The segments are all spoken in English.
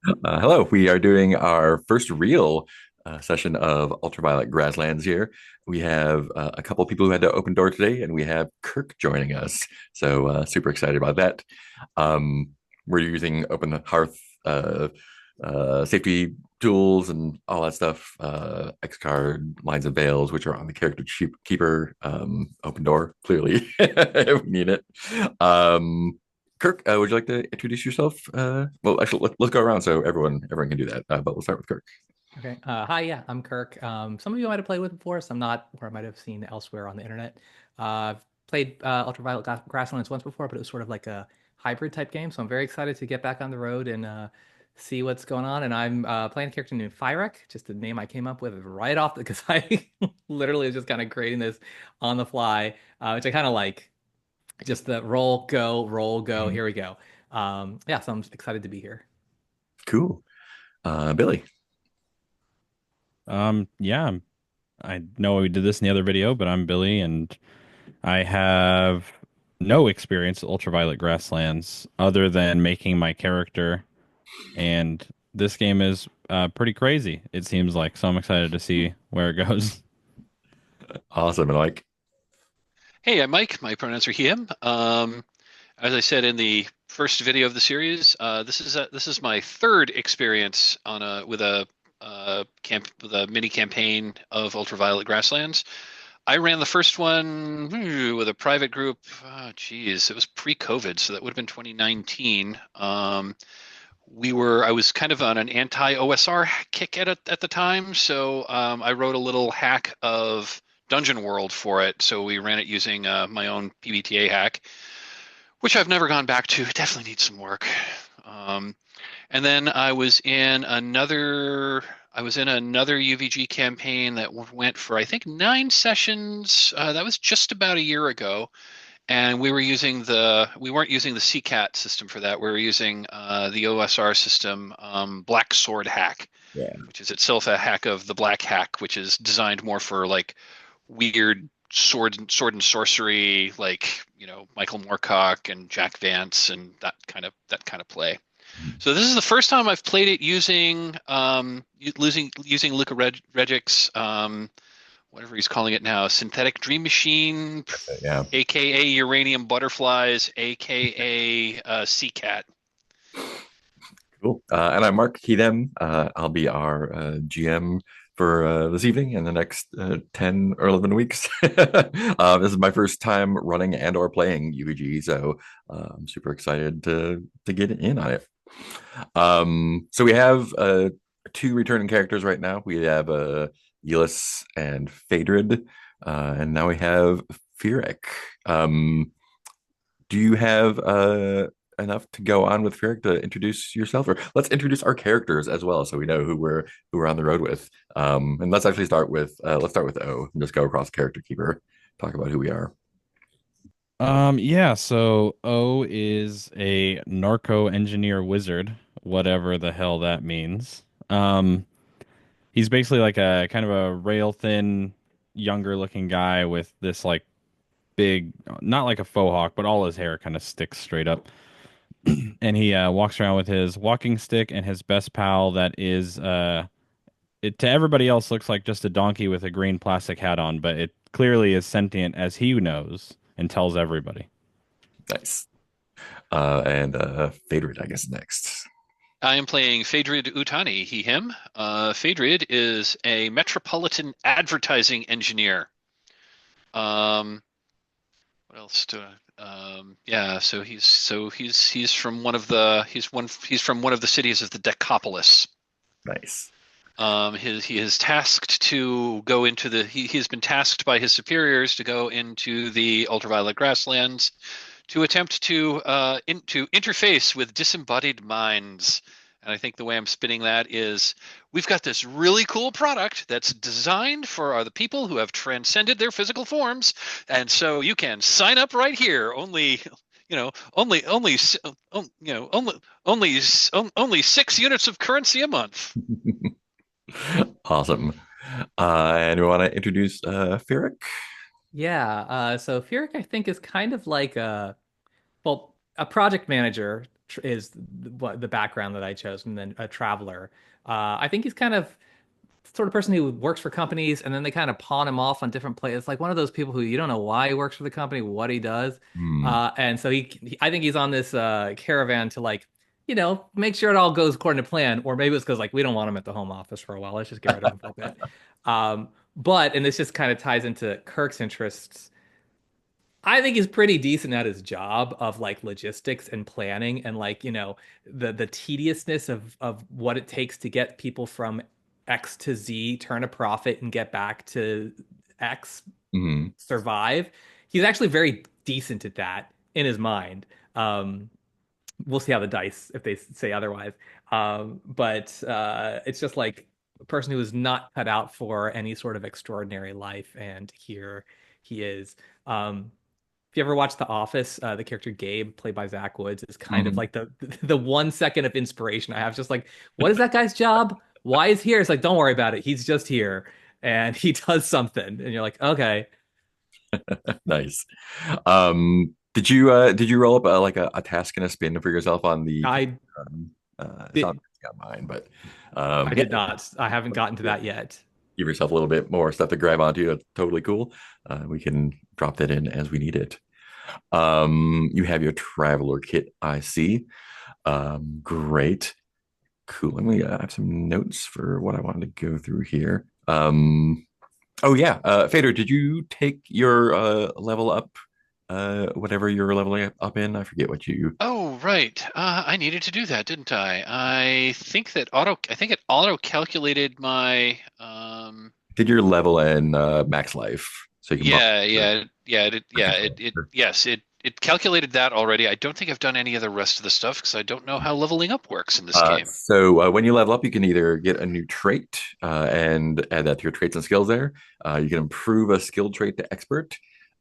Hello, we are doing our first real session of Ultraviolet Grasslands here. We have a couple people who had to open door today, and we have Kirk joining us. So super excited about that. Um, we're using open hearth safety tools and all that stuff. X card lines and veils, which are on the character keeper. Open door, clearly, if we need it. Um, Kirk, would you like to introduce yourself? Well, actually, let's go around so everyone can do that. But we'll start with Kirk. Okay. Hi, yeah, I'm Kirk. Some of you might have played with before, some not, or I might have seen elsewhere on the internet. I've played Ultraviolet Grasslands once before, but it was sort of like a hybrid type game. So I'm very excited to get back on the road and see what's going on. And I'm playing a character named Fyrek, just a name I came up with right off because I literally was just kind of creating this on the fly, which I kind of like. Just the roll, go. Mhm. Here we go. Yeah, so I'm excited to be here. Cool. Billy. Yeah, I know we did this in the other video, but I'm Billy, and I have no experience with Ultraviolet Grasslands other than making my character, and this game is pretty crazy, it seems like, so I'm excited to see where it goes. Awesome. And like, Hey, I'm Mike. My pronouns are he, him. As I said in the first video of the series, this is my third experience on a with a with a mini campaign of Ultraviolet Grasslands. I ran the first one with a private group. Oh, geez, it was pre-COVID, so that would have been 2019. I was kind of on an anti-OSR kick at the time, so I wrote a little hack of Dungeon World for it. So we ran it using my own PBTA hack, which I've never gone back to. It definitely needs some work. Um, and then I was in another UVG campaign that went for I think 9 sessions. That was just about a year ago, and we weren't using the CCAT system for that. We were using the OSR system, Black Sword Hack, yeah. which is itself a hack of the Black Hack, which is designed more for like weird sword and sorcery, like Michael Moorcock and Jack Vance and that kind of play. So this is the first time I've played it using Luca Regic's whatever he's calling it now, synthetic dream machine, Yeah. aka uranium butterflies, aka CCAT. Cool. And I'm Mark, he, them. I'll be our GM for this evening and the next 10 or 11 weeks. This is my first time running and or playing UVG, so I'm super excited to get in on it. So we have two returning characters right now. We have Elis and Phaedrid, and now we have Firek. Um, do you have enough to go on with Firik to introduce yourself, or let's introduce our characters as well, so we know who we're on the road with. And let's actually start with O and just go across character keeper, talk about who we are. Yeah, so O is a narco engineer wizard, whatever the hell that means. He's basically like a kind of a rail thin, younger looking guy with this like big, not like a faux hawk, but all his hair kind of sticks straight up. And he walks around with his walking stick and his best pal that is it to everybody else looks like just a donkey with a green plastic hat on, but it clearly is sentient as he knows and tells everybody. Nice. And Phaedrid, I guess next. I am playing Phaedrid Utani, he, him. Phaedrid is a metropolitan advertising engineer. Um, what else do yeah, he's from one of the he's from one of the cities of the Decapolis. Nice. He is tasked to go into he has been tasked by his superiors to go into the ultraviolet grasslands to attempt to interface with disembodied minds. And I think the way I'm spinning that is we've got this really cool product that's designed for the people who have transcended their physical forms, and so you can sign up right here. Only only only 6 units of currency a month. Awesome. And we want to introduce Firik. Yeah, so Furyk, I think, is kind of like well, a project manager is what the background that I chose, and then a traveler. I think he's kind of sort of person who works for companies and then they kind of pawn him off on different places. It's like one of those people who you don't know why he works for the company, what he does. Hmm. And so I think he's on this caravan to like, make sure it all goes according to plan. Or maybe it's because like we don't want him at the home office for a while. Let's just get rid of him for a bit. And this just kind of ties into Kirk's interests. I think he's pretty decent at his job of like logistics and planning and like, the tediousness of what it takes to get people from X to Z, turn a profit and get back to X, Hmm. survive. He's actually very decent at that in his mind. We'll see how the dice if they say otherwise. But it's just like a person who is not cut out for any sort of extraordinary life, and here he is. If you ever watched The Office, the character Gabe, played by Zach Woods, is kind of Hmm. like the 1 second of inspiration I have. Just like, what is that guy's job? Why is he here? It's like, don't worry about it. He's just here, and he does something, and you're like, okay. Nice. Did you roll up like a task and a spin for yourself on the I it's did. not got mine, but I yeah, did not. I haven't gotten to that yet. give yourself a little bit more stuff to grab onto. That's totally cool. We can drop that in as we need it. You have your traveler kit, I see. Great. Cool. Let me have some notes for what I wanted to go through here. Oh yeah, Fader, did you take your level up? Whatever you're leveling up in, I forget what you Oh, right. I needed to do that, didn't I? I think it auto calculated my did your level in max life, so you can bump. yeah, yes, it calculated that already. I don't think I've done any of the rest of the stuff because I don't know how leveling up works in this game. When you level up, you can either get a new trait and add that to your traits and skills there. You can improve a skill trait to expert.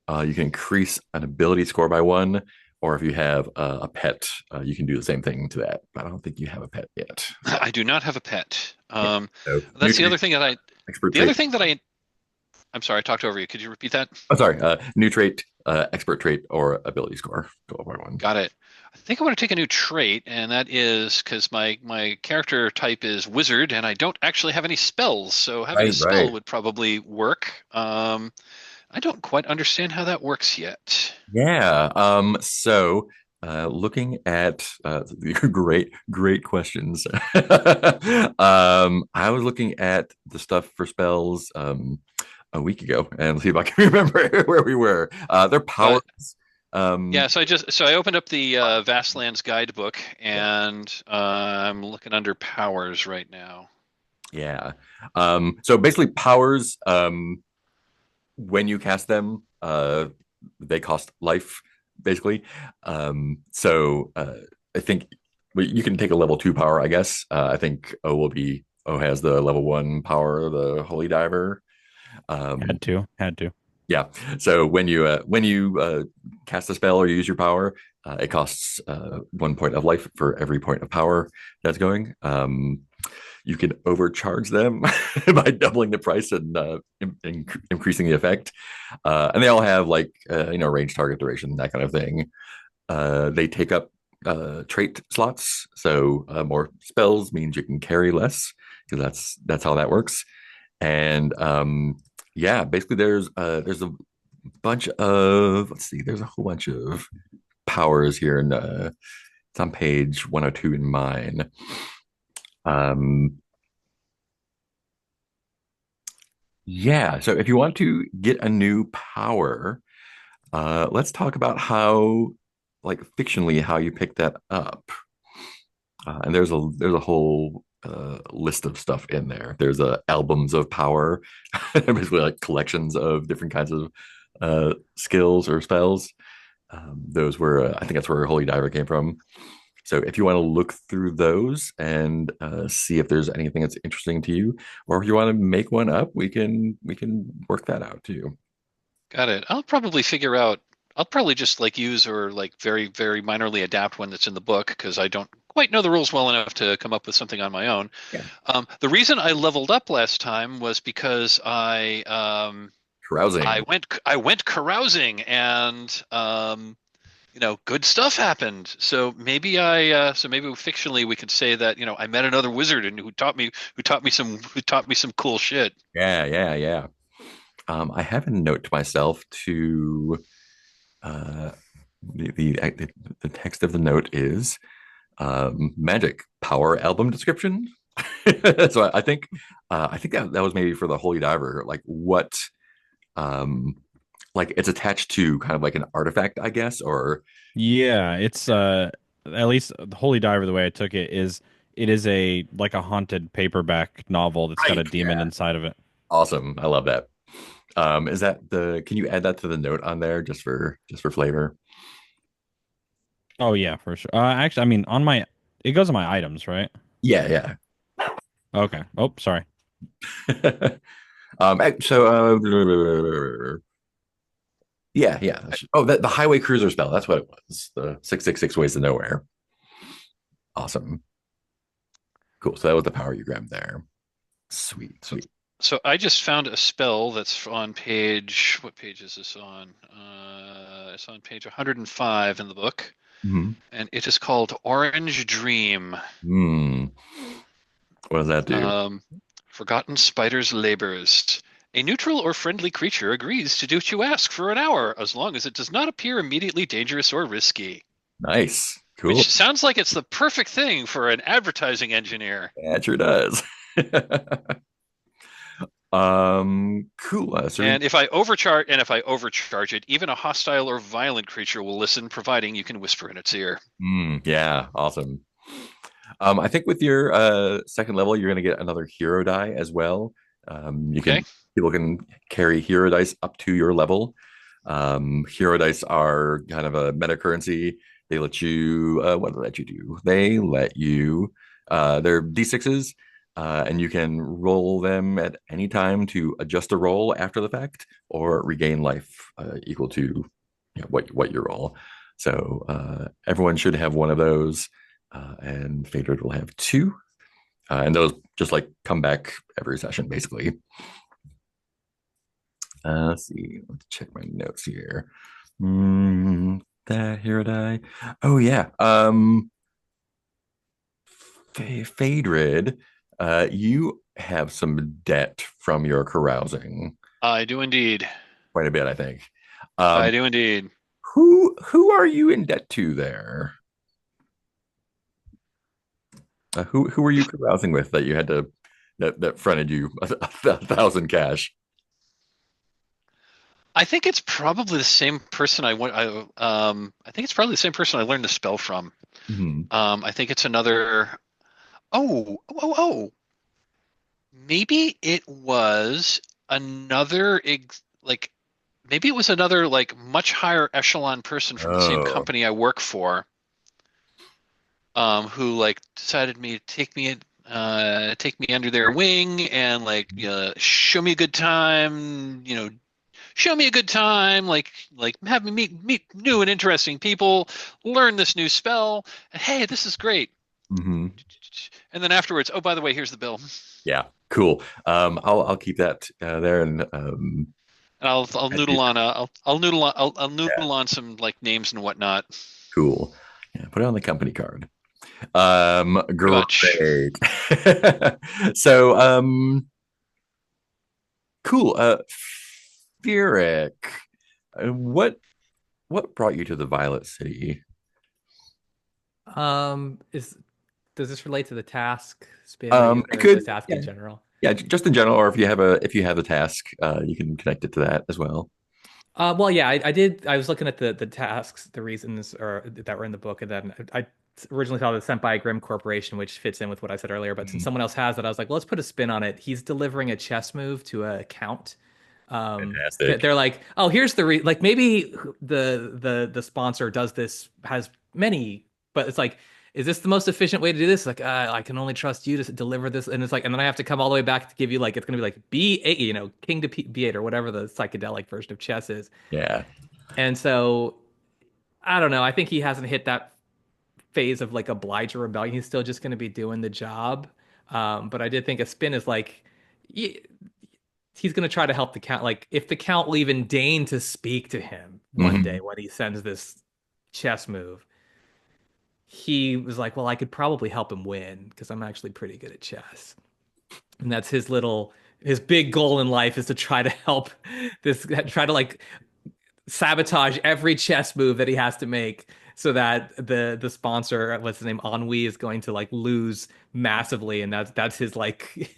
You can increase an ability score by one, or if you have a pet, you can do the same thing to that. But I don't think you have a pet yet. I do not have a pet. Yeah. So new That's the trait, other thing that I expert the other trait. thing that I'm sorry, I talked over you. Could you repeat that? I'm sorry, new trait, expert trait, or ability score. Go up by one. Got it. I think I want to take a new trait, and that is because my character type is wizard, and I don't actually have any spells, so having a Right, spell right. would probably work. I don't quite understand how that works yet. Yeah. Looking at great questions. I was looking at the stuff for spells a week ago, and see if I can remember where we were. Their Uh, powers. Um, yeah, so I opened up the Vastlands guidebook, and I'm looking under powers right now. yeah. So basically, powers. When you cast them, they cost life, basically. I think you can take a level two power, I guess. I think O has the level one power, the Holy Diver. Um, Had to. yeah. So when you cast a spell or use your power, it costs 1 point of life for every point of power that's going. You can overcharge them by doubling the price and increasing the effect. And they all have like range, target, duration, that kind of thing. They take up trait slots, so more spells means you can carry less because that's how that works. And yeah, basically there's a bunch of let's see, there's a whole bunch of powers here, and it's on page 102 in mine. Um, Yeah. So if you want to get a new power, let's talk about like fictionally, how you pick that up. And there's a whole list of stuff in there. There's albums of power, basically like collections of different kinds of skills or spells. Those were, I think that's where Holy Diver came from. So if you want to look through those and see if there's anything that's interesting to you, or if you want to make one up, we can work that out too. Got it. I'll probably figure out. I'll probably just like use or like very, very minorly adapt one that's in the book because I don't quite know the rules well enough to come up with something on my own. Yeah. The reason I leveled up last time was because I Carousing. went carousing and good stuff happened. So maybe fictionally we could say that, I met another wizard and who taught me some cool shit. Yeah, yeah, yeah. I have a note to myself to uh, the text of the note is magic power album description. So I think that was maybe for the Holy Diver. Like what um like it's attached to kind of like an artifact, I guess, or Yeah, it's at least the Holy Diver, the way I took it is it is a like a haunted paperback novel that's got right. a demon Yeah, inside of it. awesome. I love that. Is that the can you add that to the note on there just for flavor? Oh yeah, for sure. Actually, I mean on my it goes on my items, right? Yeah, yeah. Okay. Oh, sorry. Yeah, yeah. Oh, the highway cruiser spell. That's what it was. The 666 ways to nowhere. Awesome. Cool. So that was the power you grabbed there. Sweet, So, sweet. so I just found a spell that's on what page is this on? It's on page 105 in the book, Hmm. and it is called Orange Dream. Hmm. What does that do? Um, Forgotten Spider's Labors. A neutral or friendly creature agrees to do what you ask for an hour, as long as it does not appear immediately dangerous or risky. Nice. Cool. Which sounds like it's the perfect thing for an advertising engineer. Yeah, it sure does. Cool. And if I overcharge it, even a hostile or violent creature will listen, providing you can whisper in its ear. Yeah, awesome. I think with your second level, you're going to get another hero die as well. You Okay. can People can carry hero dice up to your level. Hero dice are kind of a meta currency. They let you what do they let you do? They let you they're d6s, and you can roll them at any time to adjust a roll after the fact or regain life equal to what you roll. So everyone should have one of those, and Phaedra will have two, and those just like come back every session basically. Let's see. Let's check my notes here. That hero die. Oh yeah. Phaedrid, you have some debt from your carousing, I do indeed. quite a bit, I think. I Um, do indeed. who are you in debt to there? Who were you carousing with that you had to that fronted you a thousand cash? I think it's probably the same person I think it's probably the same person I learned the spell from. Hmm. I think it's another. Oh. Maybe it was like maybe it was another like much higher echelon person from the same Oh. company I work for, who like decided me to take me under their wing and like show me a good time, show me a good time, like have me meet new and interesting people, learn this new spell, and hey, this is great. Hmm. And then afterwards, oh, by the way, here's the bill. Yeah, cool. I'll keep that there, and And I'll I do noodle on I'll that. noodle on some like names and whatnot. Cool. Yeah, put it on the company card. Pretty much. Great. So, cool. Furic, what brought you to the Violet City? Is does this relate to the task spin that you, It or is could, this task yeah, in general? yeah, just in general, or if you have the task, you can connect it to that as well. Well, yeah, I did. I was looking at the tasks, the reasons or that were in the book, and then I originally thought it was sent by a Grim Corporation, which fits in with what I said earlier. But since Mhm. someone else has it, I was like, well, let's put a spin on it. He's delivering a chess move to a count. Fantastic. They're like, oh, here's like maybe the sponsor does this has many, but it's like, is this the most efficient way to do this? Like, I can only trust you to deliver this, and it's like, and then I have to come all the way back to give you like it's gonna be like B8, King to B8 or whatever the psychedelic version of chess is. Yeah. And so I don't know. I think he hasn't hit that phase of like oblige or rebellion. He's still just going to be doing the job. But I did think a spin is like he's going to try to help the count. Like if the count will even deign to speak to him one day Hmm. when he sends this chess move, he was like, well, I could probably help him win because I'm actually pretty good at chess. And that's his big goal in life is to try to help try to like sabotage every chess move that he has to make so that the sponsor, what's his name, Ennui, is going to like lose massively, and that's his like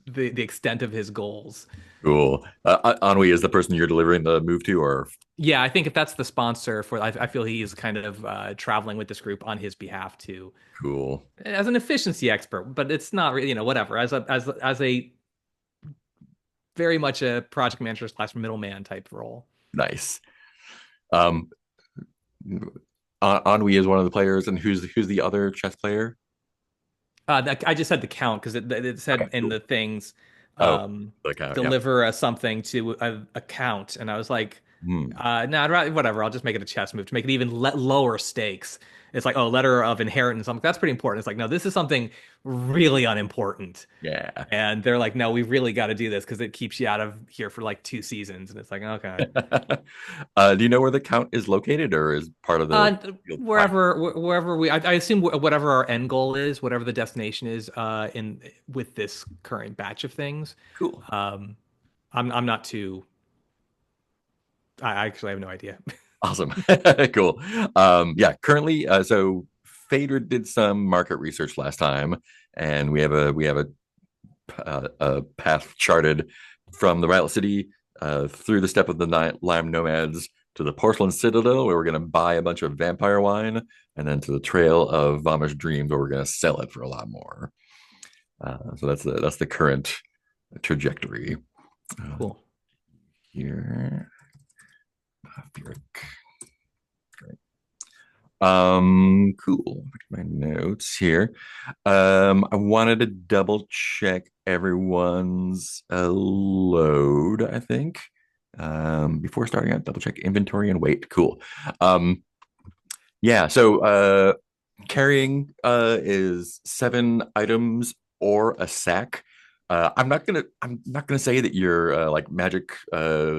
the extent of his goals. Cool. Ennui is the person you're delivering the move to, or Yeah, I think if that's the sponsor for, I feel he is kind of traveling with this group on his behalf to cool. as an efficiency expert, but it's not really, whatever. As a very much a project manager slash middleman type role. Nice. Um, Ennui is one of the players, and who's the other chess player? I just said the count because it said Okay, in cool. the things, Oh, the count. Yeah. deliver something to a count, and I was like, Hmm. no, I'd rather, whatever. I'll just make it a chess move to make it even lower stakes. It's like, oh, letter of inheritance. I'm like, that's pretty important. It's like, no, this is something really unimportant. Yeah. And they're like, no, we really got to do this because it keeps you out of here for like 2 seasons. And it's like, okay. Do you know where the count is located, or is part of the field? Wherever I assume whatever our end goal is, whatever the destination is, in with this current batch of things. Cool. I'm not too. I actually have no idea. Awesome. Cool. Yeah, currently, so Phaedra did some market research last time, and we have a path charted from the Violet City through the steppe of the Lime Nomads to the Porcelain Citadel, where we're going to buy a bunch of vampire wine, and then to the Trail of Vamish Dreams, where we're going to sell it for a lot more. So that's the current trajectory. Cool. Here. Cool. My notes here. I wanted to double check everyone's load, I think. Before starting out, double check inventory and weight. Cool. Yeah, so carrying is 7 items or a sack. I'm not gonna say that your like magic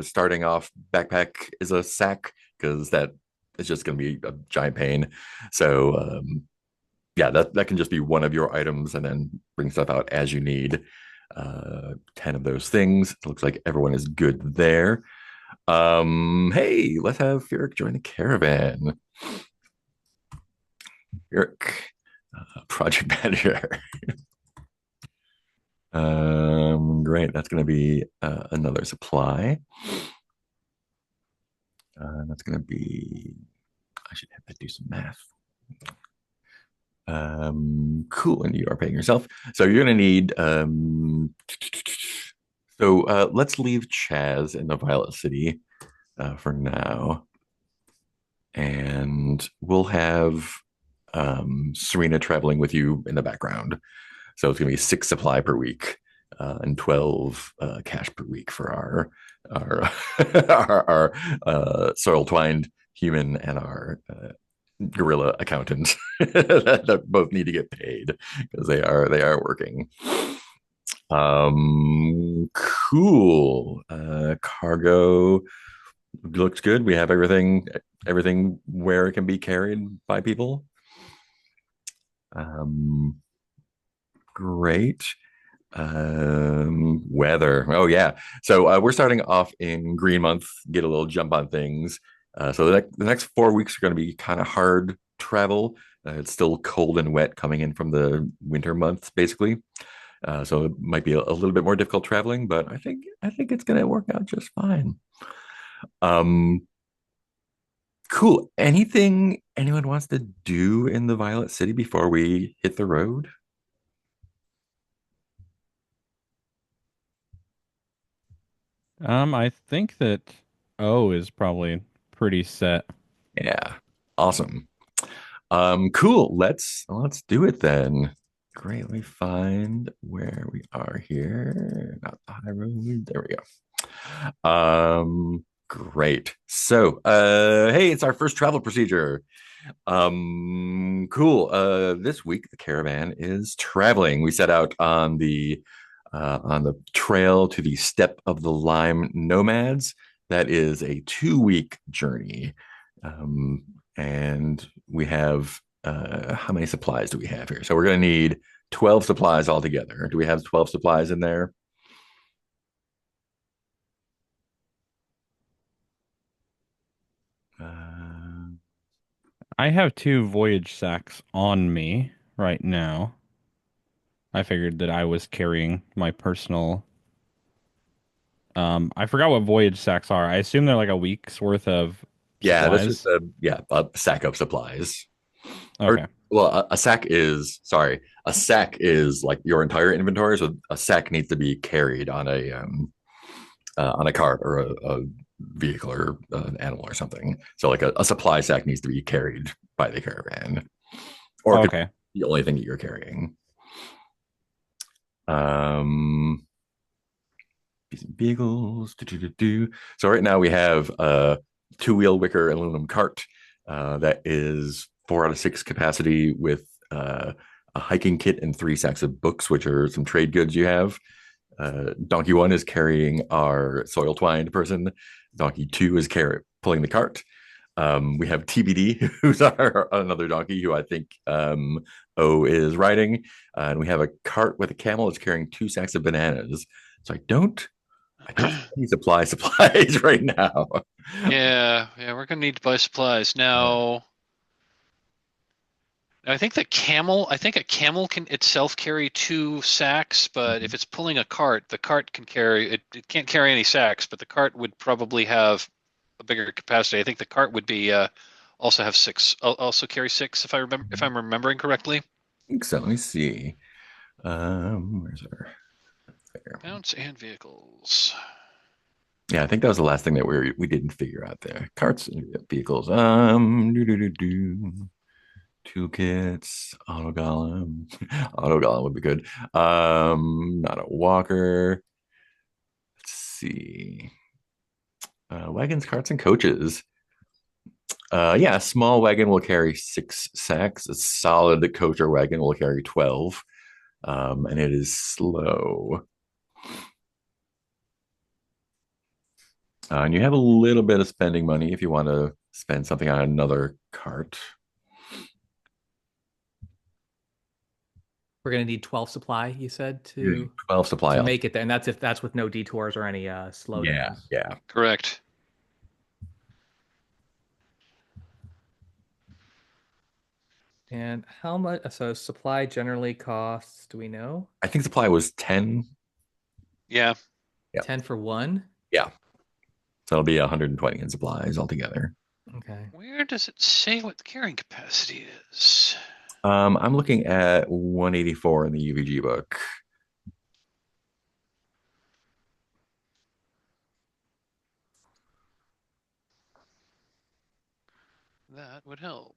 starting off backpack is a sack, because that is just gonna be a giant pain. So yeah, that can just be one of your items, and then bring stuff out as you need. 10 of those things. It looks like everyone is good there. Hey, let's have Firik join the caravan. Firik, project manager. Great. That's going to be another supply. That's going to be, I should have to do some math. Cool. And you are paying yourself. So you're going to need, let's leave Chaz in the Violet City for now. And we'll have Serena traveling with you in the background. So it's going to be 6 supply per week and 12 cash per week for our our soil twined human and our gorilla accountant that both need to get paid because they are working. Cool. Cargo looks good. We have everything where it can be carried by people. Great. Weather. Oh yeah. So we're starting off in green month, get a little jump on things. So the next 4 weeks are going to be kind of hard travel. It's still cold and wet coming in from the winter months, basically. So it might be a little bit more difficult traveling, but I think it's going to work out just fine. Cool. Anything anyone wants to do in the Violet City before we hit the road? I think that O is probably pretty set. Yeah. Awesome. Cool. Let's do it then. Great. Let me find where we are here. Not the high road. There we go. Great. So, hey, it's our first travel procedure. Cool. This week the caravan is traveling. We set out on the trail to the steppe of the Lime Nomads. That is a 2-week journey. And we have how many supplies do we have here? So we're going to need 12 supplies altogether. Do we have 12 supplies in there? Uh, I have two voyage sacks on me right now. I figured that I was carrying my personal. I forgot what voyage sacks are. I assume they're like a week's worth of yeah, that's just supplies. a sack of supplies. Or Okay. well, a sack is sorry, a sack is like your entire inventory. So a sack needs to be carried on a cart or a vehicle or an animal or something. So like a supply sack needs to be carried by the caravan, or it could Okay. be the only thing that you're carrying. Um, vehicles. So right now we have a two-wheel wicker aluminum cart that is 4 out of 6 capacity with a hiking kit and 3 sacks of books, which are some trade goods you have. Donkey one is carrying our soil twined person. Donkey two is pulling the cart. We have TBD, who's another donkey who I think O is riding. And we have a cart with a camel that's carrying 2 sacks of bananas. So I don't need supplies right now. Yeah, we're gonna need to buy supplies now. I think a camel can itself carry 2 sacks, but if it's pulling a cart, the cart can carry it. It can't carry any sacks, but the cart would probably have a bigger capacity. I think the cart would be also have six, also carry 6 if I'm remembering correctly. I think so. Let me see. Where's our there? Mounts and vehicles. Yeah, I think that was the last thing that we didn't figure out there. Carts and vehicles. Toolkits, auto golem. Auto golem would be good. Not a walker. Let's see. Wagons, carts, and coaches. Yeah, a small wagon will carry 6 sacks. A solid coach or wagon will carry 12. And it is slow. And you have a little bit of spending money if you want to spend something on another cart. We're gonna need 12 supply, you said, You're using 12 supply. to make it there, and that's with no detours or any Yeah, slowdowns. yeah. Correct. And how much? So supply generally costs, do we know? I think supply was 10. Yeah. Yeah. 10 for one? Yeah. So it'll be 120 in supplies altogether. Okay. Where does it say what the carrying capacity is? I'm looking at 184 in the UVG book. That would help.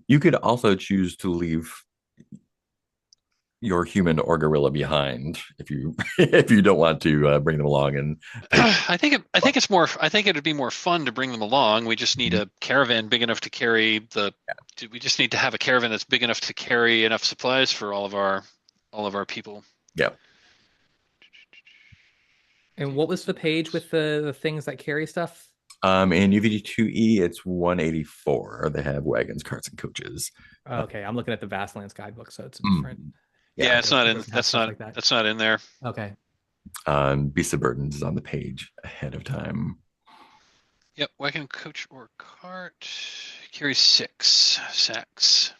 You could also choose to leave your human or gorilla behind if you if you don't want to bring them along and pay. I think it would be more fun to bring them along. We just need a caravan big enough to carry we just need to have a caravan that's big enough to carry enough supplies for all of our people. Yeah. And what was the page with the things that carry stuff? In UVG2E, it's 184. They have wagons, carts, and coaches. Okay, I'm looking at the Vastlands guidebook, so it's Mm, different. yeah. It's not It in doesn't have stuff like that. that's not in there. Okay. Beast of Burdens is on the page ahead of time. Yep, wagon, coach, or cart carries 6 sacks.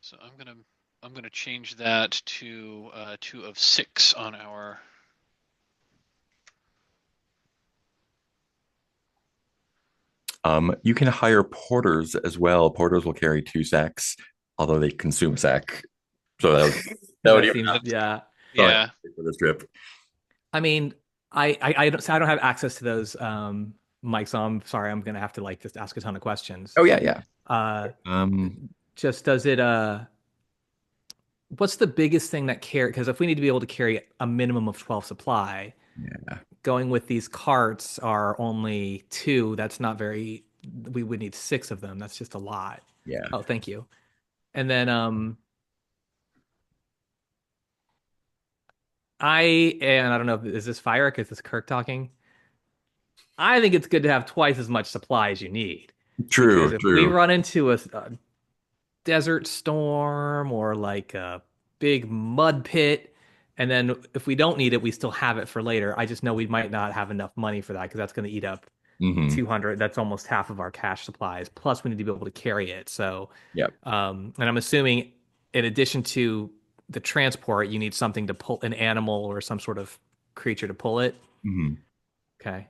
So I'm gonna change that to 2 of 6 on our. You can hire porters as well. Porters will carry 2 sacks, although they consume a sack. So that would That even seems, out yeah. Yeah. for this trip. I mean, I don't have access to those mics, so I'm sorry. I'm gonna have to like just ask a ton of questions. Oh yeah, yeah. Uh, Um, just does it what's the biggest thing that carry? Because if we need to be able to carry a minimum of 12 supply, Yeah. going with these carts are only two. That's not very. We would need six of them. That's just a lot. Yeah. Oh, thank you. And then and I don't know, is this Fire? Is this Kirk talking? I think it's good to have twice as much supply as you need because True, if we true. run into a desert storm or like a big mud pit, and then if we don't need it, we still have it for later. I just know we might not have enough money for that because that's going to eat up Hmm. 200. That's almost half of our cash supplies. Plus, we need to be able to carry it. So, Yep. and I'm assuming in addition to the transport, you need something to pull an animal or some sort of creature to pull it. Hmm. Okay.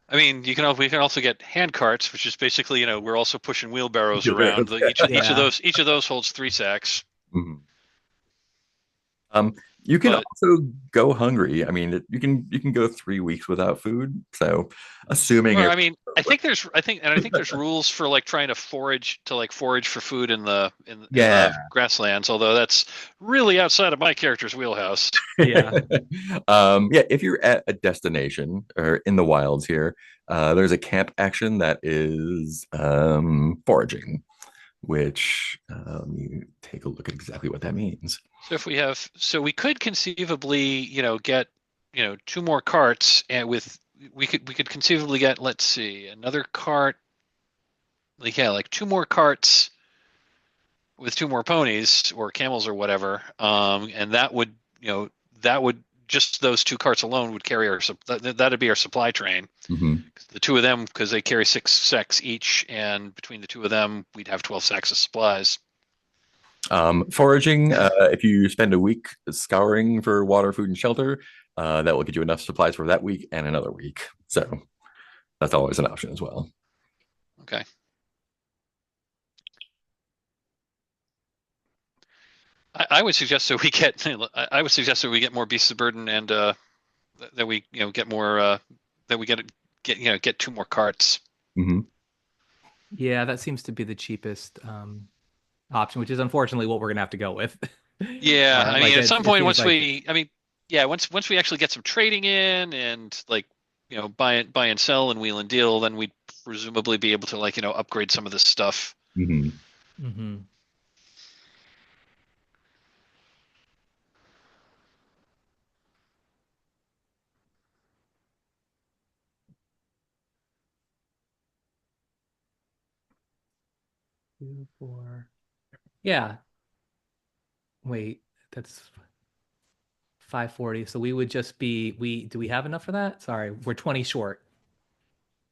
I mean, we can also get hand carts, which is basically, we're also pushing wheelbarrows around. Wheelbarrows. Yeah. Each of those holds 3 sacks. Mhm. Um, you can But also go hungry. I mean, you can go 3 weeks without food. So, assuming well, you're I mean, I think there's rules for like trying to forage for food in yeah. the grasslands. Although that's really outside of my character's wheelhouse. Yeah. Yeah, if you're at a destination or in the wilds here, there's a camp action that is foraging, which you take a look at exactly what that means. So we could conceivably, get, two more carts, and we could conceivably get, let's see, another cart, like two more carts with two more ponies or camels or whatever, and that would just those two carts alone would carry that'd be our supply train. Hmm. The two of them, because they carry 6 sacks each, and between the two of them, we'd have 12 sacks of supplies. Foraging, if you spend a week scouring for water, food, and shelter, that will get you enough supplies for that week and another week. So that's always an option as well. Okay. I would suggest that we get I would suggest that we get more beasts of burden, and that we get more that we get two more carts. Hmm. Yeah, that seems to be the cheapest option, which is unfortunately what we're gonna have to go with. Yeah, I Like mean, at some it point, seems like once we actually get some trading in, and like, buy and sell and wheel and deal, then we'd presumably be able to, like, upgrade some of this stuff. Hmm. Mhm. 2, 4. Yeah. Wait, that's 540. So we would just be we do we have enough for that? Sorry, we're 20 short.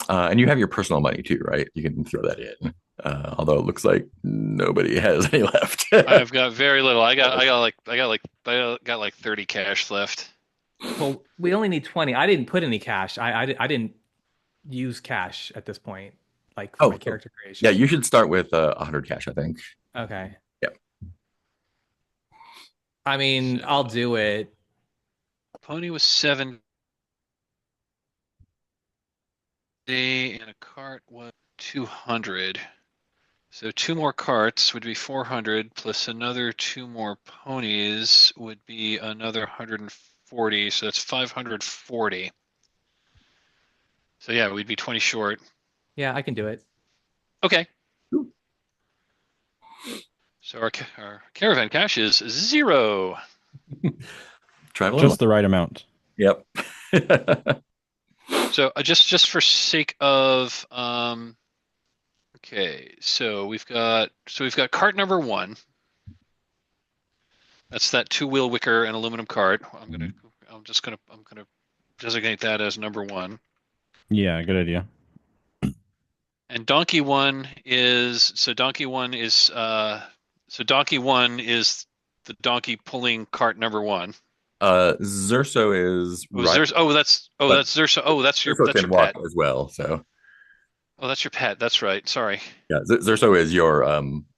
And you have your personal money too, right? You can throw that in. Although it looks like nobody has any left. I've got very little. I got like 30 cash left. Well, we only need 20. I didn't put any cash. I didn't use cash at this point, like for my Oh, character yeah, creation. you should start with 100 cash, I think. Okay. Yeah. I mean, So I'll do it. pony was 70, and a cart was 200. So two more carts would be 400, plus another two more ponies would be another 140. So that's 540. So yeah, we'd be 20 short. Yeah, I can do it. Okay. So our caravan cash is 0. Travel Just the right amount. Yep. So just for sake of okay, so we've got cart number 1. That's that two-wheel wicker and aluminum cart. I'm gonna designate that as number 1. Yeah, good idea. And donkey one is the donkey pulling cart number 1. Zerso is Oh, right, but that's Zerso. Oh, Zerso that's can your walk pet. as well. So Oh, that's your pet. That's right. Sorry. yeah, Zerso is your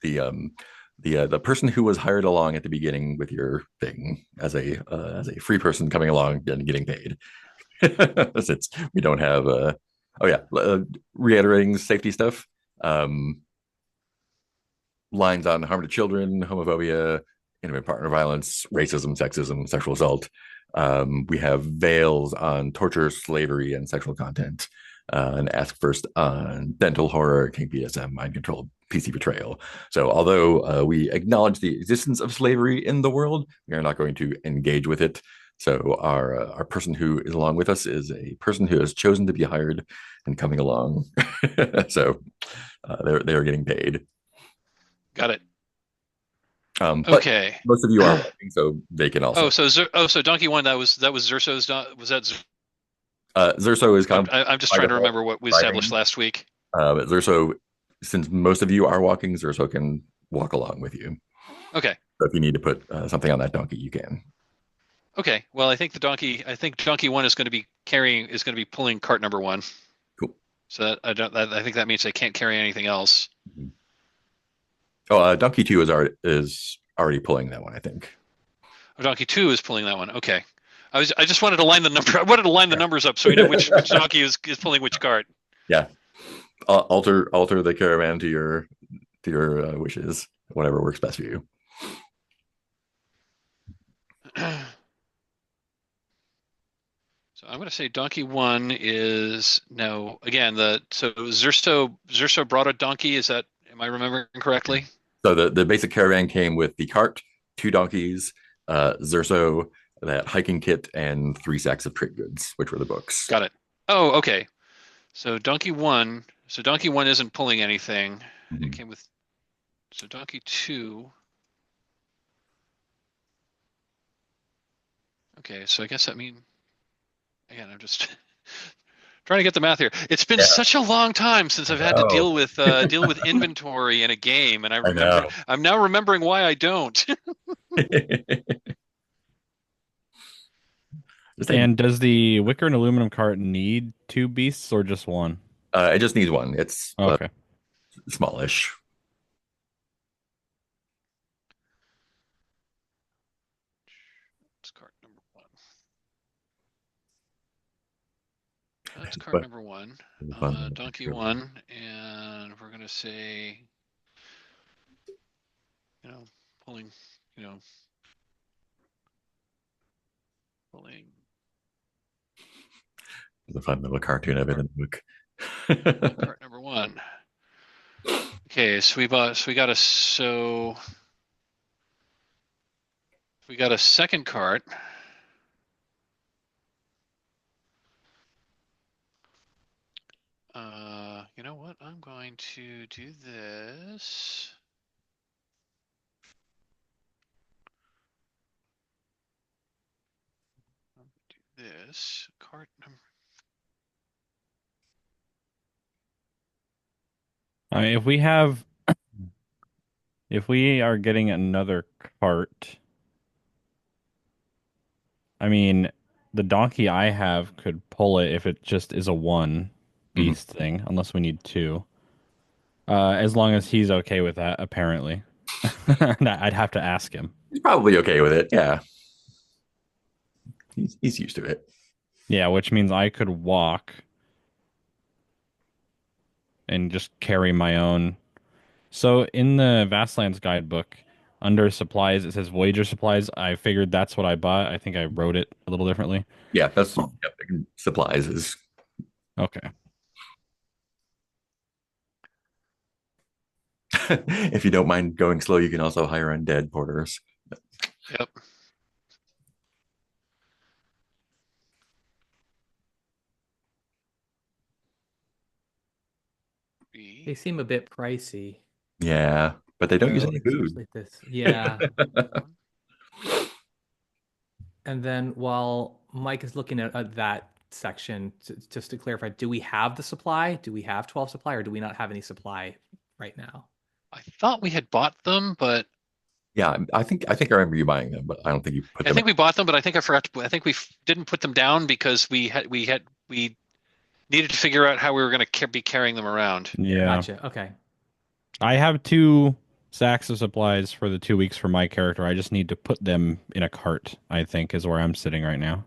the person who was hired along at the beginning with your thing as a free person coming along and getting paid. Since we don't have oh yeah, reiterating safety stuff. Um, Lines on harm to children, homophobia, partner violence, racism, sexism, sexual assault. We have veils on torture, slavery, and sexual content. And Ask First on dental horror, kink BSM, mind control, PC betrayal. So, although we acknowledge the existence of slavery in the world, we are not going to engage with it. So, our person who is along with us is a person who has chosen to be hired and coming along. So, they're getting paid. Got it. But Okay. most of you are working, so they can also. So Donkey One, that was Zerso's. Was that? Zerso is kind of. I'm just trying to remember what we established last week. But Zerso, since most of you are walking, Zerso can walk along with you. Okay. So if you need to put something on that donkey, you can. Okay. Well, I think Donkey One is going to be pulling cart number 1. Cool. So I think that means I can't carry anything else. Mm-hmm. Oh, Donkey 2 is already pulling that one, I think. Oh, Donkey 2 is pulling that one. Okay. I just wanted to line the number. I wanted to line the numbers up so we know which donkey is pulling which cart. Yeah. Alter the caravan to your wishes, whatever works best for you. So I'm going to say Donkey 1 is now again so Zerso brought a donkey. Am I remembering correctly? So the basic caravan came with the cart, 2 donkeys, Zerso, that hiking kit, and 3 sacks of trade goods, which were the books. Got it. Oh, okay. So Donkey 1 isn't pulling anything. Mm-hmm. It came with Donkey 2. Okay, so I guess that means again, I'm just trying to get the math here. It's been such a long time since I've had to deal with inventory in a game, and I'm now remembering why I don't. And does the wicker and aluminum cart need 2 beasts or just 1? It just needs 1. It's okay. Smallish. It's cart number 1. That's cart number 1. Donkey 1, and we're gonna say, pulling. The fun little cartoon of it in the book. Cart number 1. Okay, so we got a second cart. You know what? I'm going to do this. This cart number. I mean, if we are getting another cart, I mean, the donkey I have could pull it if it just is a 1 beast thing, unless we need 2. As long as he's okay with that, apparently. I'd have to ask him. He's probably okay with it. Yeah. He's used to it. Yeah, which means I could walk and just carry my own. So in the Vastlands guidebook, under supplies, it says Voyager supplies. I figured that's what I bought. I think I wrote it a little differently. Yeah, that's supplies is okay. If you don't mind going slow, you can also hire undead porters. Yep. They seem a bit pricey. Yeah, but they don't use any food. Like this. Yeah. And then while Mike is looking at that section, just to clarify, do we have the supply? Do we have 12 supply, or do we not have any supply right now? I thought we had bought them, but yeah, I think I remember you buying them, but I don't think you put them. I think we bought them, but I think I forgot to. I think we didn't put them down because we needed to figure out how we were going to be carrying them around. Yeah. Gotcha. Okay. I have 2 sacks of supplies for the 2 weeks for my character. I just need to put them in a cart, I think, is where I'm sitting right now.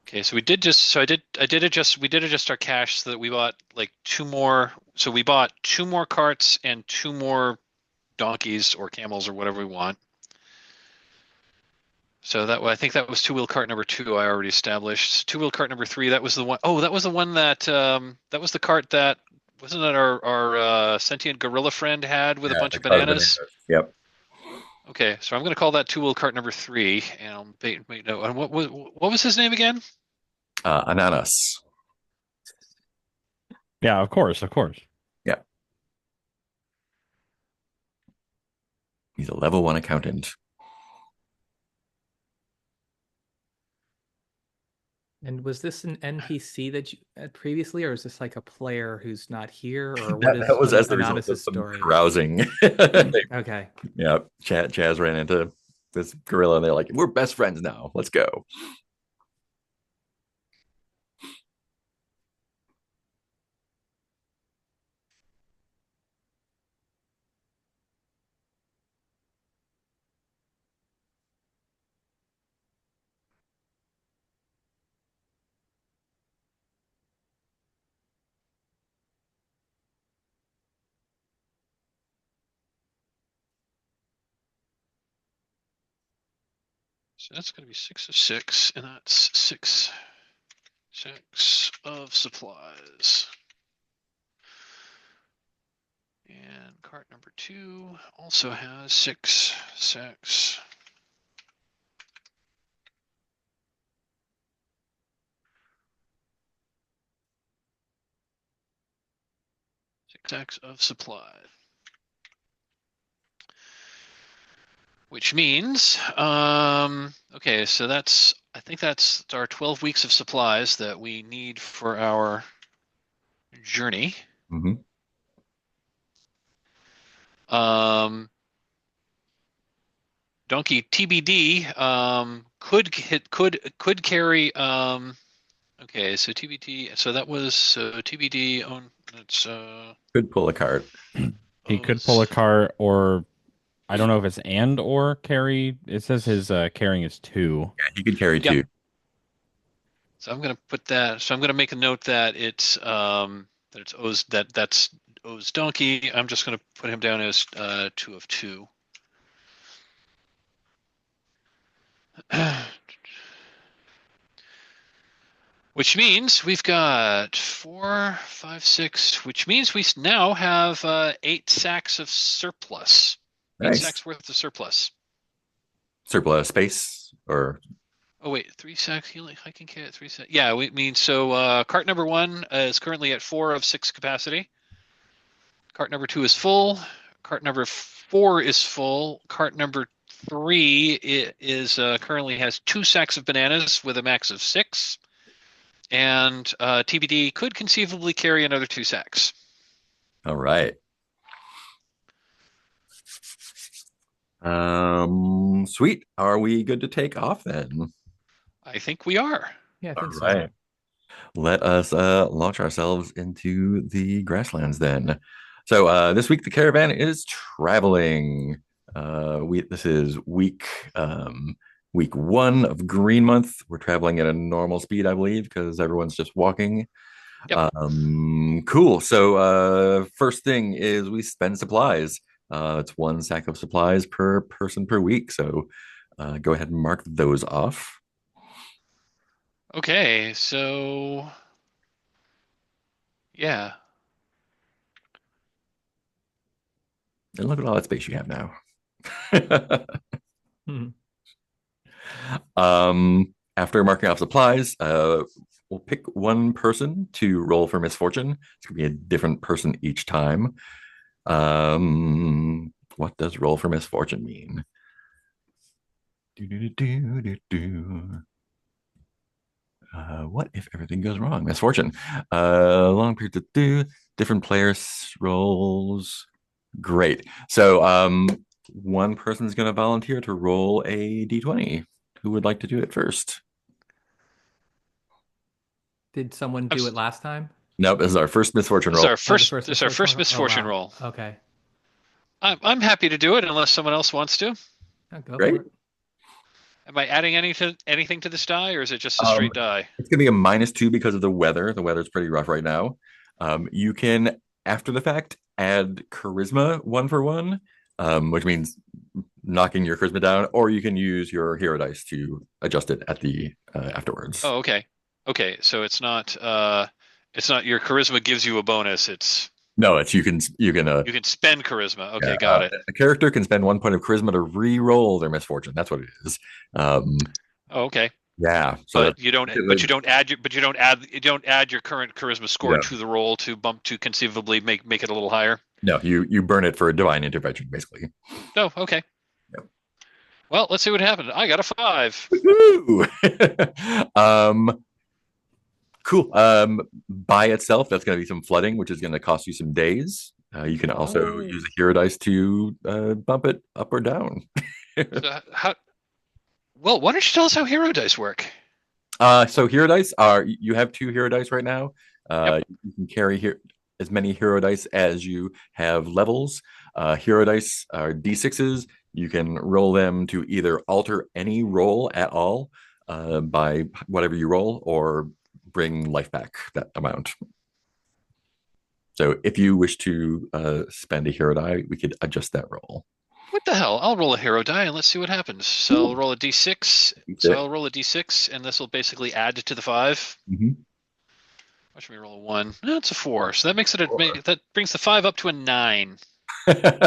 Okay, so we did adjust our cash so that we bought like 2 more. So we bought 2 more carts and 2 more donkeys or camels or whatever we want. So I think that was two-wheel cart number 2. I already established. Two-wheel cart number 3. That was the one. Oh, that was the one that was the cart that wasn't it our sentient gorilla friend had with a Yeah, bunch the of card of bananas. bananas. Yep. Okay, so I'm going to call that two-wheel cart number 3, and I'll make note. And what was his name again? Ananas. Yeah, of course, of course. Yeah. He's a level 1 accountant. And was this an NPC that you had previously, or is this like a player who's not here, or That was what as is the result of Anonymous' some story? carousing. Okay. Yeah, Chaz ran into this gorilla, and they're like, "We're best friends now. Let's go." So that's going to be 6 of 6, and that's 6 sacks of supplies. And cart number 2 also has 6 sacks. 6 sacks of supplies. Which means, okay, so I think that's our 12 weeks of supplies that we need for our journey. Mm-hmm. Donkey TBD could carry okay, so TBD, so that was TBD on that's Could pull a card. He could pull a cart, or I don't know if it's and or carry. It says his carrying is 2. Yeah, he could carry Yep. 2. So I'm gonna put that. So I'm gonna make a note that it's O's that's O's donkey. I'm just gonna put him down as 2 of 2. Which means we've got 4, 5, 6. Which means we now have 8 sacks of surplus. Nice. 8 sacks worth of surplus. Surplus space, or Oh wait, 3 sacks. I can carry 3 sacks. Yeah, we mean so. Cart number 1 is currently at 4 of 6 capacity. Cart number 2 is full. Cart number 4 is full. Cart number 3 is currently has 2 sacks of bananas with a max of 6. And TBD could conceivably carry another 2 sacks. all right. Sweet. Are we good to take off then? I think we are. Yeah, I All think so. right. Let us launch ourselves into the grasslands then. So this week the caravan is traveling. This is week 1 of Green Month. We're traveling at a normal speed, I believe, because everyone's just walking. Yep. Cool. So first thing is we spend supplies. It's 1 sack of supplies per person per week. So go ahead and mark those off. Okay, so yeah. And look at all that space you have now. Hmm. After marking off supplies, we'll pick 1 person to roll for misfortune. It's gonna be a different person each time. What does roll for misfortune mean? What if everything goes wrong? Misfortune. Long period to do. Different players rolls. Great. So 1 person's going to volunteer to roll a d20. Who would like to do it first? Did someone do it last time? Nope, this is our first misfortune This roll. is our first misfortune roll. Okay. I'm happy to do it unless someone else wants to. Oh, go Great. for it. Am I adding anything to this die, or is it just a straight die? It's going to be a -2 because of the weather. The weather's pretty rough right now. You can, after the fact, add charisma 1 for 1, which means knocking your charisma down, or you can use your hero dice to adjust it at the afterwards. Oh, okay. Okay, so it's not your charisma gives you a bonus. It's No, it's you can you can spend charisma. yeah, Okay, got it. a character can spend 1 point of charisma to re-roll their misfortune. That's what it is. Oh, okay. Yeah, so But that's you don't but you don't add your but you don't add your current charisma score yeah. to the roll to bump to conceivably make it a little higher. No, you burn it for a divine intervention, basically. Oh, okay. Yep. Well, let's see what happened. I got a 5. Woo! Cool. By itself, that's going to be some flooding, which is going to cost you some days. You can also Oh. use a hero dice to bump it up or down. So how well, why don't you tell us how hero dice work? So hero dice are you have 2 hero dice right now. Yep. You can carry here as many hero dice as you have levels. Hero dice are d6s. You can roll them to either alter any roll at all by whatever you roll, or bring life back that amount. So if you wish to spend a hero die, we could adjust that roll. What the hell? I'll roll a hero die and let's see what happens. So I'll roll a d6. So I'll roll a d6, and this will basically add to the 5. Mm-hmm. Watch me roll a 1. No, it's a 4. So that makes it that brings the 5 up to a 9.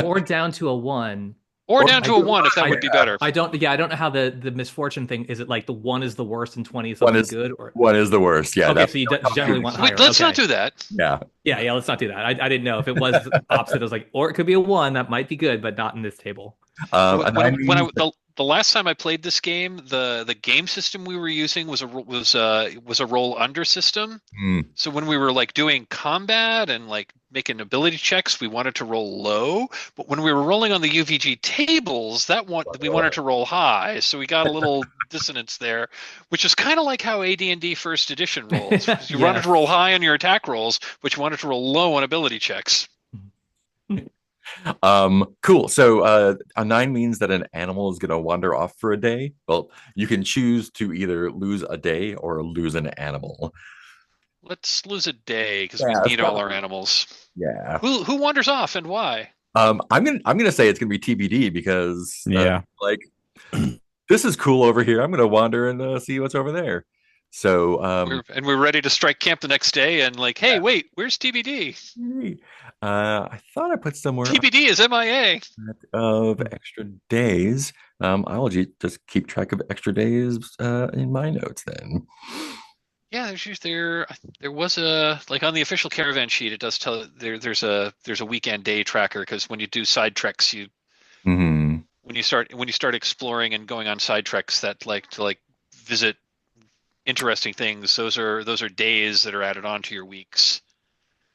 Or down to a 1. Or down to a 1 if that would be better. I don't know how the misfortune thing is. It like the 1 is the worst and 20 is One something is good, or one is the worst. Yeah. okay, so you generally want higher. Wait, let's okay. not do that. Yeah. Yeah, let's not do that. I didn't know if it was opposite. I was like, or it could be a 1 that might be good, but not in this table. The last time I played this game, the game system we were using was a roll under system. So when we were like doing combat and like making ability checks, we wanted to roll low. But when we were rolling on the UVG tables, we wanted to roll high. So we got a little dissonance there, which is kind of like how AD&D First Edition rolls. You wanted to roll high on your attack rolls, but you wanted to roll low on ability checks. Cool. So a 9 means that an animal is going to wander off for a day. Well, you can choose to either lose a day or lose an animal. Let's lose a day because we need all our animals. Yeah. Who wanders off and why? I'm gonna say it's gonna be TBD because like this is cool over here. I'm gonna wander and see what's over there. So we're ready to strike camp the next day and like, hey, wait, where's TBD? I thought I put somewhere TBD is MIA of extra days. I'll just keep track of extra days in my notes then. Yeah, there was a like on the official caravan sheet. It does tell there's a weekend day tracker because when you do side treks, when you start exploring and going on side treks that like to visit interesting things, those are days that are added on to your weeks.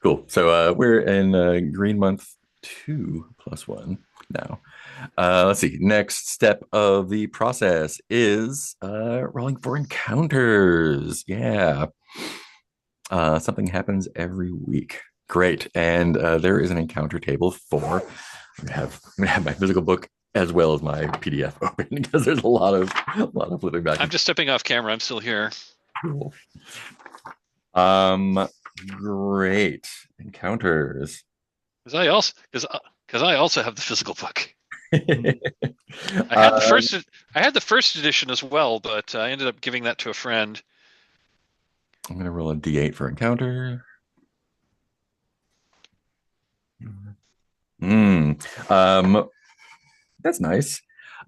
Cool. So we're in green month 2 + 1 now. Let's see. Next step of the process is rolling for encounters. Yeah. Something happens every week. Great. And there is an encounter table for. I'm gonna have my physical book as well as my PDF open because there's a lot of flipping back. I'm just stepping off camera. I'm still here. Cool. Great encounters. Because I also have the physical book. I had the first edition as well, but I ended up giving that to a friend. I'm gonna roll a D8 for encounter. That's nice.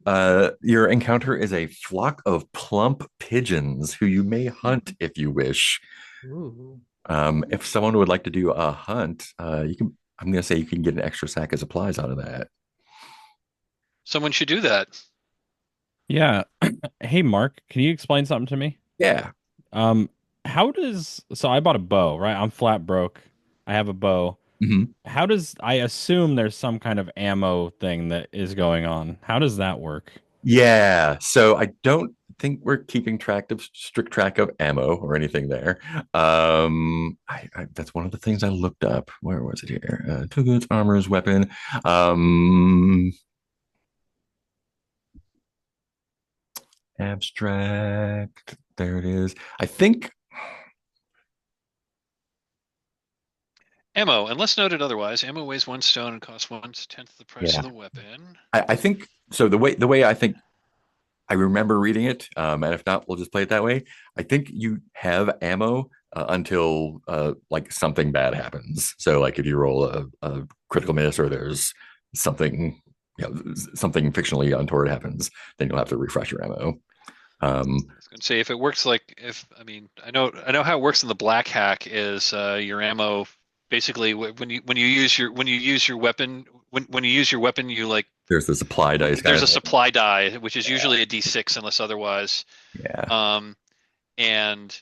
Your encounter is a flock of plump pigeons who you may hunt if you wish. Ooh. If someone would like to do a hunt, you can. I'm going to say you can get an extra sack of supplies out of that. Someone should do that. Yeah. Hey, Mark, can you explain something to me? Yeah. So I bought a bow, right? I'm flat broke. I have a bow. I assume there's some kind of ammo thing that is going on. How does that work? Yeah. So I don't think we're keeping strict track of ammo or anything there. That's one of the things I looked up. Where was it here? Two goods, armors, weapon. Abstract. There it is. I think Ammo, unless noted otherwise, ammo weighs 1 stone and costs 1/10 the price of Yeah. the weapon. I think so. The way I think I remember reading it, and if not, we'll just play it that way. I think you have ammo until like something bad happens. So like if you roll a critical miss or there's something something fictionally untoward happens, then you'll have to refresh your ammo. I was going to say if it works like if I mean I know how it works in the black hack is your ammo basically when you use your weapon when you use your weapon you like There's the supply dice kind there's of a thing. supply die which is usually a D6 unless otherwise Yeah. um and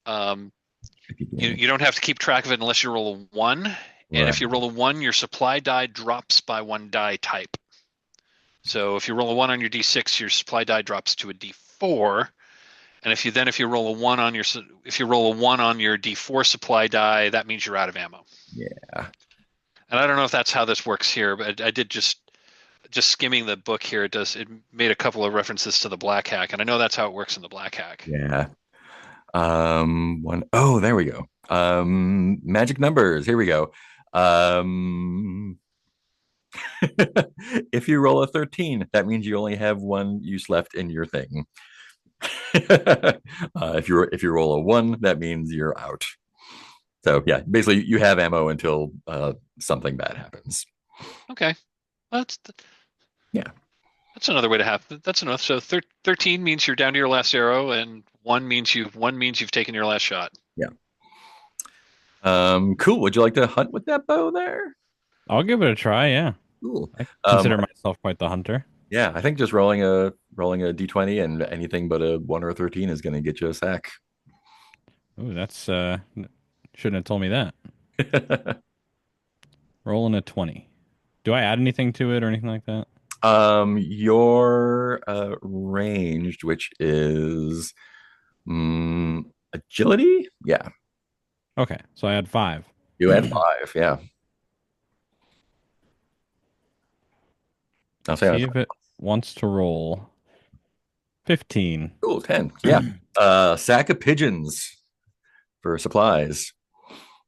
um If you you don't have to keep track of it unless you roll a 1 and right. if you roll a 1 your supply die drops by 1 die type. So if you roll a 1 on your D6 your supply die drops to a D4. And if you roll a 1 on your D4 supply die, that means you're out of ammo. Yeah. And I don't know if that's how this works here, but I did just skimming the book here. It made a couple of references to the black hack, and I know that's how it works in the black hack. Yeah. One oh, there we go. Magic numbers. Here we go. Um, if you roll a 13, that means you only have one use left in your thing. If you roll a 1, that means you're out. So yeah, basically you have ammo until something bad happens. Okay, that's Yeah. that's another way to have. That's enough. So 13 means you're down to your last arrow, and one means you've taken your last shot. Yeah. Cool. Would you like to hunt with that bow there? I'll give it a try. Yeah, Cool. I Um, consider myself quite the hunter. yeah, I think just rolling a d20 and anything but a 1 or a 13 is going to get you a sack. Ooh, that's shouldn't have told me that. Rolling a 20. Do I add anything to it or anything like that? Your ranged, which is agility. Yeah, Okay, so I add 5. you add 5. Yeah, I'll say See that's if it wants to roll. 15. cool. 10. Yeah, sack of pigeons for supplies.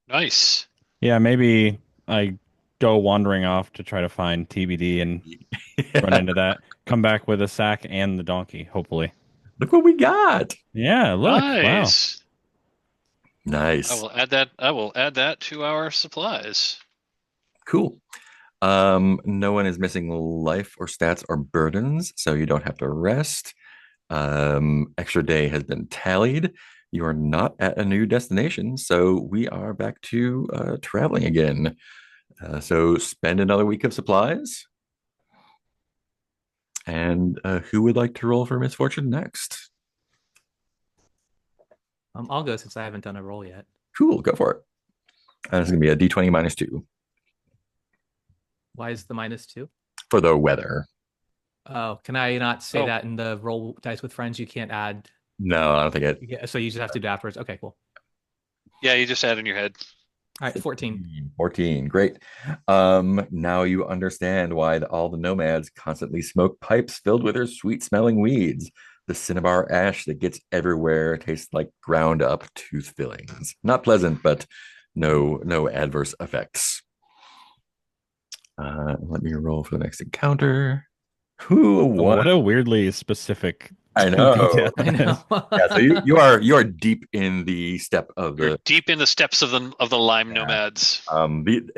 Nice. Yeah, maybe I go wandering off to try to find TBD and run into that. Come back with a sack and the donkey, hopefully. Look what we got. Yeah, look. Wow. Nice. I Nice. will add that. I will add that to our supplies. Cool. No one is missing life or stats or burdens, so you don't have to rest. Extra day has been tallied. You are not at a new destination, so we are back to traveling again. So spend another week of supplies. And who would like to roll for misfortune next? I'll go since I haven't done a roll yet. Cool, go for it. This is going to be a d20 minus 2 Why is the -2? for the weather. Oh, can I not say Oh. that in the roll dice with friends? You can't add. No, I don't think it. Yeah, so you just have to do it afterwards. Okay, cool. Yeah, you just add in your head. All right, 14. 14. Great. Now you understand why all the nomads constantly smoke pipes filled with their sweet smelling weeds. The cinnabar ash that gets everywhere tastes like ground up tooth fillings. Not pleasant, but no adverse effects. Let me roll for the next encounter. Who won? What a weirdly specific I know. detail I that is. know. Yeah, so you are deep in the step of You're the deep in the steps of the Lime Yeah. Nomads. It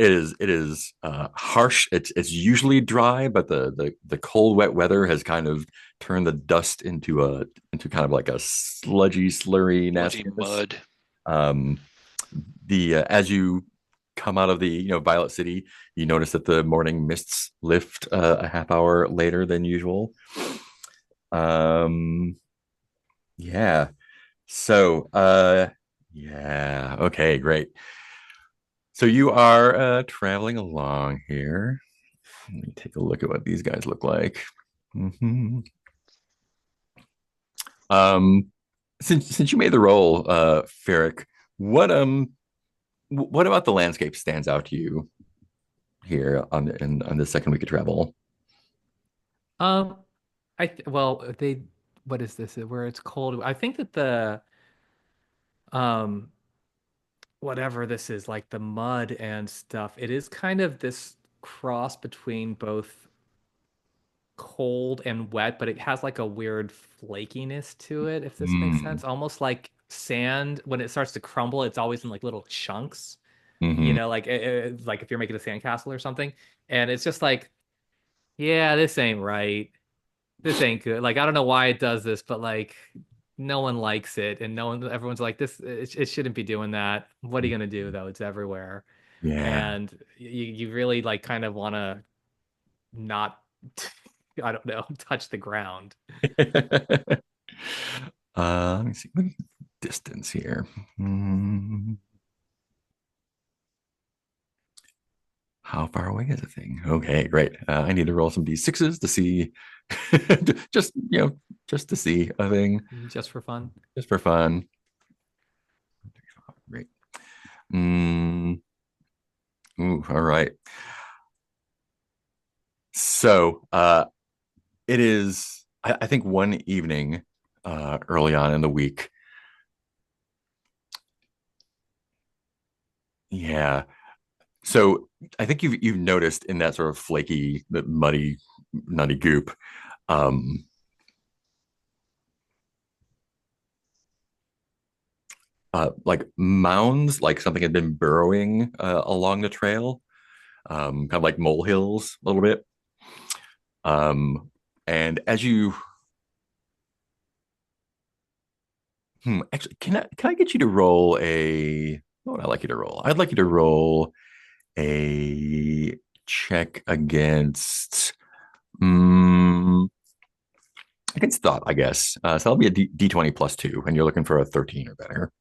is harsh. It's usually dry, but the cold wet weather has kind of turned the dust into kind of like a sludgy, slurry Bloody nastiness. mud. Um, the as you come out of the Violet City, you notice that the morning mists lift a half hour later than usual. Um, yeah. So, yeah. Okay, great. So you are traveling along here. Let me take a look at what these guys look like. Mhm. Um, since you made the roll, Ferric, what about the landscape stands out to you here on the second week of travel? Um, well, what is this? Where it's cold. I think that um whatever this is, like the mud and stuff. It is kind of this cross between both cold and wet, but it has like a weird flakiness to it, if this makes Mm, sense. Almost like sand when it starts to crumble, it's always in like little chunks, hmm like like if you're making a sandcastle or something. And it's just like, yeah, this ain't right. This ain't good. Like I don't know why it does this, but like no one likes it, and everyone's like this. It shouldn't be doing that. What are you gonna do though? It's everywhere, Yeah. and you really like kind of want to not, I don't know, touch the ground. Let me see. Distance here. Hmm. How far away is the thing? Okay, great. I need to roll some d6s to see, just just to see a thing, Just for fun. just for fun. Great. Mm, ooh, all right. So, it is. I think one evening, early on in the week. Yeah. So I think you've noticed in that sort of flaky, the muddy, nutty goop, um, like mounds, like something had been burrowing along the trail, kind of like molehills a little bit. And as you, actually, can I get you to roll a? What would I like you to roll? I'd like you to roll a check mm, against thought, I guess. So that'll be a D20 plus two, and you're looking for a 13 or better.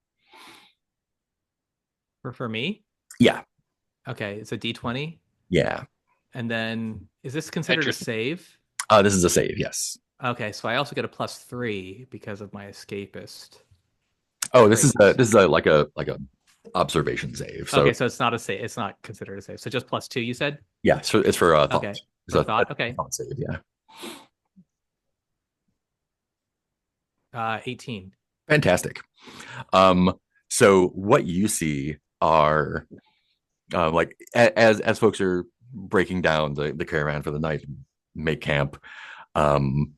For me? Yeah, Okay, it's a D20. yeah. And then is this considered a Enter. save? This is a save, yes. Okay, so I also get a +3 because of my escapist Oh, trait. this is a like a observation save. So Okay, so it's not a save. It's not considered a save. So just +2, you said? yeah, so it's for thought. Okay, It's for a thought. Okay, thought save. Yeah, 18. fantastic. Um, so what you see are like as folks are breaking down the caravan for the night, make camp. Um,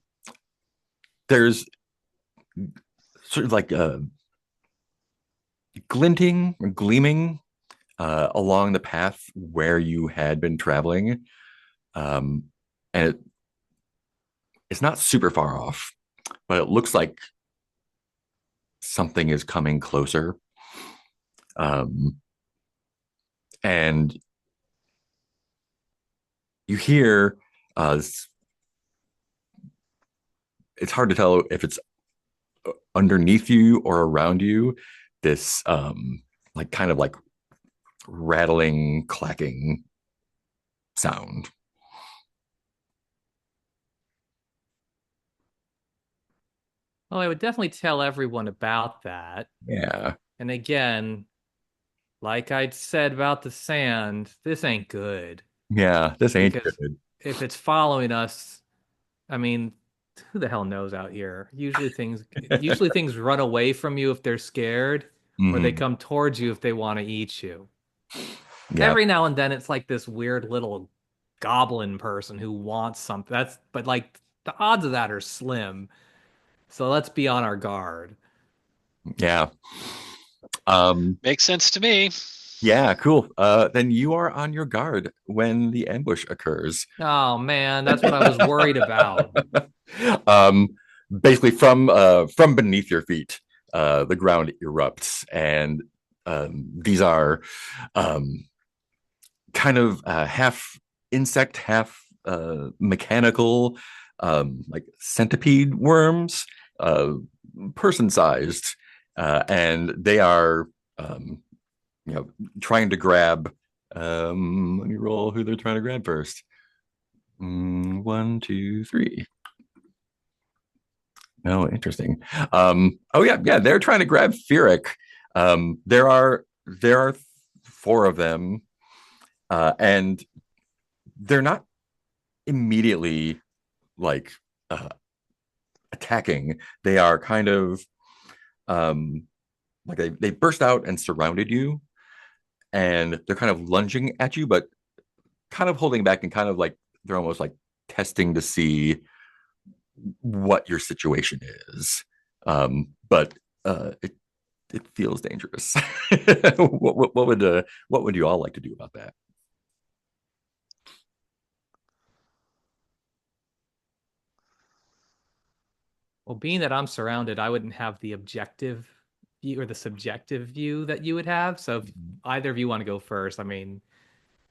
there's sort of like glinting or gleaming along the path where you had been traveling. Um, and it's not super far off, but it looks like something is coming closer. Um, and you hear, it's hard to tell if it's underneath you or around you, this like kind of like rattling, clacking sound. Well, I would definitely tell everyone about that. Yeah. And again, like I'd said about the sand, this ain't good Yeah. This ain't because good. if it's following us, I mean, who the hell knows out here? Usually things run away from you if they're scared, or they Hmm. come towards you if they want to eat you. Yeah. Every now and then it's like this weird little goblin person who wants something. But like the odds of that are slim. So let's be on our guard. Yeah. Um, Makes sense to me. yeah, cool. Then you are on your guard when the ambush occurs. Oh man, that's what I was worried about. um, Basically, from beneath your feet, the ground erupts, and these are um, kind of half insect, half mechanical, like centipede worms, uh, person-sized, and they are, um, you know, trying to grab. Let me roll who they're trying to grab first. One, two, three. Oh, interesting. Oh yeah, yeah, they're trying to grab Fearic. There are four of them, and they're not immediately like uh, attacking. They are kind of um, like they burst out and surrounded you, and they're kind of lunging at you, but kind of holding back and kind of like they're almost like testing to see what your situation is. But it feels dangerous. What would you all like to do about that? Well, being that I'm surrounded, I wouldn't have the objective view or the subjective view that you would have. So if either of you want to go first, I mean,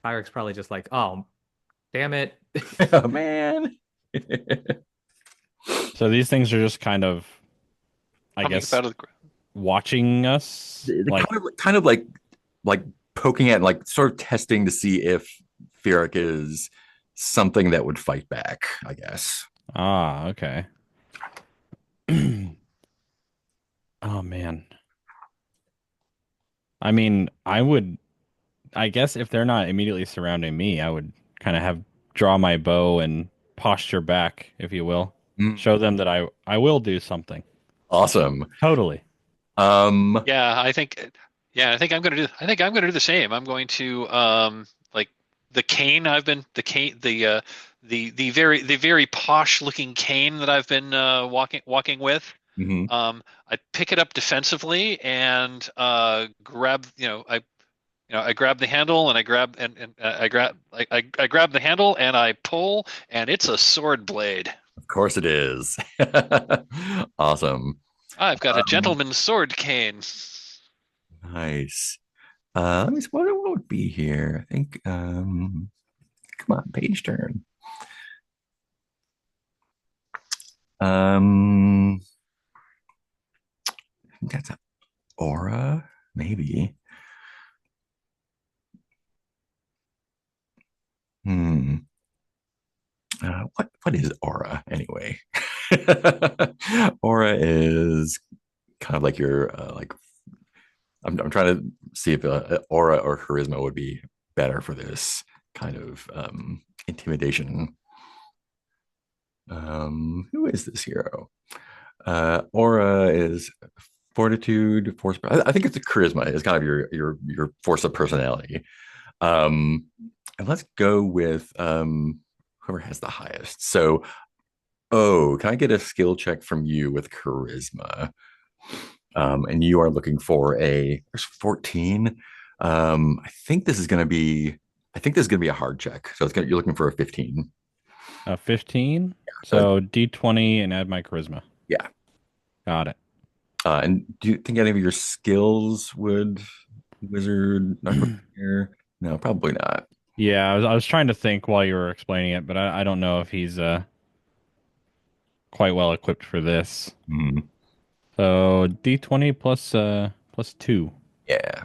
Pyric's probably just like, oh, damn it. Oh man. So these things are just kind of, I Coming up guess, out of the ground. watching us. They Like, kind of like poking at, like sort of testing to see if Fearic is something that would fight back, I guess. okay. Oh man. I mean, I guess if they're not immediately surrounding me, I would kind of have draw my bow and posture back, if you will. Mm, Show them that I will do something. awesome. Totally. Um, Yeah, I think. Yeah, I think I'm gonna do. I think I'm gonna do the same. I'm going to like the cane. I've been the cane the very posh looking cane that I've been walking with. mhm. I pick it up defensively and grab. I grab the handle and I grab the handle and I pull and it's a sword blade. Of course it is. Awesome. I've got a Um, gentleman's sword cane. nice. Let me see what would be here. I think come on, page turn. Um I think that's an aura, maybe. Hmm. What is aura anyway? Aura is kind of like your like I'm trying to see if aura or charisma would be better for this kind of intimidation. Who is this hero? Aura is fortitude, force. I think it's a charisma. It's kind of your force of personality. Um, and let's go with whoever has the highest. So, oh, can I get a skill check from you with charisma? And you are looking for there's 14. I think this is going to be, I think this is going to be a hard check. So you're looking for a 15. 15. So, So D20 and add my charisma. yeah. Got it. And do you think any of your skills would wizard, narcotic? No, probably not. Yeah, I was trying to think while you were explaining it, but I don't know if he's quite well equipped for this. Mhm. So D20 plus 2. Yeah.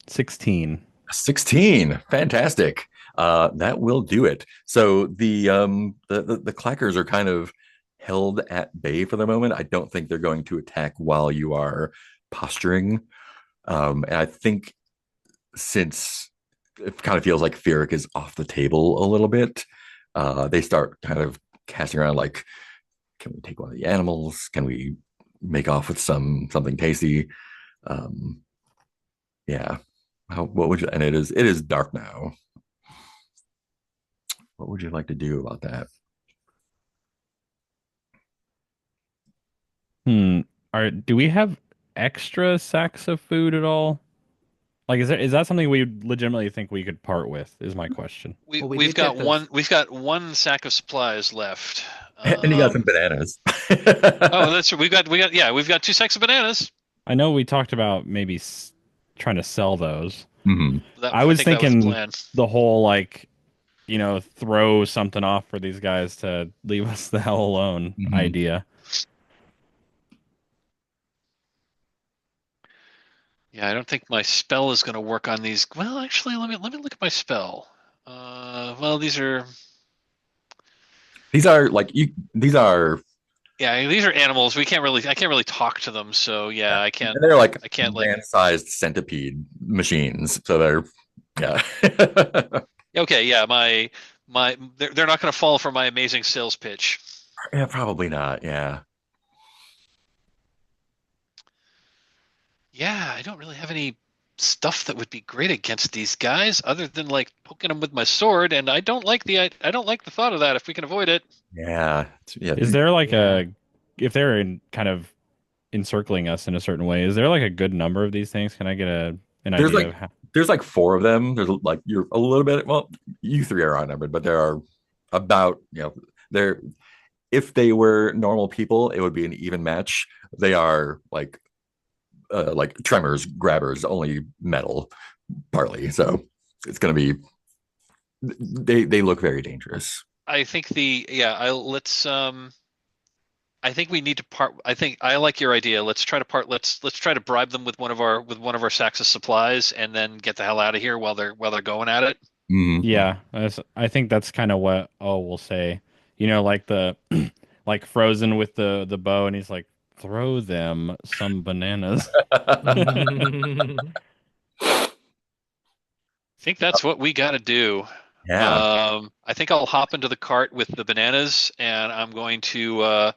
16. 16. Fantastic. That will do it. So the clackers are kind of held at bay for the moment. I don't think they're going to attack while you are posturing. And I think since it kind of feels like Fearic is off the table a little bit, they start kind of casting around like, can we take one of the animals? Can we make off with something tasty? Um, yeah. What would you? And it is dark now. What would you like to do about that? Hmm. Do we have extra sacks of food at all? Like, is that something we legitimately think we could part with? Is my question. We Well, we we've did got get those. one sack of supplies left. And you got some bananas. Oh, that's right. We've got two sacks of bananas. I know we talked about maybe trying to sell those. Mhm. I I was think that was the thinking plan. the whole like, throw something off for these guys to leave us the hell alone Mhm. idea. Yeah, I don't think my spell is going to work on these. Well, actually, let me look at my spell. Well, these are These are like you. These are yeah, these are animals. I can't really talk to them, so yeah, yeah, they're like I can't like. man-sized centipede machines. So they're yeah. Okay, yeah, they're not going to fall for my amazing sales pitch. Yeah, probably not. Yeah. Yeah, I don't really have any stuff that would be great against these guys, other than like poking them with my sword. And I don't like the thought of that. If we can avoid it, Yeah. Yeah. Is there like Yeah. if they're in kind of encircling us in a certain way, is there like a good number of these things? Can I get an There's idea like of how? there's like four of them. There's like you're a little bit well, you three are outnumbered, but there are about there if they were normal people, it would be an even match. They are like tremors, grabbers, only metal, partly. So it's gonna be they look very dangerous. I think the yeah. I let's I think we need to part. I think I like your idea. Let's try to part. Let's try to bribe them with one of our sacks of supplies, and then get the hell out of here while they're going at it. Mm-hmm. Yeah, I think that's kind of what we'll say. You know, like the like Frozen with the bow, and he's like, throw them some bananas. I think that's what we got to do. Yeah. I think I'll hop into the cart with the bananas, and I'm going to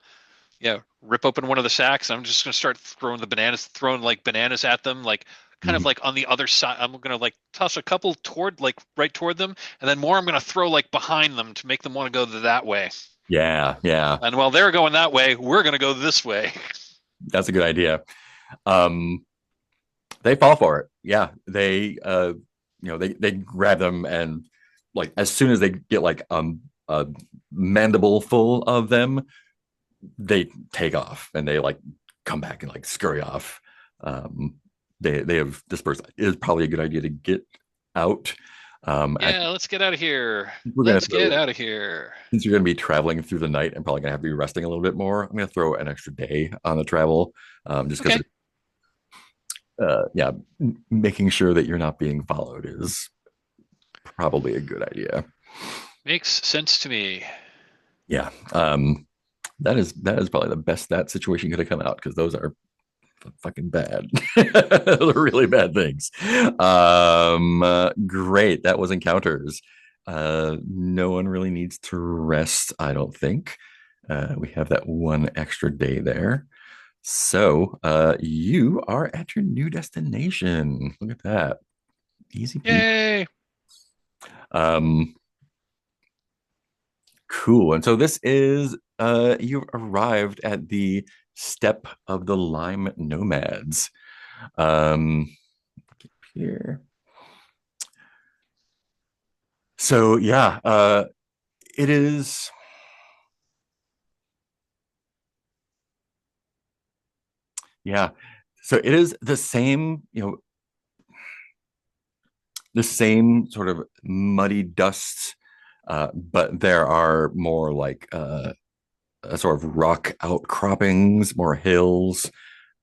rip open one of the sacks. I'm just going to start throwing like bananas at them, like kind of Mhm. like on the other side. I'm going to like toss a couple toward like right toward them, and then more I'm going to throw like behind them to make them want to go that way. Yeah. Yeah. And while they're going that way, we're going to go this way. That's a good idea. Um, they fall for it. Yeah. They grab them and like as soon as they get like a mandible full of them, they take off and they like come back and like scurry off. Um, they have dispersed. It is probably a good idea to get out. Yeah, let's get out of here. We're gonna Let's get throw out of here. since you're gonna be traveling through the night and probably gonna have to be resting a little bit more. I'm gonna throw an extra day on the travel, just because Okay. yeah, making sure that you're not being followed is probably a good idea. Makes sense to me. Yeah, that is probably the best that situation could have come out because those are fucking bad. Those are really bad things. Great. That was encounters. No one really needs to rest, I don't think. We have that one extra day there. So you are at your new destination. Look at that. Easy peasy. Yay! Um, cool. And so this is you've arrived at the step of the Lime Nomads. Um, here. So yeah, it is. Yeah, so it is the same, the same sort of muddy dust, but there are more like sort of rock outcroppings, more hills.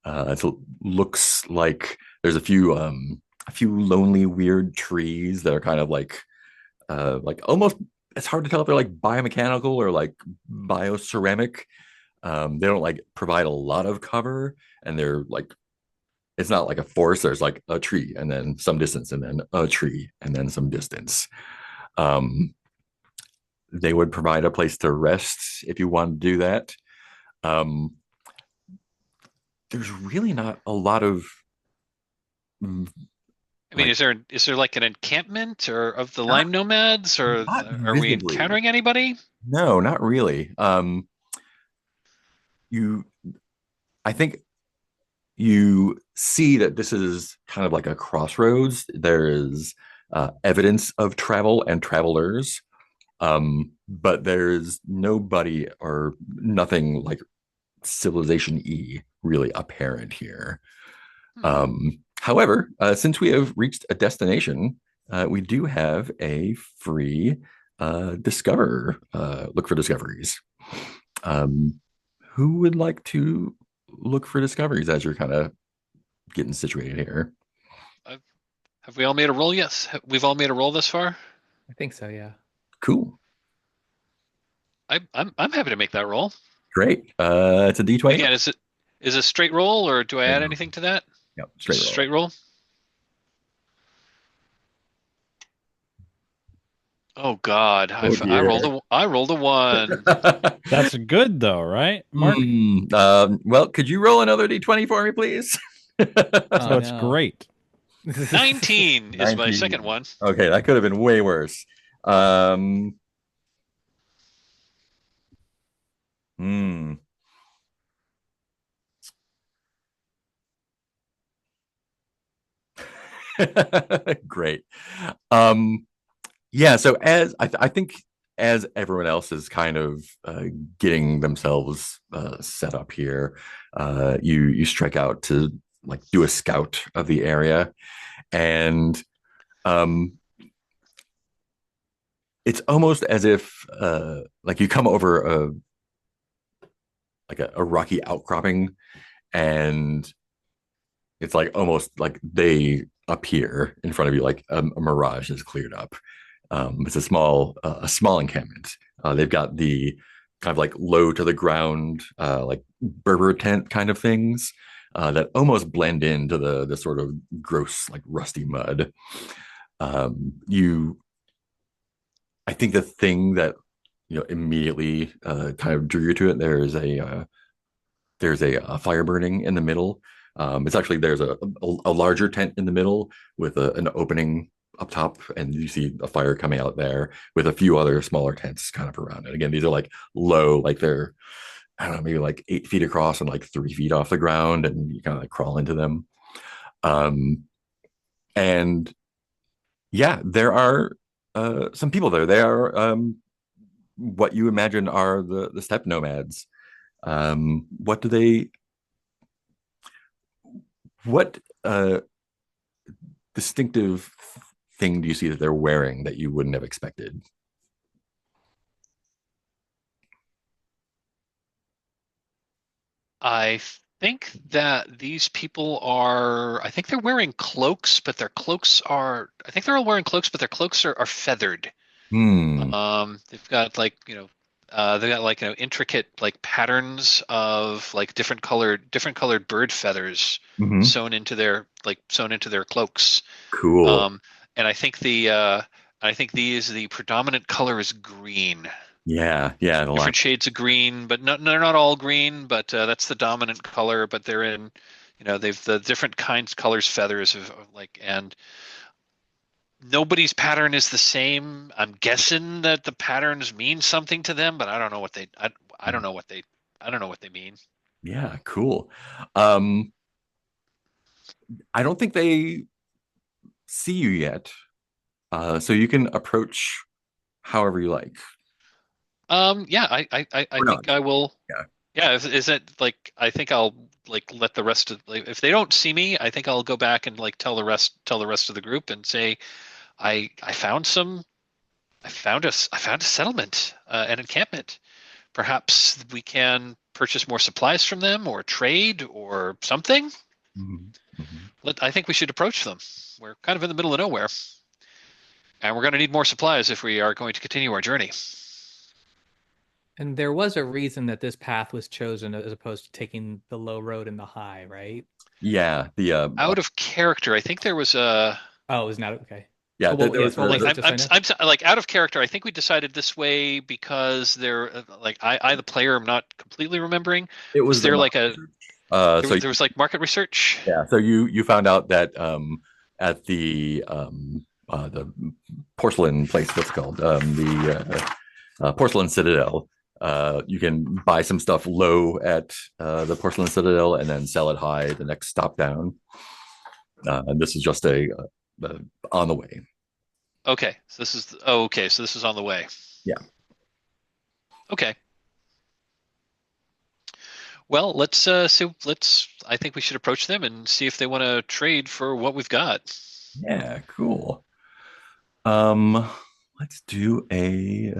It looks like there's a few lonely, weird trees that are kind of like almost. It's hard to tell if they're like biomechanical or like bioceramic. They don't like provide a lot of cover, and they're like it's not like a forest. There's like a tree, and then some distance, and then a tree, and then some distance. Um, they would provide a place to rest if you want to do that. Um, there's really not a lot of mm, I mean, like is there like an encampment or of the not Lime Nomads, or not are we visibly. encountering anybody? No, not really. You, I think you see that this is kind of like a crossroads. There is evidence of travel and travelers, but there's nobody or nothing like civilization E really apparent here. Hmm. However, since we have reached a destination, we do have a free look for discoveries. Um, who would like to look for discoveries as you're kind of getting situated here? Uh, Have we all made a roll? Yes, we've all made a roll this far. I think so, yeah. Cool. I'm happy to make that roll. Great. It's a D20. Again, is it a straight roll, or do I Straight add roll. anything to that? Yep, straight Just a roll. straight roll. Oh God, Oh dear. I rolled a one. That's good though, right, Mark? Well, could you roll another D20 for me, please? So Oh it's no. great. 19 is my second 19. one. Okay, that could have been way worse. Um, hmm. Great. Um, yeah, so as I think as everyone else is kind of getting themselves set up here, you strike out to like do a scout of the area, and um, it's almost as if like you come over a rocky outcropping, and it's like almost like they appear in front of you, like a mirage is cleared up. It's a small encampment. They've got the kind of like low to the ground, like Berber tent kind of things that almost blend into the sort of gross, like rusty mud. You, I think the thing that immediately kind of drew you to it. There's a fire burning in the middle. It's actually there's a larger tent in the middle with an opening up top, and you see a fire coming out there with a few other smaller tents kind of around it. Again, these are like low, like they're I don't know, maybe like 8 feet across and like 3 feet off the ground, and you kind of like crawl into them. Um, and yeah, there are some people there. They are what you imagine are the steppe nomads. What do they? What distinctive thing do you see that they're wearing that you wouldn't have expected? I think that these people are, I think they're wearing cloaks, but their cloaks are, I think they're all wearing cloaks, but their cloaks are feathered. Hmm. They've got like, they've got like, intricate like patterns of like different colored bird feathers Hmm. sewn into their cloaks. Cool. Um, and I think the predominant color is green. Yeah. Yeah. The line. Different shades of green, but they're not all green, but that's the dominant color. But they're in, they've the different kinds, colors, feathers of like, and nobody's pattern is the same. I'm guessing that the patterns mean something to them, but I don't know what I don't know what I don't know what they mean. Yeah. Cool. Um, I don't think they see you yet, so you can approach however you like, Yeah, I or think not. I will. Yeah. Yeah, is it like I think I'll like let the rest of like, if they don't see me, I think I'll go back and like tell the rest of the group and say I found some I found a settlement, an encampment. Perhaps we can purchase more supplies from them or trade or something. Mhm. Mhm. I think we should approach them. We're kind of in the middle of nowhere, and we're going to need more supplies if we are going to continue our journey. And there was a reason that this path was chosen as opposed to taking the low road and the high, right? Yeah. Out of character, I think there was a Oh, it was not okay. Yeah. Oh, There was yes. What the, was like it? Just so I know. like out of character. I think we decided this way because there like I the player am not completely remembering. it Was was the there market like a research. there So was there was like market research? yeah, so you found out that at the porcelain place, what's it called? The porcelain citadel. You can buy some stuff low at the porcelain citadel and then sell it high the next stop down. And this is just on the way. Okay, so this is oh okay, so this is on the way. Yeah. Okay. Well, let's I think we should approach them and see if they want to trade for what we've got. Yeah, cool. Um, let's do a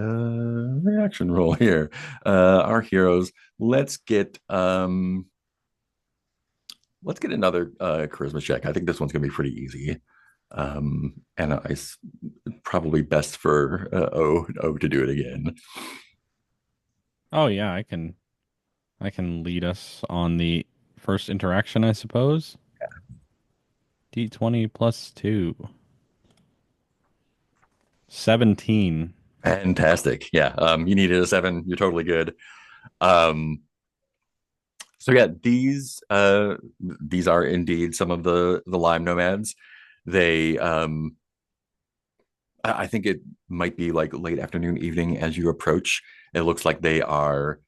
reaction roll here. Our heroes. Let's get let's get another charisma check. I think this one's gonna be pretty easy. And probably best for O to do it again. Oh yeah, I can lead us on the first interaction, I suppose. D20 plus 2. 17. Fantastic. Yeah. You needed a 7. You're totally good. Um, so yeah, these are indeed some of the Lime Nomads. They I think it might be like late afternoon, evening as you approach. It looks like they are.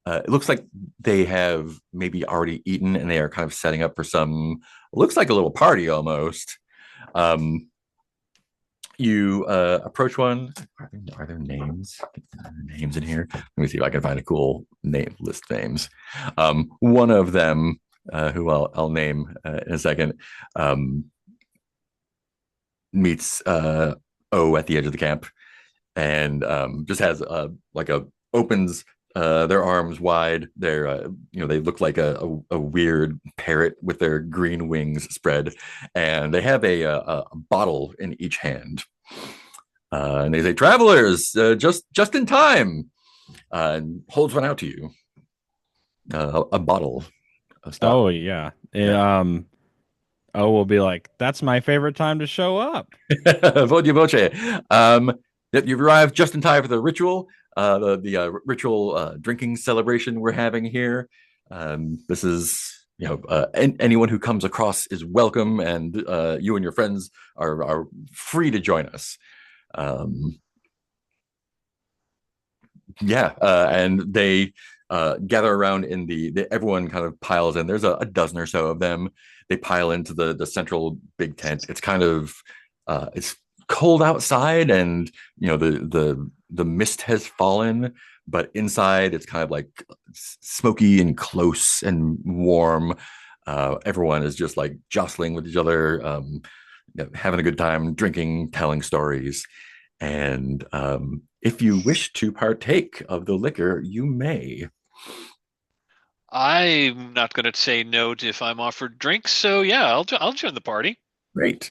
It looks like they have maybe already eaten and they are kind of setting up for some. Looks like a little party almost. Um, you approach one. Are there names? Names in here? Let me see if I can find a cool name list names. One of them, who I'll name in a second, um, meets O at the edge of the camp and just has like a opens their arms wide. They're they look like a weird parrot with their green wings spread, and they have a bottle in each hand. And they say, "Travelers, just in time," and holds one out to you. A bottle of stuff. Oh yeah. Yeah. Oh, we'll be like, that's my favorite time to show up. Voce voce. Um, you've arrived just in time for the ritual, the ritual drinking celebration we're having here. This is, anyone who comes across is welcome, and you and your friends are free to join us. Um, yeah, and they gather around in everyone kind of piles in. There's a dozen or so of them. They pile into the central big tent. It's kind of it's cold outside, and the mist has fallen, but inside it's kind of like smoky and close and warm. Everyone is just like jostling with each other, having a good time, drinking, telling stories. And if you wish to partake of the liquor, you may. I'm not going to say no if I'm offered drinks. So yeah, I'll join the party. Great.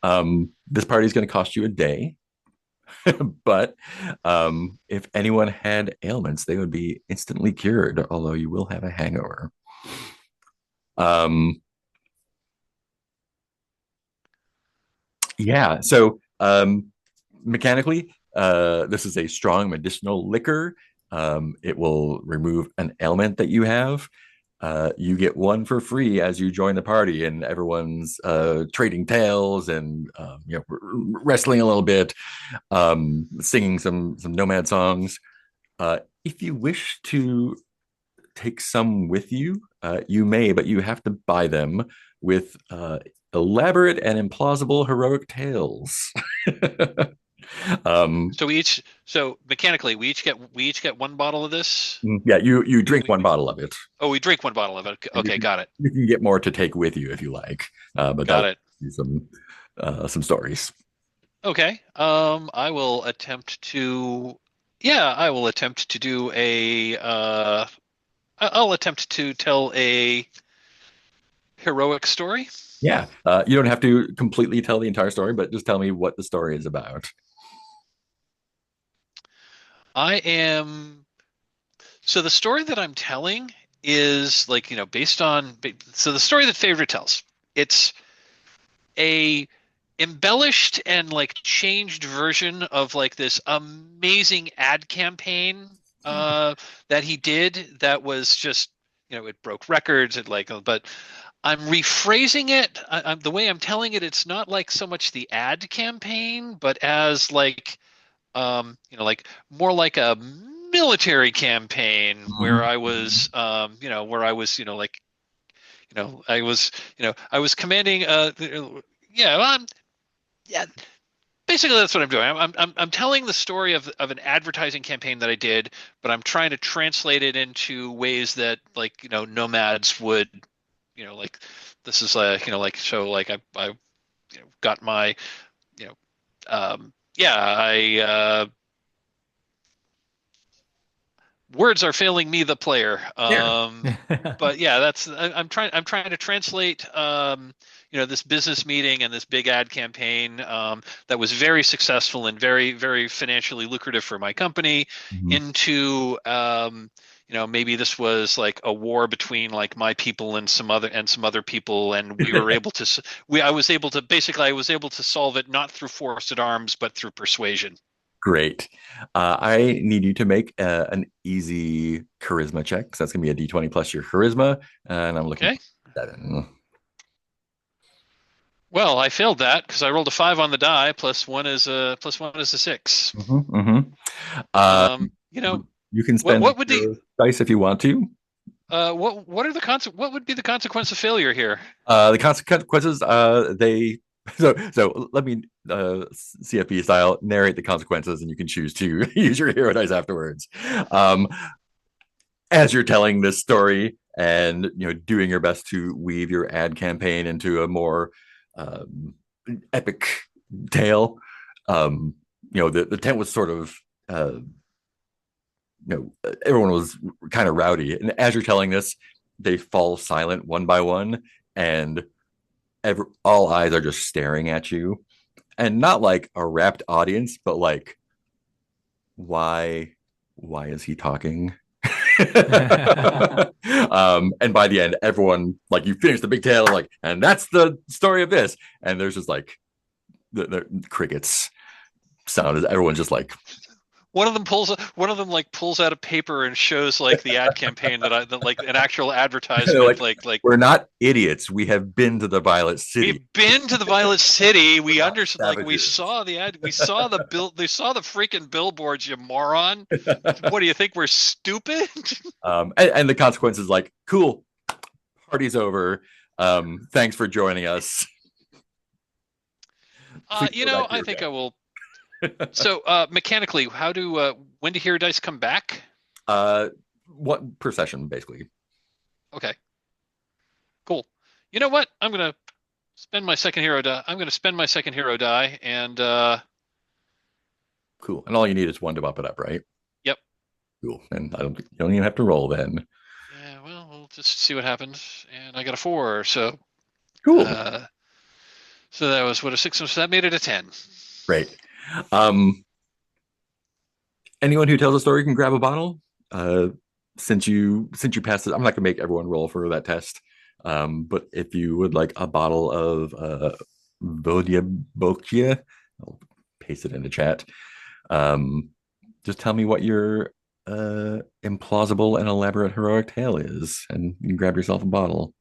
This party is going to cost you a day, but if anyone had ailments, they would be instantly cured, although you will have a hangover. Um, yeah, so mechanically, this is a strong medicinal liquor. It will remove an ailment that you have. You get one for free as you join the party, and everyone's trading tales and wrestling a little bit, singing some nomad songs. If you wish to take some with you, you may, but you have to buy them with elaborate and implausible heroic tales. um, So mechanically we each get one bottle of this. yeah, you We, drink we, one bottle of it. oh, we drink one bottle of it. And Okay, got it. you can get more to take with you if you like, but Got that'll it. be some stories. Okay. I will attempt to yeah, I will attempt to do I'll attempt to tell a heroic story. Yeah, you don't have to completely tell the entire story, but just tell me what the story is about. I am So the story that I'm telling is like, based on so the story that Phaedra tells. It's a embellished and like changed version of like this amazing ad campaign that he did that was just, it broke records and like, but I'm rephrasing it. The way I'm telling it, it's not like so much the ad campaign, but as like like more like a military campaign where Mhm. I was, where I was, I was commanding, yeah, yeah, basically that's what I'm doing. I'm telling the story of an advertising campaign that I did, but I'm trying to translate it into ways that like, nomads would, like this is like, so like I got my, you know, yeah, words are failing me, the player. Yeah, But yeah, I'm trying to translate, this business meeting and this big ad campaign that was very successful and very, very financially lucrative for my company Mhm. into, maybe this was like a war between like my people and some other people, and we were able to, I was able to solve it not through force at arms, but through persuasion. Great. I need you to make an easy charisma check. So that's going to be a d20 plus your charisma. And I'm looking Okay. for 7. Well, I failed that because I rolled a 5 on the die. Plus one is a 6. Uh, You know, you can what spend what would the your dice if you want to. what would be the consequence of failure here? The consequences, they so let me CFP style narrate the consequences, and you can choose to use your hero dice afterwards. Um, as you're telling this story, and doing your best to weave your ad campaign into a more um, epic tale. The tent was sort of everyone was kind of rowdy, and as you're telling this, they fall silent one by one, and all eyes are just staring at you, and not like a rapt audience, but like, why is he talking? And by the end, everyone, like, you finish the big tale, like, and that's the story of this, and there's just like the crickets sound. Everyone's just like, One of them pulls out a paper and shows like the ad campaign that like an actual like, advertisement like we're not idiots. We have been to the Violet City. we've been to the Violet City. We Not understood, like we savages. saw the ad, we saw the bill, they saw the freaking billboards, you moron. What do you think, we're stupid? And the consequence is like, cool, party's over. Thanks for joining us. Please go back to I your think deck. I will. So mechanically, when do hero dice come back? What per session, basically. Okay, cool. You know what? I'm gonna spend my second hero die, and Cool. And all you need is one to bump it up, right? yep. Cool. And you don't even have to roll then. Yeah, well, we'll just see what happens. And I got a 4, so Cool. uh, so that was what, a 6, so that made it a 10. Great. Um, Anyone who tells a story can grab a bottle. Since you passed it, I'm not gonna make everyone roll for that test. But if you would like a bottle of Vodia Bokia, I'll paste it in the chat. Um, just tell me what your implausible and elaborate heroic tale is, and you can grab yourself a bottle.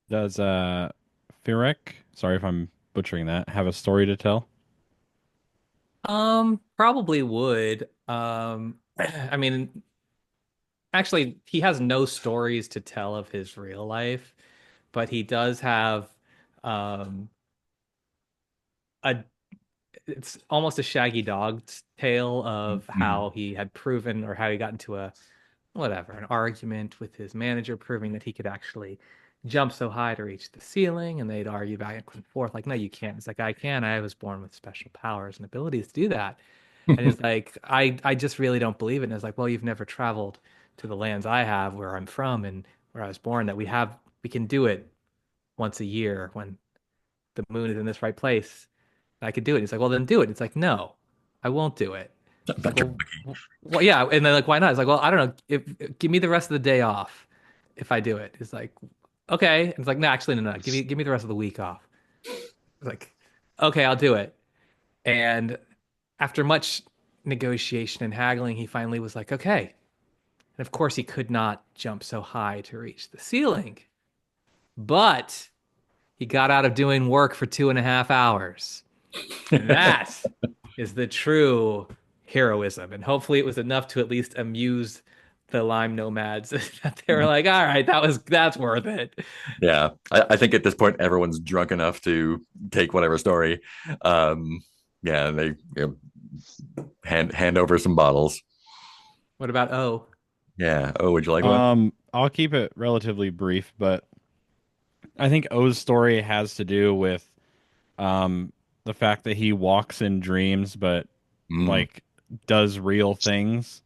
Does Firek, sorry if I'm butchering that, have a story to tell? Probably would. I mean, actually, he has no stories to tell of his real life, but he does have um a it's almost a Shaggy Dog's tale of Mhm. how he had proven, or how he got into an argument with his manager, proving that he could actually jump so high to reach the ceiling, and they'd argue back and forth like, no, you can't. It's like, I can. I was born with special powers and abilities to do that. And he's like, I just really don't believe it. And it's like, well, you've never traveled to the lands I have, where I'm from and where I was born, that we can do it once a year when the moon is in this right place. I could do it. He's like, well, then do it. It's like, no, I won't do it. It's like, Not your well, yeah. And then like, why not? It's like, well, I don't know. If give me the rest of the day off if I do it. It's like, okay. And it's like, no, actually, no. Give me the rest of the week off. It's like, okay, I'll do it. And after much negotiation and haggling, he finally was like, okay. And of course, he could not jump so high to reach the ceiling, but he got out of doing work for 2.5 hours. And that is the true heroism. And hopefully it was enough to at least amuse the Lime Nomads that they were like, all right, that's worth it. Yeah, I think at this point everyone's drunk enough to take whatever story. Yeah, they hand over some bottles. What about O? Yeah. Oh, would you like one? I'll keep it relatively brief, but I think O's story has to do with um the fact that he walks in dreams, but Mm. like does real things.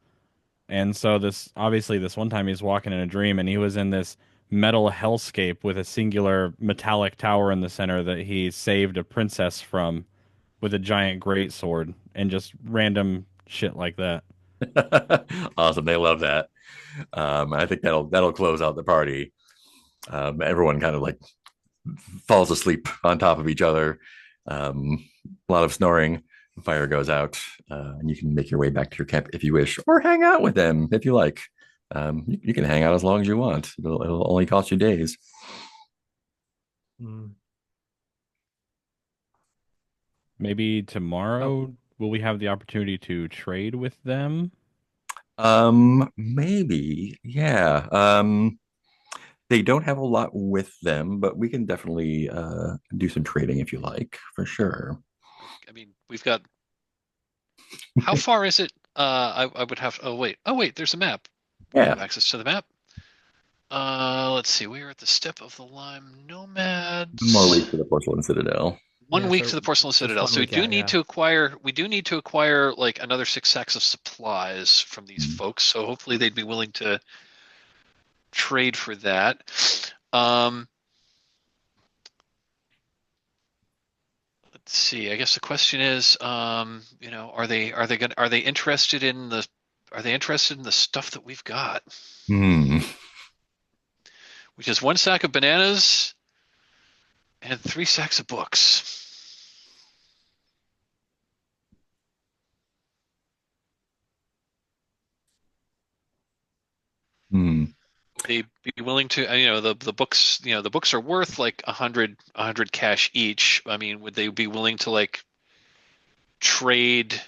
And so this one time he's walking in a dream and he was in this metal hellscape with a singular metallic tower in the center that he saved a princess from with a giant greatsword and just random shit like that. Awesome. They love that. I think that'll close out the party. Everyone kind of like falls asleep on top of each other. A lot of snoring. fire goes out, and you can make your way back to your camp if you wish, or hang out with them if you like. You can hang out as long as you want. It'll only cost you days. Mm. Maybe Oh, tomorrow will we have the opportunity to trade with them? Maybe, yeah. They don't have a lot with them, but we can definitely do some trading if you like, for sure. I mean, we've got how far is it? I would have. Oh wait, there's a map. We do Yeah, have access to the map. Let's see. We are at the step of the Lime more Nomads. weeks for the Porcelain Citadel. One yeah. week to So the Porcelain just Citadel. one So we week do out. need Yeah. to acquire. We do need to acquire like another 6 sacks of supplies from these Mhm. folks. So hopefully they'd be willing to trade for that. Um, let's see. I guess the question is, are they interested in the stuff that we've got, Hmm. which is 1 sack of bananas and 3 sacks of books. Hmm. Would they be willing to, the books, the books are worth like a hundred cash each. I mean, would they be willing to like trade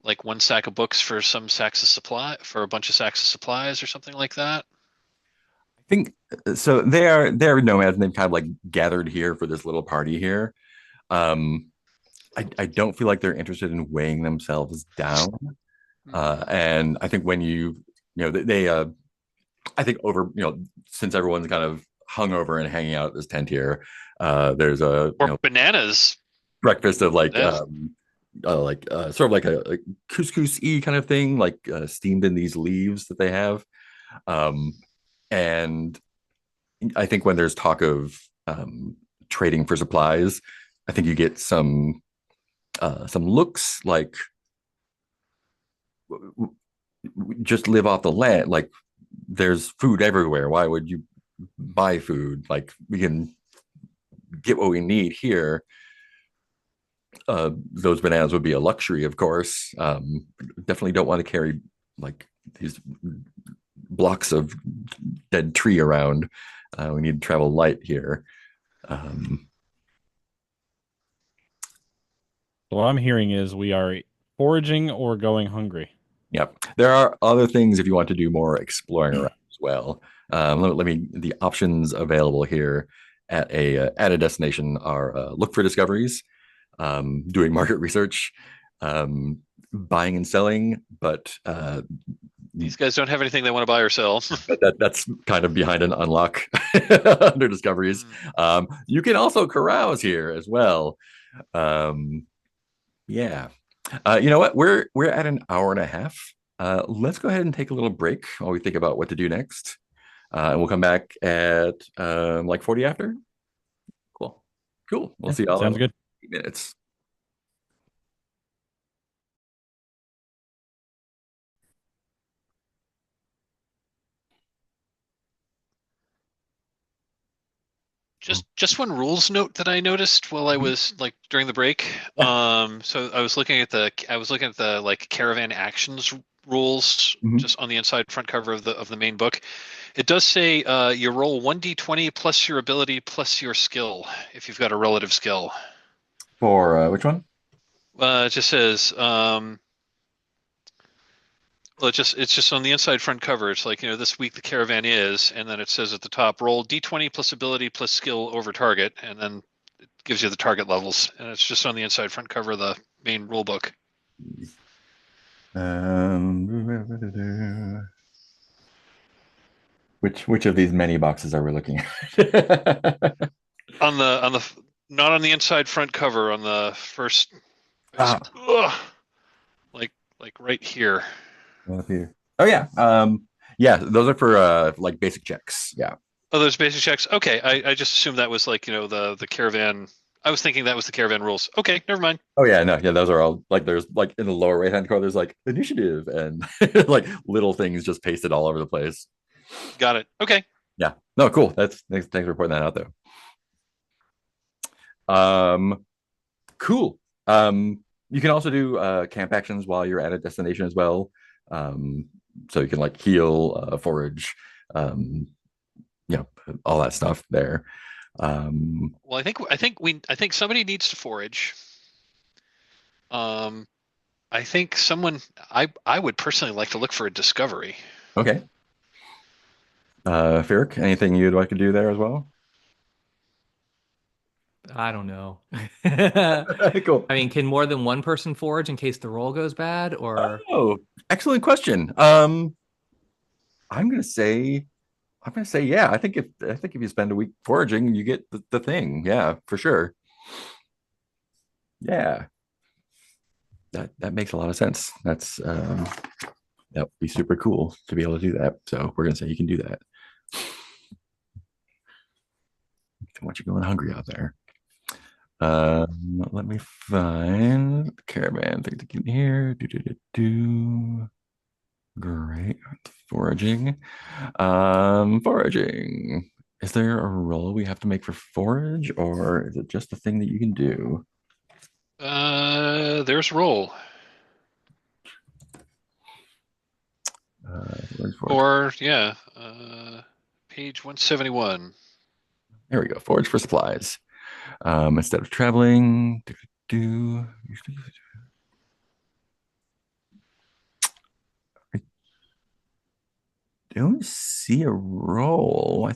like 1 sack of books for some sacks of supply for a bunch of sacks of supplies or something like that? I think so. They're nomads, and they've kind of like gathered here for this little party here. Um, I don't feel like they're interested in weighing themselves down. Hmm. And I think when they I think over, since everyone's kind of hungover and hanging out at this tent here, there's a, Or bananas. breakfast of That's sort of like a couscous-y kind of thing, like steamed in these leaves that they have. Um, and I think when there's talk of trading for supplies, I think you get some looks like just live off the land. Like there's food everywhere. Why would you buy food? Like we can get what we need here. Those bananas would be a luxury, of course. Definitely don't want to carry like these blocks of dead tree around. We need to travel light here. Um, What I'm hearing is we are foraging or going hungry. yeah, there are other things if you want to do more exploring around as well. The options available here at a destination are look for discoveries, doing market research, buying and selling, but these guys don't have anything they want to buy or sell. that's kind of behind an unlock under discoveries. Hmm. You can also carouse here as well. Um, yeah. You know what? We're at an hour and a half. Let's go ahead and take a little break while we think about what to do next. And we'll come back at like 40 after. Cool. Cool. We'll Yeah, see y'all in sounds good. 8 minutes. Just one rules note that I noticed while I Mhm. was like during the break. Yeah. So I was looking at the like caravan actions rules Mhm. just on the inside front cover of the main book. It does say you roll 1d20 plus your ability plus your skill if you've got a relative skill. For which one? It just says well, it's just on the inside front cover. It's like, this week the caravan is, and then it says at the top, roll d20 plus ability plus skill over target, and then it gives you the target levels, and it's just on the inside front cover of the main rule book. Um, which of these many boxes are we looking at? On the not on the inside front cover, on the first, Ah, ugh, like right here. here. Oh yeah. Yeah, those are for like basic checks. Yeah. Oh, there's basic checks. Okay, I just assumed that was like, the caravan. I was thinking that was the caravan rules. Okay, never mind. Oh yeah, no, yeah, those are all like there's like in the lower right hand corner, there's like initiative and like little things just pasted all over the place. Got it. Okay. Yeah. No, cool. Thanks for pointing that out though. Um, cool. Um, You can also do camp actions while you're at a destination as well. Um, so you can like heal, forage, um, you know, all that stuff there. Well, I think somebody needs to forage. Um, I think someone I would personally like to look for a discovery. Okay. Ferric, anything you'd like to do there as well? I don't know. I Cool. mean, can more than one person forage in case the roll goes bad, or Oh, excellent question. I'm gonna say I'm gonna say yeah. I think if you spend a week foraging, you get the thing. Yeah, for sure. Yeah, that makes a lot of sense. That would be super cool to be able to do that. So we're gonna say you can do that. Don't want you going hungry out there. Let me find the caravan thing to get in here. Do. Great. Foraging. Foraging. Is there a roll we have to make for forage, or is it just a thing that you can do? There's roll. Where's forage? Or yeah, page 171. There we go. Forage for supplies. Instead of traveling, do. I don't see a roll. I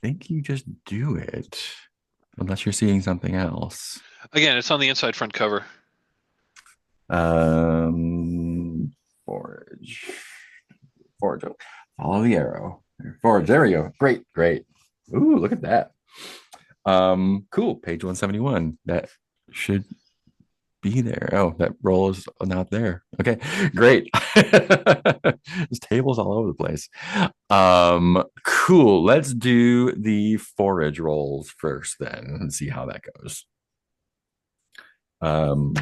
think you just do it, unless you're seeing something else. Again, it's on the inside front cover. Forage. Forge. Follow the arrow. Forge. There we go. Great, great. Ooh, look at that. Cool. Page 171. That should be there. Oh, that roll is not there. Okay, great. This table's all over the place. Cool. Let's do the forage rolls first then and see how that goes. Um,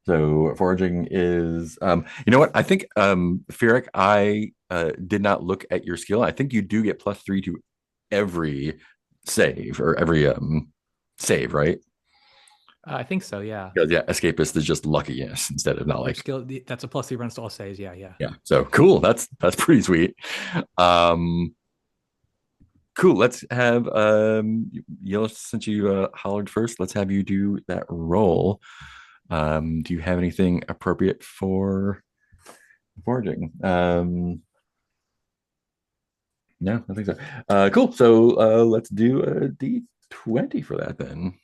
so foraging is you know what? I think Ferric, I did not look at your skill. I think you do get +3 to every save or every save, right? I think so. Yeah. Because yeah, escapist is just luckiness instead of not Your like skill, that's a +3 runs to all saves. Yeah, yeah. yeah. So cool. That's pretty sweet. Um cool. Let's have since you hollered first, let's have you do that roll. Do you have anything appropriate for foraging? No, I think so. Cool. So let's do a D20 for that then.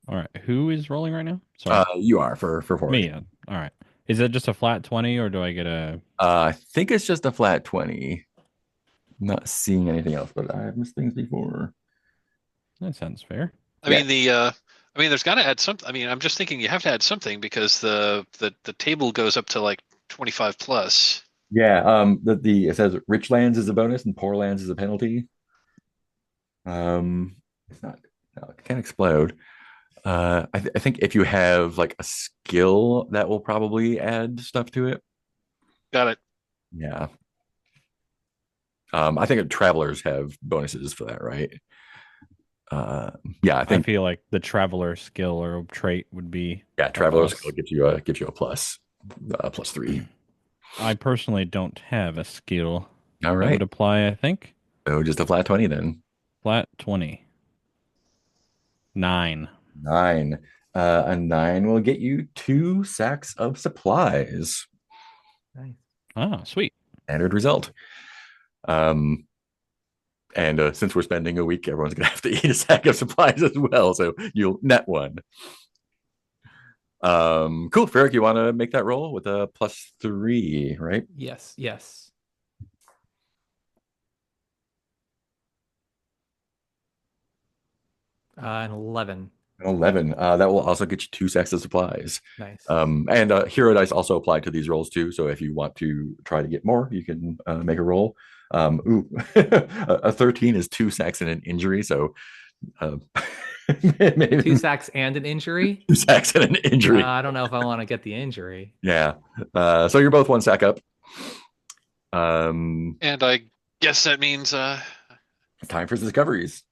All right. Who is rolling right now? Sorry. You are for Me. foraging. All right. Is it just a flat 20 or do I get a I think it's just a flat 20. Not seeing anything else, but I've missed things before. That sounds fair. I Yeah. mean I mean there's got to add something. I mean I'm just thinking you have to add something because the table goes up to like 25 plus. Yeah, the it says rich lands is a bonus and poor lands is a penalty. It's not no, it can't explode. I think if you have like a skill that will probably add stuff to it. Got it. Yeah. I think travelers have bonuses for that, right? Yeah, I I think feel like the traveler skill or trait would be yeah, a traveler plus. skill gives you a plus, +3. I personally don't have a skill All that would right. apply, I think. So just a flat 20 then. Flat 20. 9. 9. A 9 will get you 2 sacks of supplies. Nice. Ah, sweet. Standard result. Um, and since we're spending a week, everyone's gonna have to eat a sack of supplies as well. So you'll net 1. Cool. Ferric, you want to make that roll with a +3, right? Yes, yes. An 11. 11. That will also get you 2 sacks of supplies. Nice. And hero dice also apply to these rolls too. So if you want to try to get more, you can make a roll. A 13 is 2 sacks and an injury. So maybe 2 sacks and an injury. 2 sacks and an injury. I don't know if I want to get the injury. Yeah. So you're both 1 sack up. And I guess that means Time for discoveries.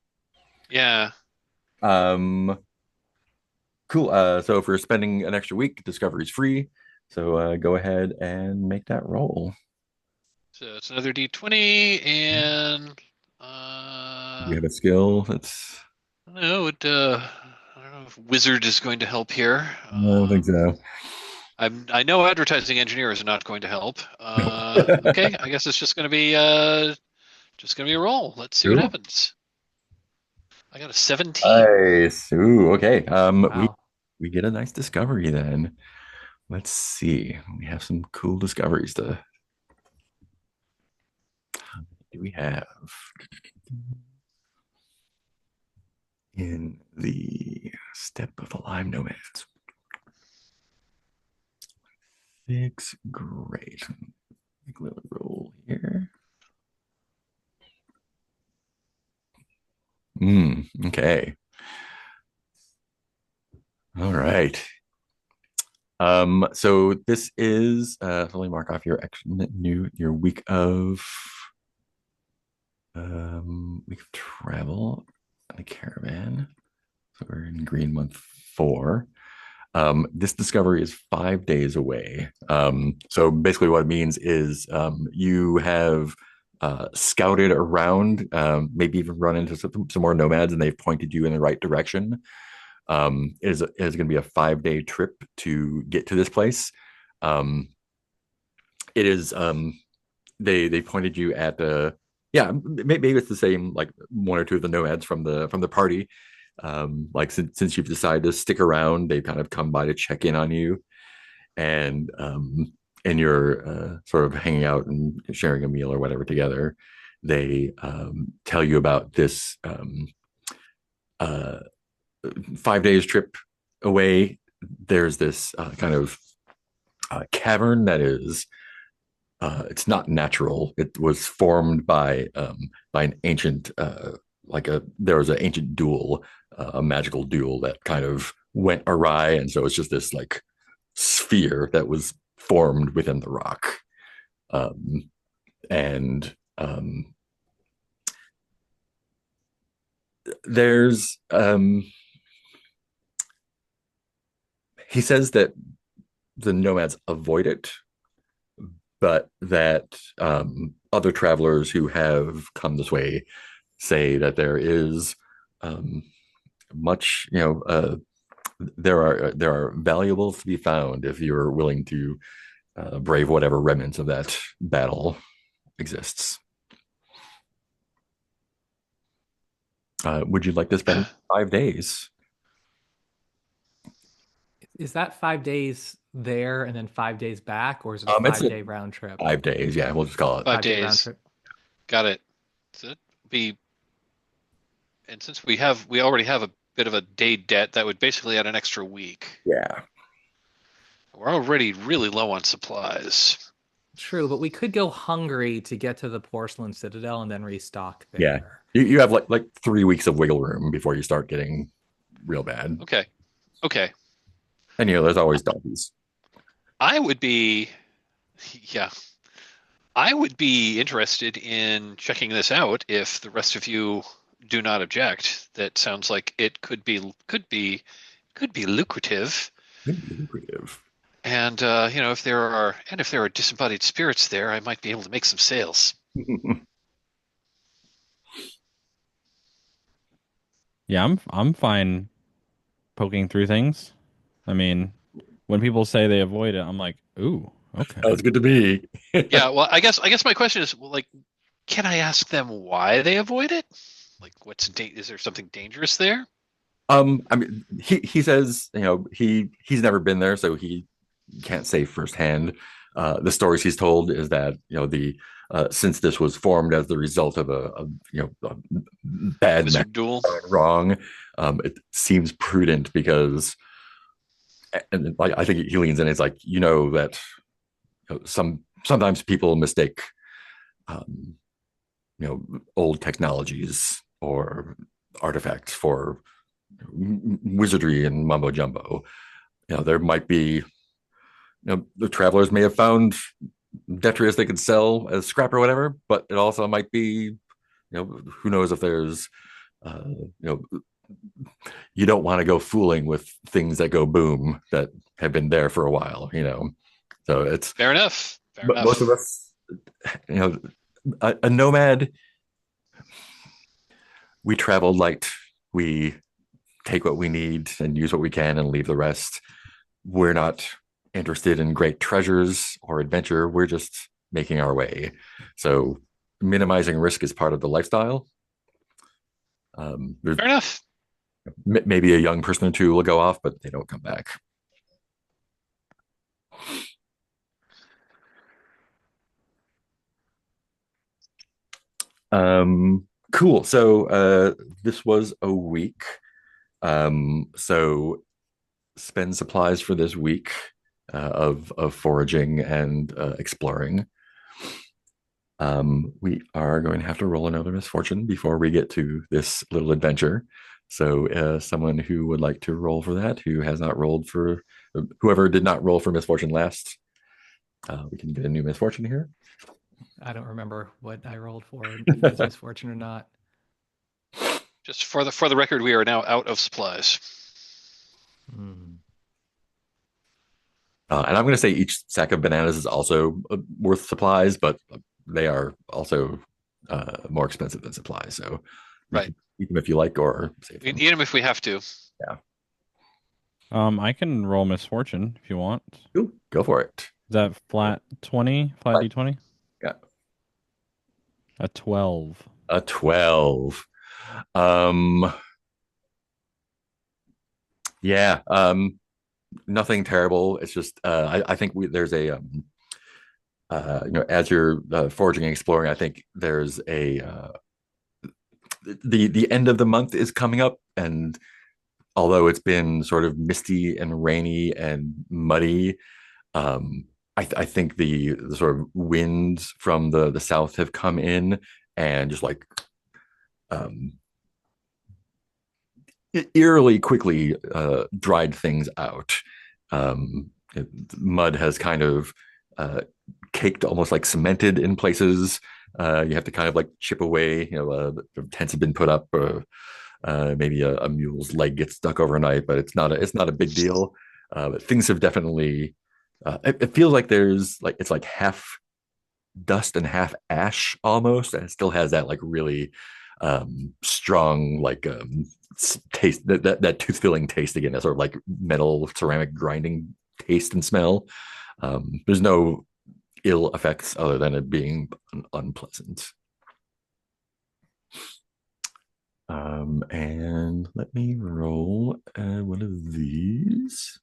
Yeah. Um, cool. So if we're spending an extra week, discovery's free. So go ahead and make that roll. So it's another D20, and You have a skill that's I don't know. I don't know if wizard is going to help here. I don't think so. I know advertising engineers are not going to help. Okay, I guess it's just gonna be a roll. Let's see what Cool. happens. I got a 17. Nice. Ooh, okay. Wow. We get a nice discovery then. Let's see. We have some cool discoveries to do we have in the step of the Lime Nomads. Six, great. Make a little roll here. Okay. All right. So this is let me mark off your your week of travel in a caravan. So we're in green month 4. This discovery is 5 days away. So basically, what it means is you have scouted around, maybe even run into some more nomads, and they've pointed you in the right direction. Is going to be a 5 day trip to get to this place. It is they pointed you at the yeah, maybe it's the same, like one or two of the nomads from the party. Like since you've decided to stick around, they've kind of come by to check in on you, and you're sort of hanging out and sharing a meal or whatever together. They tell you about this uh, 5 days trip away. There's this kind of cavern that is it's not natural. It was formed by an ancient there was an ancient duel, a magical duel that kind of went awry, and so it's just this like sphere that was formed within the rock. And there's he says that the nomads avoid it, but that other travelers who have come this way say that there is um, much, there are valuables to be found if you're willing to brave whatever remnants of that battle exists. Would you like to spend 5 days? Is that 5 days there and then 5 days back, or is it a It's 5 day round trip? 5 days. Yeah, we'll just call it. 5 5 day round days. trip. Got it. So that'd be, and since we already have a bit of a day debt, that would basically add an extra week. Yeah. We're already really low on supplies. True, but we could go hungry to get to the porcelain citadel and then restock Yeah. there. You have like 3 weeks of wiggle room before you start getting real bad. Okay. Okay. And there's always doggies. I would be, yeah, I would be interested in checking this out if the rest of you do not object. That sounds like it could be lucrative. Could be lucrative. And if there are disembodied spirits there, I might be able to make some sales. Yeah, I'm fine poking through things. I mean, when people say they avoid it, I'm like, ooh, okay. That's good to be. Yeah, well, I guess my question is, well, like, can I ask them why they avoid it? Like, is there something dangerous there? I mean, he says, he's never been there, so he can't say firsthand. The stories he's told is that the since this was formed as the result of a bad Wizard duel. wrong, it seems prudent because, and I think he leans in. It's like that sometimes people mistake um, old technologies or artifacts for wizardry and mumbo jumbo. There might be, the travelers may have found detritus they could sell as scrap or whatever, but it also might be who knows if there's you know you don't want to go fooling with things that go boom that have been there for a while. So it's Fair enough. Fair but most of enough. us, you know, a nomad, we travel light. We take what we need and use what we can and leave the rest. We're not interested in great treasures or adventure. We're just making our way. So minimizing risk is part of the lifestyle. There's Fair enough. maybe a young person or two will go off, but they don't come back. Cool. So this was a week. So spend supplies for this week of foraging and exploring. We are going to have to roll another misfortune before we get to this little adventure. So someone who would like to roll for that, who has not rolled for whoever did not roll for misfortune last, we can get a new misfortune here. I don't remember what I rolled for, if it's misfortune or not. Just for the record, we are now out of supplies. And I'm going to say each sack of bananas is also worth supplies, but they are also more expensive than supplies. So you Right. can eat them if you like, or save We them. can eat them if we have to. Yeah. I can roll misfortune if you want. Ooh, go for it. Is that flat 20? Flat D20? Yeah. A 12. A 12. Yeah. Nothing terrible. It's just I think there's a as you're foraging and exploring, I think there's a the end of the month is coming up, and although it's been sort of misty and rainy and muddy, I think the sort of winds from the south have come in and just like um, eerily quickly dried things out. Mud has kind of caked, almost like cemented in places. You have to kind of like chip away. The tents have been put up. Maybe a mule's leg gets stuck overnight, but it's not a big deal. But things have definitely. It feels like it's like half dust and half ash almost, and it still has that like really strong like taste, that tooth filling taste again, that sort of like metal ceramic grinding taste and smell. There's no ill effects other than it being unpleasant. And let me roll one of these.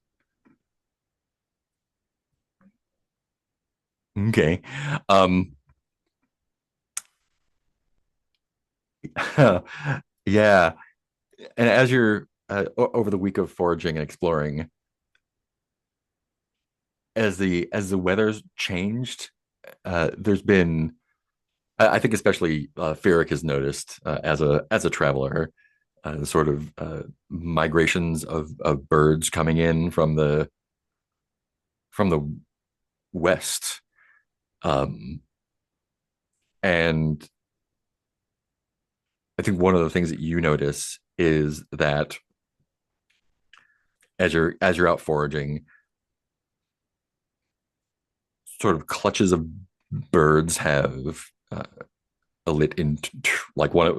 Okay. Yeah. And as you're over the week of foraging and exploring, as the weather's changed, there's been I think especially Ferric has noticed as a traveler the sort of migrations of birds coming in from the west, um, and I think one of the things that you notice is that as you're out foraging, sort of clutches of birds have lit in like one of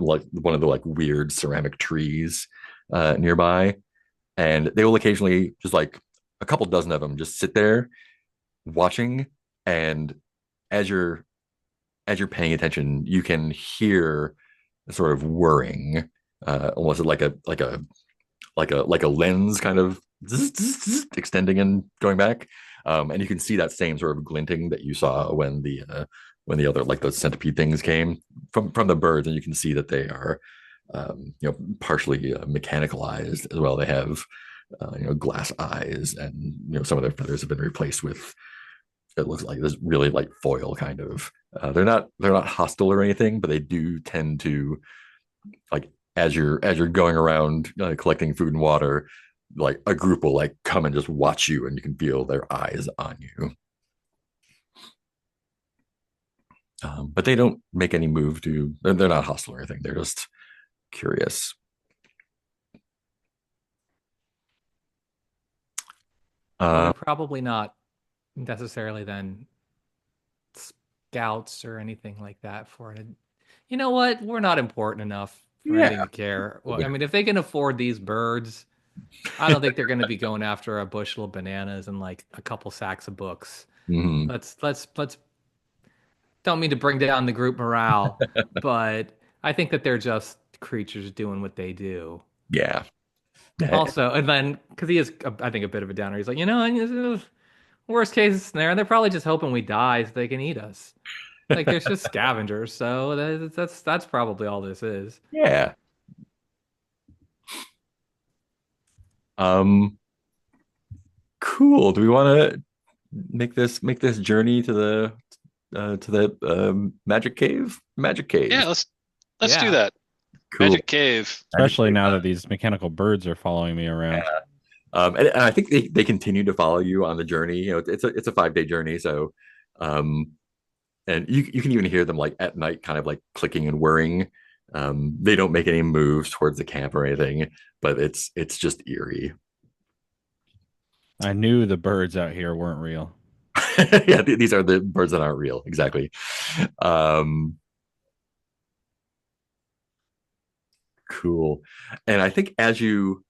the like weird ceramic trees nearby, and they will occasionally just like a couple dozen of them just sit there watching, and as you're as you're paying attention, you can hear a sort of whirring, almost like a lens kind of extending and going back. And you can see that same sort of glinting that you saw when the other like those centipede things came from the birds, and you can see that they are partially mechanicalized as well. They have glass eyes, and some of their feathers have been replaced with, it looks like this really like foil kind of. They're not hostile or anything, but they do tend to, like, as you're going around collecting food and water, like a group will like come and just watch you, and you can feel their eyes on you. But they don't make any move to. They're not hostile or anything. They're just curious. Well, Uh, they're probably not necessarily then scouts or anything like that for it. You know what? We're not important enough for yeah. anything to care. Well, I mean, if they can afford these birds, I don't think they're going to be going after a bushel of bananas and like a couple sacks of books. Mhm. Let's don't mean to bring down the group morale, but I think that they're just creatures doing what they do. Yeah. Yeah. Also, and then because he is, I think, a bit of a downer. He's like, worst case scenario, they're probably just hoping we die so they can eat us. Like, there's just scavengers, so that's probably all this is. Yeah. Um, cool. Do we want to make this journey to the magic cave? Magic Yeah, cave. let's do Yeah. that. Cool. Magic Cave. Magic Especially cave. now that these mechanical birds are following me Yeah. around. And I think they continue to follow you on the journey. It's a 5-day journey, so um, and you can even hear them like at night, kind of like clicking and whirring. They don't make any moves towards the camp or anything, but it's just eerie. I knew the birds out here weren't real. Yeah, these are the birds that aren't real. Exactly. Um, cool. And I think as you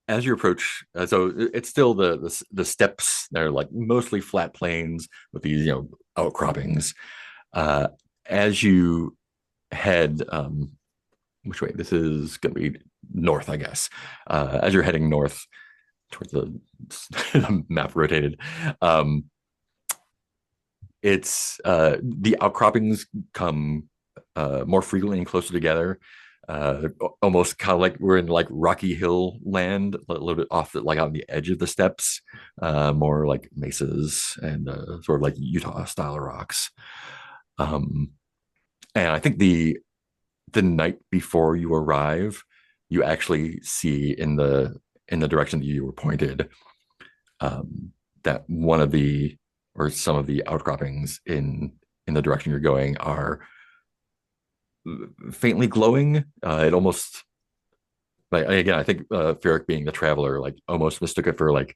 approach, so it's still the steppes. They're like mostly flat plains with these outcroppings. Uh, as you head, which way? This is going to be north, I guess. As you're heading north towards the map rotated, um, it's the outcroppings come more frequently and closer together. Almost kind of like we're in like Rocky Hill land, a little bit off like on the edge of the steppes, more like mesas and sort of like Utah style rocks. Um, and I think the night before you arrive, you actually see in the direction that you were pointed, um, that one of the or some of the outcroppings in the direction you're going are faintly glowing. It almost like again, I think Ferric being the traveler, like almost mistook it for like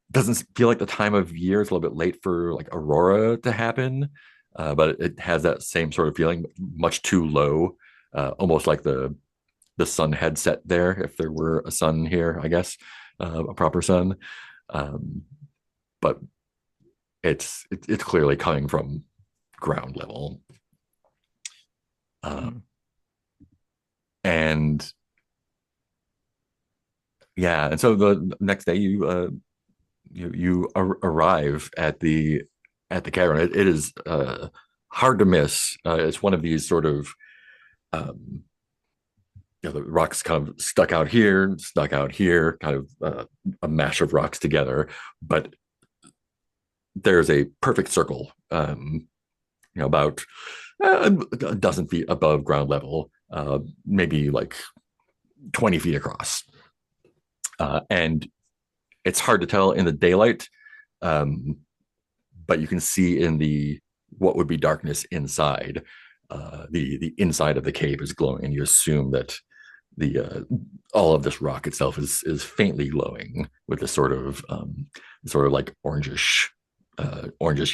doesn't feel like the time of year. It's a little bit late for like aurora to happen, but it has that same sort of feeling, much too low, almost like the sun had set there if there were a sun here, I guess, a proper sun. Um, but it's clearly coming from ground level. Uh, Hmm. and yeah, and so the next day you arrive at the cavern. It is hard to miss. It's one of these sort of um, the rocks kind of stuck out here, kind of a mash of rocks together. But there's a perfect circle, about a dozen feet above ground level, maybe like 20 feet across. And it's hard to tell in the daylight, um, but you can see in the what would be darkness inside. The inside of the cave is glowing, and you assume that the all of this rock itself is faintly glowing with this sort of like orangish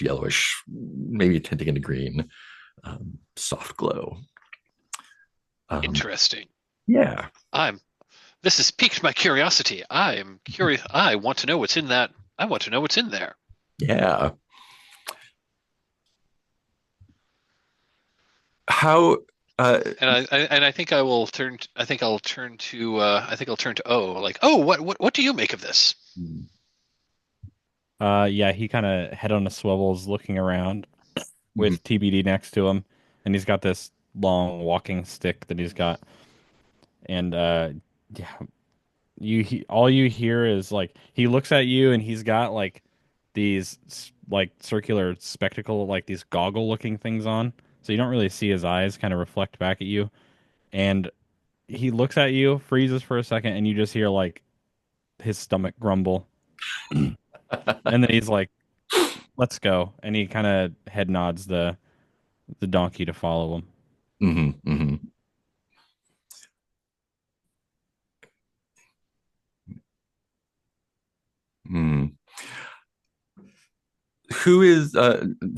yellowish, maybe tinting into green, soft glow. Um, Interesting. yeah, I'm This has piqued my curiosity. I am curious. I want to know what's in that. I want to know what's in there. yeah. How? And I think I will turn. I think I'll turn to. I think I'll turn to O. Like, oh, what do you make of this? Yeah, he kind of head on a swivels looking around Mhm. with TBD next to him, and he's got this long walking stick that he's got, and yeah, all you hear is like he looks at you, and he's got like these like circular spectacle, like these goggle looking things on, so you don't really see his eyes kind of reflect back at you, and he looks at you, freezes for a second, and you just hear like his stomach grumble, and then he's like, "Let's go," and he kind of head nods the the donkey to follow him. Mm-hmm. Hmm. Who is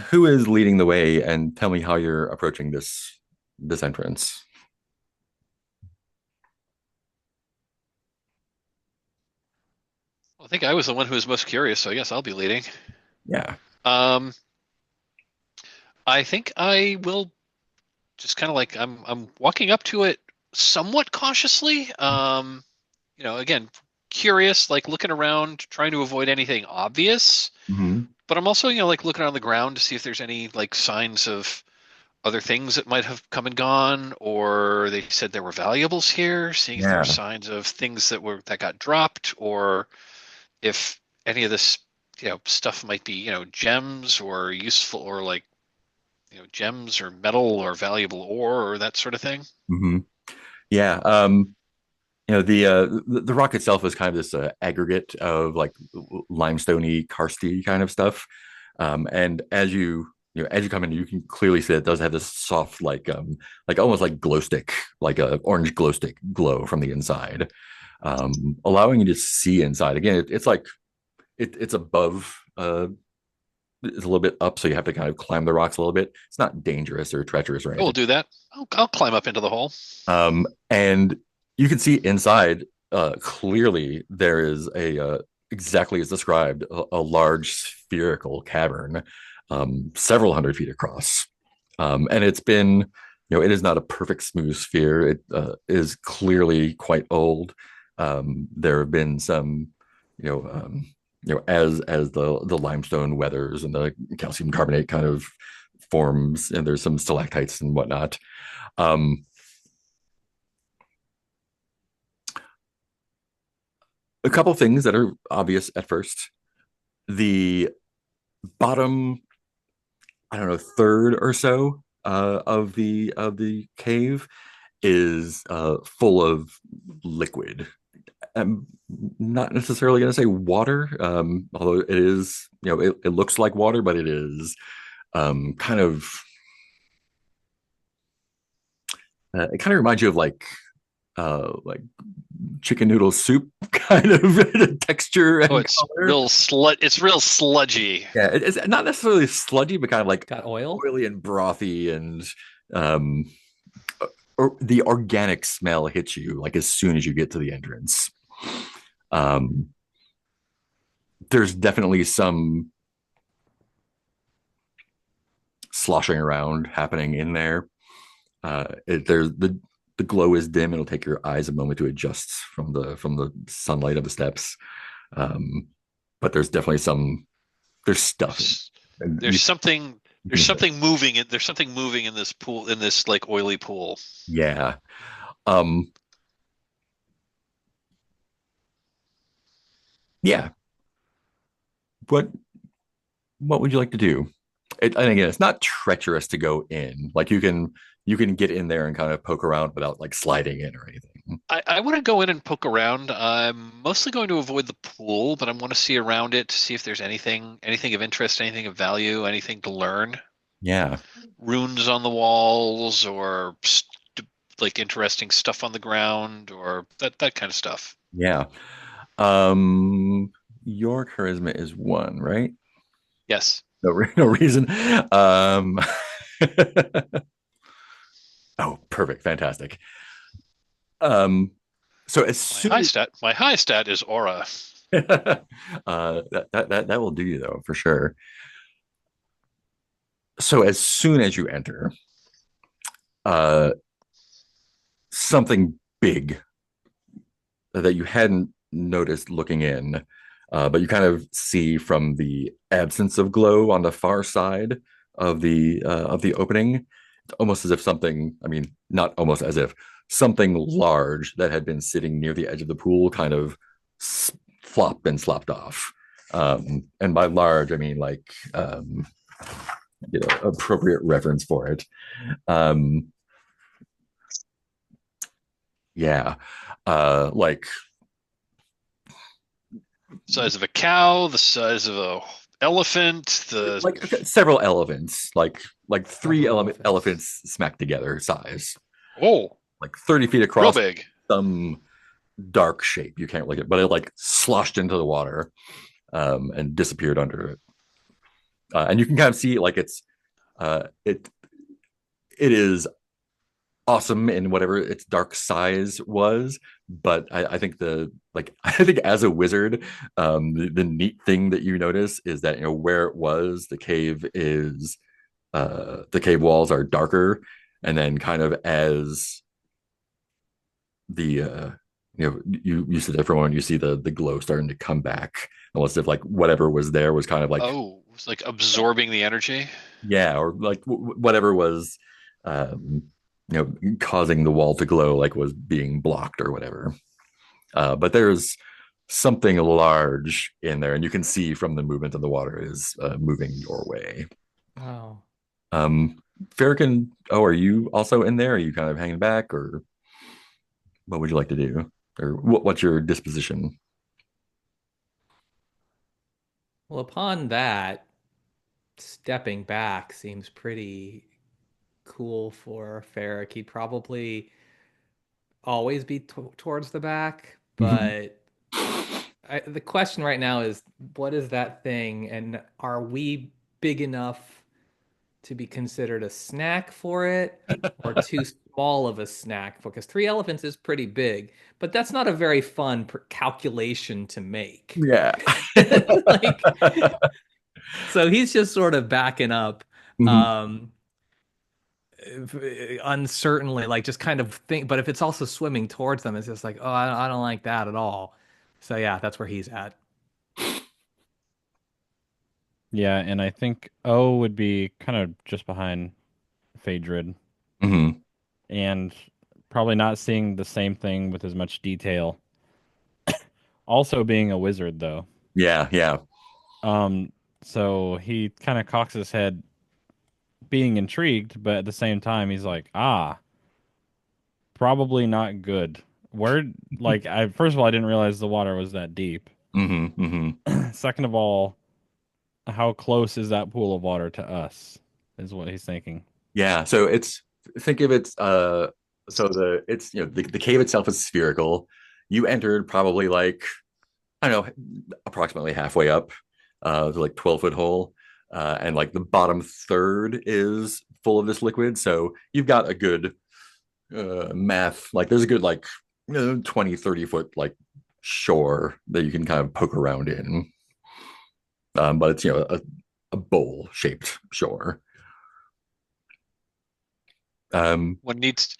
who is leading the way, and tell me how you're approaching this entrance. I think I was the one who was most curious, so I guess I'll be leading. Yeah. Um, I think I will just kind of like I'm walking up to it somewhat cautiously. Again, curious, like looking around, trying to avoid anything obvious. Hmm. But I'm also, like looking on the ground to see if there's any like signs of other things that might have come and gone, or they said there were valuables here, seeing if there were Yeah. signs of things that got dropped, or if any of this, stuff might be, gems or useful, or like, gems or metal or valuable ore or that sort of thing. Hmm. Yeah. The rock itself is kind of this aggregate of like limestoney, karsty kind of stuff. And as you come in, you can clearly see it does have this soft, like almost like glow stick, like a orange glow stick glow from the inside, allowing you to see inside. Again, it's like it's above, it's a little bit up, so you have to kind of climb the rocks a little bit. It's not dangerous or treacherous or I will anything. do that. I'll climb up into the hole. And you can see inside, clearly there is a exactly as described, a large spherical cavern, several hundred feet across. And it's been, it is not a perfect smooth sphere. It is clearly quite old. There have been some, you know, um, as the limestone weathers and the calcium carbonate kind of forms, and there's some stalactites and whatnot. Um, a couple things that are obvious at first. The bottom, I don't know, third or so of the cave is full of liquid. I'm not necessarily going to say water, although it is, it looks like water, but it is kind of, it kind of reminds you of like chicken noodle soup kind of texture Oh, and it's color. real It's real sludgy. Yeah, it's not necessarily sludgy, but kind of like Got oil? oily and brothy, and um, or the organic smell hits you like as soon as you get to the entrance. Um, there's definitely some sloshing around happening in there. There's the glow is dim. It'll take your eyes a moment to adjust from the sunlight of the steps. Um, but there's definitely there's stuff. There's, And there's something you there's can hear it. something moving in there's something moving in this pool, in this like oily pool. Yeah. Um, yeah. What what would you like to do? And again, it's not treacherous to go in. Like you can get in there and kind of poke around without like sliding in or anything. I want to go in and poke around. I'm mostly going to avoid the pool, but I want to see around it to see if there's anything of interest, anything of value, anything to learn. Yeah. Runes on the walls, or like interesting stuff on the ground, or that kind of stuff. Yeah. Um, your charisma is one, right? Yes. No reason. Um, oh, perfect, fantastic. Um, so as soon My high stat is aura. that will do you though for sure. So as soon as you enter, uh, something big that you hadn't noticed looking in, but you kind of see from the absence of glow on the far side of the opening. It's almost as if something, I mean, not almost as if something large that had been sitting near the edge of the pool kind of flopped and slopped off. And by large, I mean like appropriate reference for it. Um, yeah, like Size of a cow, the size of a elephant, the Like several elephants, like three Several elephants. elephants smacked together size, oh, like 30 feet real across, big. some dark shape. You can't look at, but it like sloshed into the water, and disappeared under it. And you can kind of see like it it is awesome in whatever its dark size was, but I think the like I think as a wizard, the neat thing that you notice is that where it was, the cave walls are darker, and then kind of as the you see that for one, you see the glow starting to come back, almost if like whatever was there was kind of like, Oh, it's like absorbing the energy. yeah, or like whatever was um causing the wall to glow like was being blocked or whatever. But there's something large in there, and you can see from the movement of the water is moving your way. Wow. um Farrakhan, oh, are you also in there? Are you kind of hanging back, or what would you like to do, or what's your disposition? Well, upon that, stepping back seems pretty cool for Ferric. He'd probably always be towards the back, Mhm. but the question right now is, what is that thing, and are we big enough to be considered a snack for it, or too small of a snack? Because three elephants is pretty big, but that's not a very fun calculation to make. Yeah. Like, so he's just sort of backing up. Mhm. Um, Uncertainly, like just kind of think, but if it's also swimming towards them, it's just like, oh, I don't like that at all. So yeah, that's where he's at. Yeah, and I think O would be kind of just behind Phaedrid Mhm. and probably not seeing the same thing with as much detail. Also being a wizard though. Yeah, yeah. Um, so he kind of cocks his head being intrigued, but at the same time he's like, ah, probably not good. Where like I first of all I didn't realize the water was that deep. Mhm. Mhm. Second of all, how close is that pool of water to us? Is what he's thinking. Yeah, so it's think of it, so it's the cave itself is spherical. You entered probably like, I don't know, approximately halfway up, to like 12-foot hole. And like the bottom third is full of this liquid. So you've got a good math, like there's a good like 20, 30 foot like shore that you can kind of poke around in. But it's a bowl shaped shore. Um, One needs.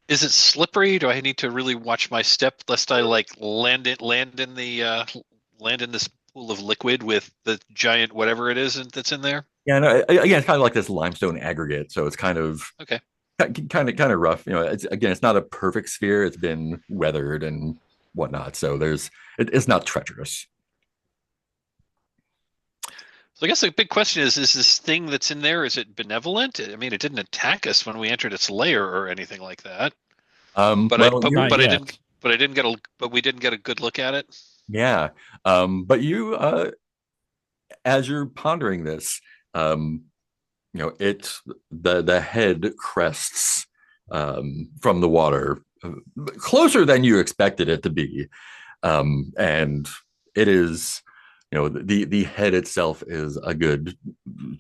Is it slippery? Do I need to really watch my step lest I like land in this pool of liquid with the giant whatever it is that's in there? yeah, no, again, it's kind of like this limestone aggregate, so it's Okay. kind of rough. It's again, it's not a perfect sphere. It's been weathered and whatnot, so it's not treacherous. So I guess the big question is this thing that's in there, is it benevolent? I mean, it didn't attack us when we entered its lair or anything like that. But I Well, but Not but I yet. didn't but I didn't get a but we didn't get a good look at it. yeah, but you, as you're pondering this, um, it's the head crests from the water, closer than you expected it to be, and it is. The head itself is a good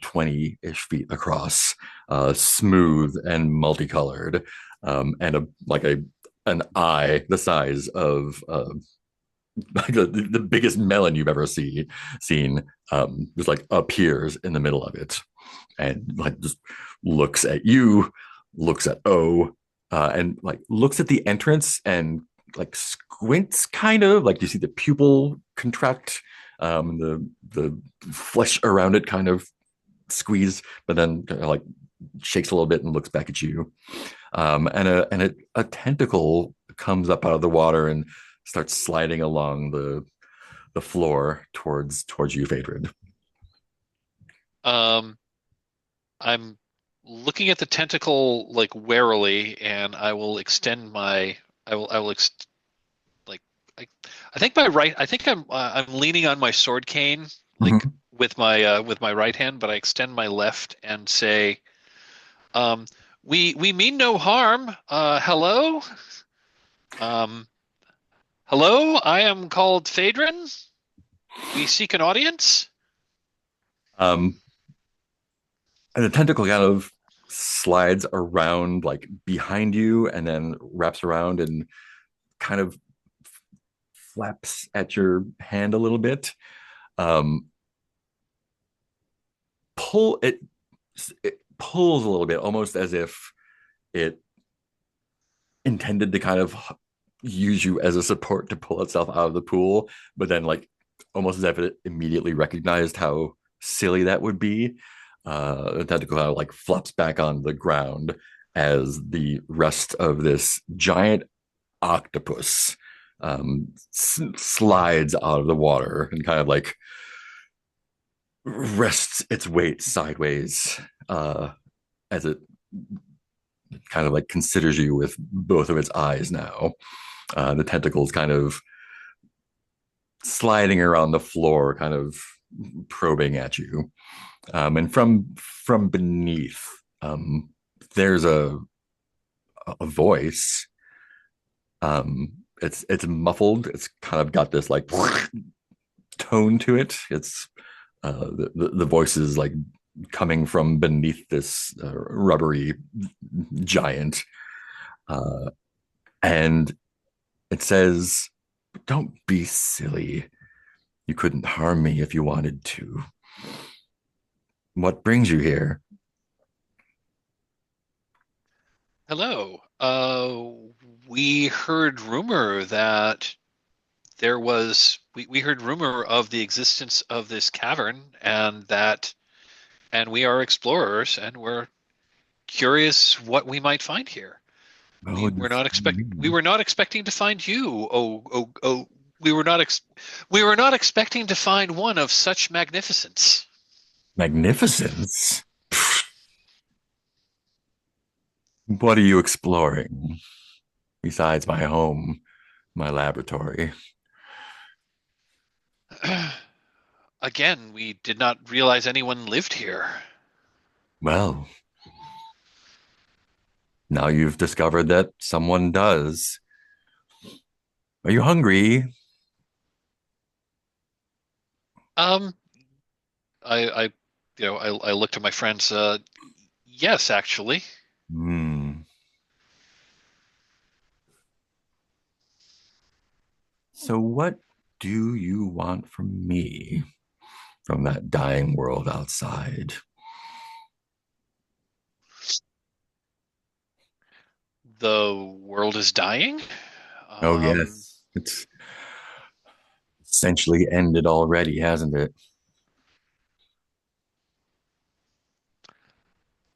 20-ish feet across, smooth and multicolored, and like an eye the size of like the biggest melon you've ever seen, just like appears in the middle of it, and like just looks at you, looks at O, and like looks at the entrance and like squints, kind of like you see the pupil contract, the flesh around it kind of squeeze, but then like shakes a little bit and looks back at you. And a tentacle comes up out of the water and starts sliding along the floor towards you, Phaedrid. Um, I'm looking at the tentacle like warily, and I will extend my I will like I, I think my right I think I'm leaning on my sword cane like Mhm. with my right hand, but I extend my left and say, um, we mean no harm. Hello, um, hello. I am called Phaedron. We seek an audience. Um, and the tentacle kind of slides around like behind you and then wraps around and kind of flaps at your hand a little bit. Um, pull it, it pulls a little bit, almost as if it intended to kind of use you as a support to pull itself out of the pool, but then like almost as if it immediately recognized how silly that would be. The tentacle kind of like flops back on the ground as the rest of this giant octopus slides out of the water and kind of like rests its weight sideways as it kind of like considers you with both of its eyes now. The tentacles kind of sliding around the floor, kind of probing at you. And from beneath, there's a voice. It's muffled. It's kind of got this like tone to it. It's the voice is like coming from beneath this rubbery giant, and it says, "Don't be silly. You couldn't harm me if you wanted to. What brings you here?" Hello. We heard rumor that we heard rumor of the existence of this cavern and we are explorers and we're curious what we might find here. Oh, We were not expecting to find you. We were we were not expecting to find one of such magnificence. magnificence. What are you exploring besides my home, my laboratory? Again, we did not realize anyone lived here. Well, now you've discovered that someone does. Are you hungry? Um, I I looked at my friends. Yes, actually. Hmm. So, what do you want from me, from that dying world outside? The world is dying. Oh, Um, yes. It's essentially ended already, hasn't it?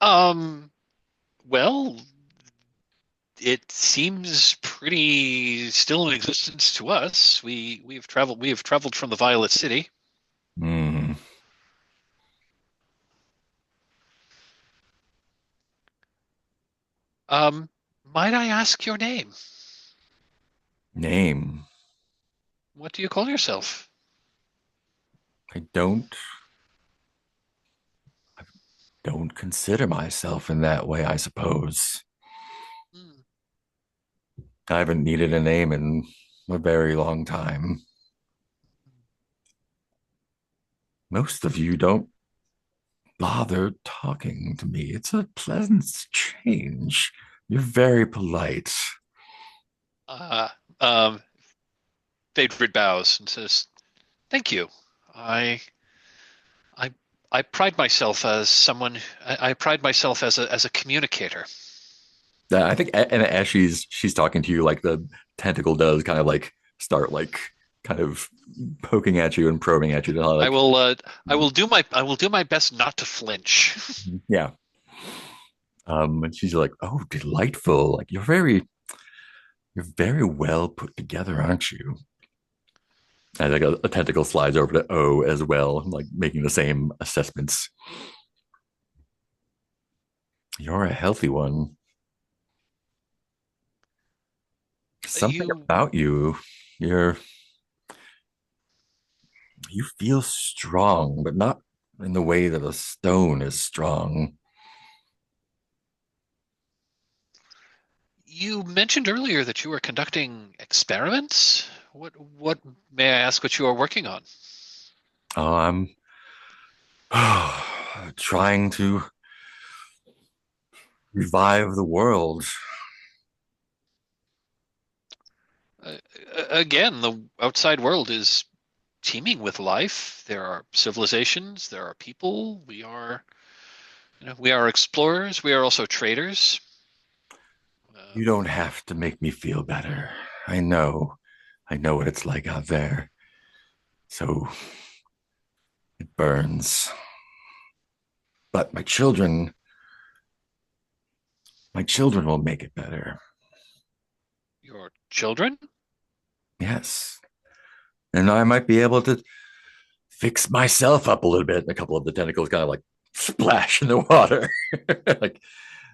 um, well, it seems pretty still in existence to us. We have traveled from the Violet City. Hmm. Might I ask your name? Name. What do you call yourself? I don't consider myself in that way, I suppose. Hmm. I haven't needed a name in a very long time. Most of you don't bother talking to me. It's a pleasant change. You're very polite. Uh, um, Phaedrid bows and says, "Thank you. I, I, I pride myself as someone. I pride myself as a communicator." I think, and as she's talking to you, like the tentacle does kind of like start like kind of poking at you and probing at you to like, I will do my best not to flinch. yeah. And she's like, "Oh, delightful! Like you're very well put together, aren't you?" And like a tentacle slides over to O as well, like making the same assessments. You're a healthy one. Something You, about you. You're You feel strong, but not in the way that a stone is strong. You mentioned earlier that you were conducting experiments. What may I ask what you are working on? I'm trying to revive the world. Uh, Again, the outside world is teeming with life. There are civilizations, there are people. We are explorers. We are also traders. You Um, don't have to make me feel better. I know. I know what it's like out there. So it burns. But my children will make it better. your children? Yes. And I might be able to fix myself up a little bit. And a couple of the tentacles kind of like splash in the water. Like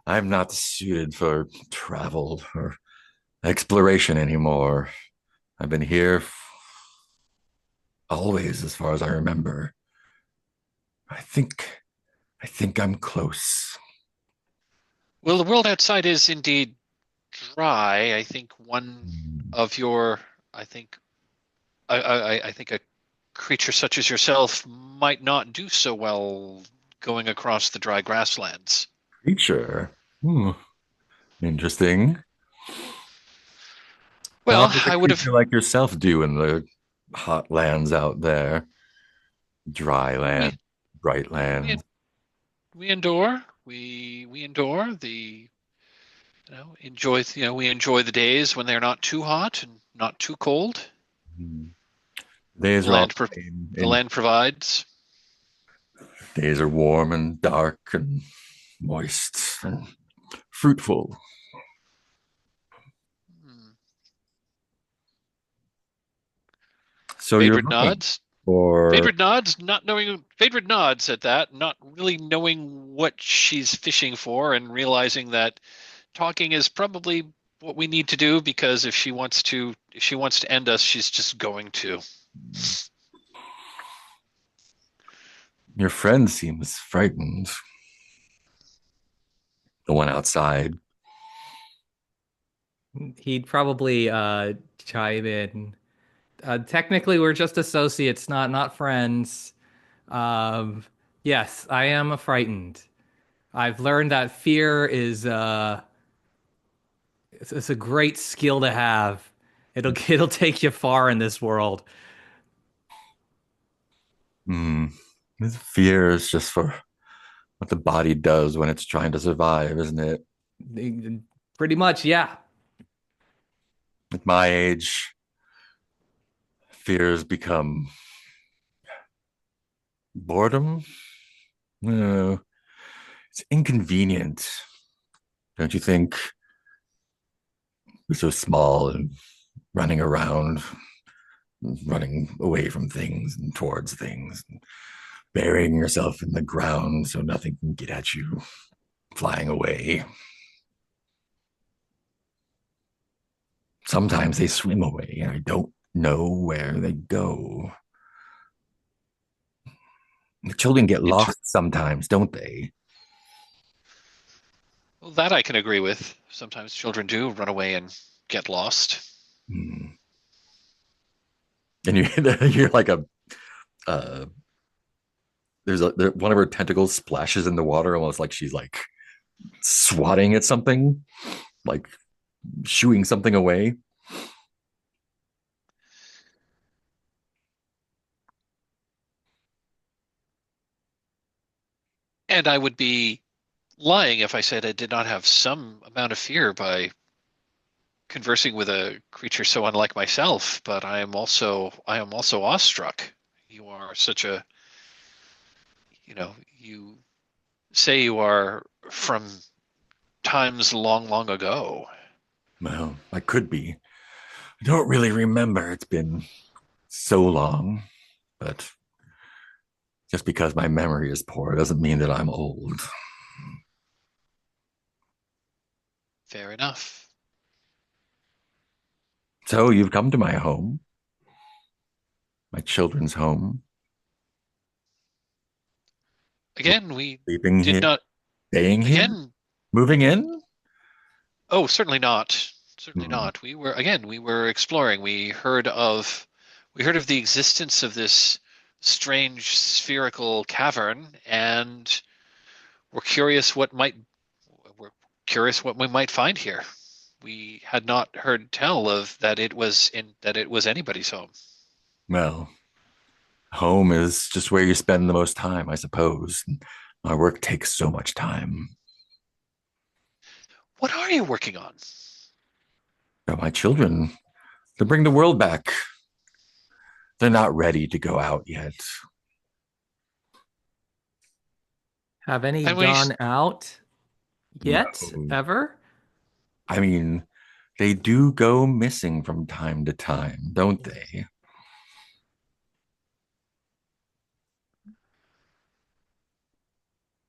I'm not suited for travel or exploration anymore. I've been here always, as far as I remember. I think I think I'm close. Well, the world outside is indeed dry. I think one of your, I think, I think a creature such as yourself might not do so well going across the dry grasslands. Creature. Hmm. Interesting. How Well, does a I would have. creature like yourself do in the hot lands out there? Dry We land, bright we lands. we endure. We endure the enjoy we enjoy the days when they're not too hot and not too cold. Hmm. The Days are all land the same. the land provides. Days are warm and dark and moist and fruitful. Hmm. So you're Phaedra looking nods. for. Phaedra nods at that, not really knowing what she's fishing for, and realizing that talking is probably what we need to do, because if she wants to end us, she's just going to. Your friend seems frightened. The one outside. He'd probably chime in. Technically, we're just associates, not friends. Um, yes, I am frightened. I've learned that fear is it's a great skill to have. It'll take you far in this world. Hmm. This fear is just for what the body does when it's trying to survive, isn't it? Pretty much, yeah. At my age, fears become boredom. No, it's inconvenient, don't you think? We're so small and running around, running away from things and towards things, and burying yourself in the ground so nothing can get at you, flying away. Sometimes they swim away, and I don't know where they go. The children get Inter- lost sometimes, don't they? well, that I can agree with. Sometimes children do run away and get lost. Hmm. And you're like a uh, one of her tentacles splashes in the water, almost like she's like swatting at something, like shooing something away. And I would be lying if I said I did not have some amount of fear by conversing with a creature so unlike myself, but I am also awestruck. You are such a, you say you are from times long, long ago. Well, I could be. I don't really remember. It's been so long, but just because my memory is poor doesn't mean that I'm old. Fair enough. So you've come to my home, my children's home. Again, we Sleeping did here, not. staying here, Again, moving in? oh, certainly not. Certainly Hmm. not. We were exploring. We heard of the existence of this strange spherical cavern, and we're curious we're curious what we might find here. We had not heard tell of that it was anybody's home. Well, home is just where you spend the most time, I suppose. My work takes so much time. What are you working on? But my children, to bring the world back, they're not ready to go out yet. Have any And we gone out yet, No. ever? I mean, they do go missing from time to time, don't they?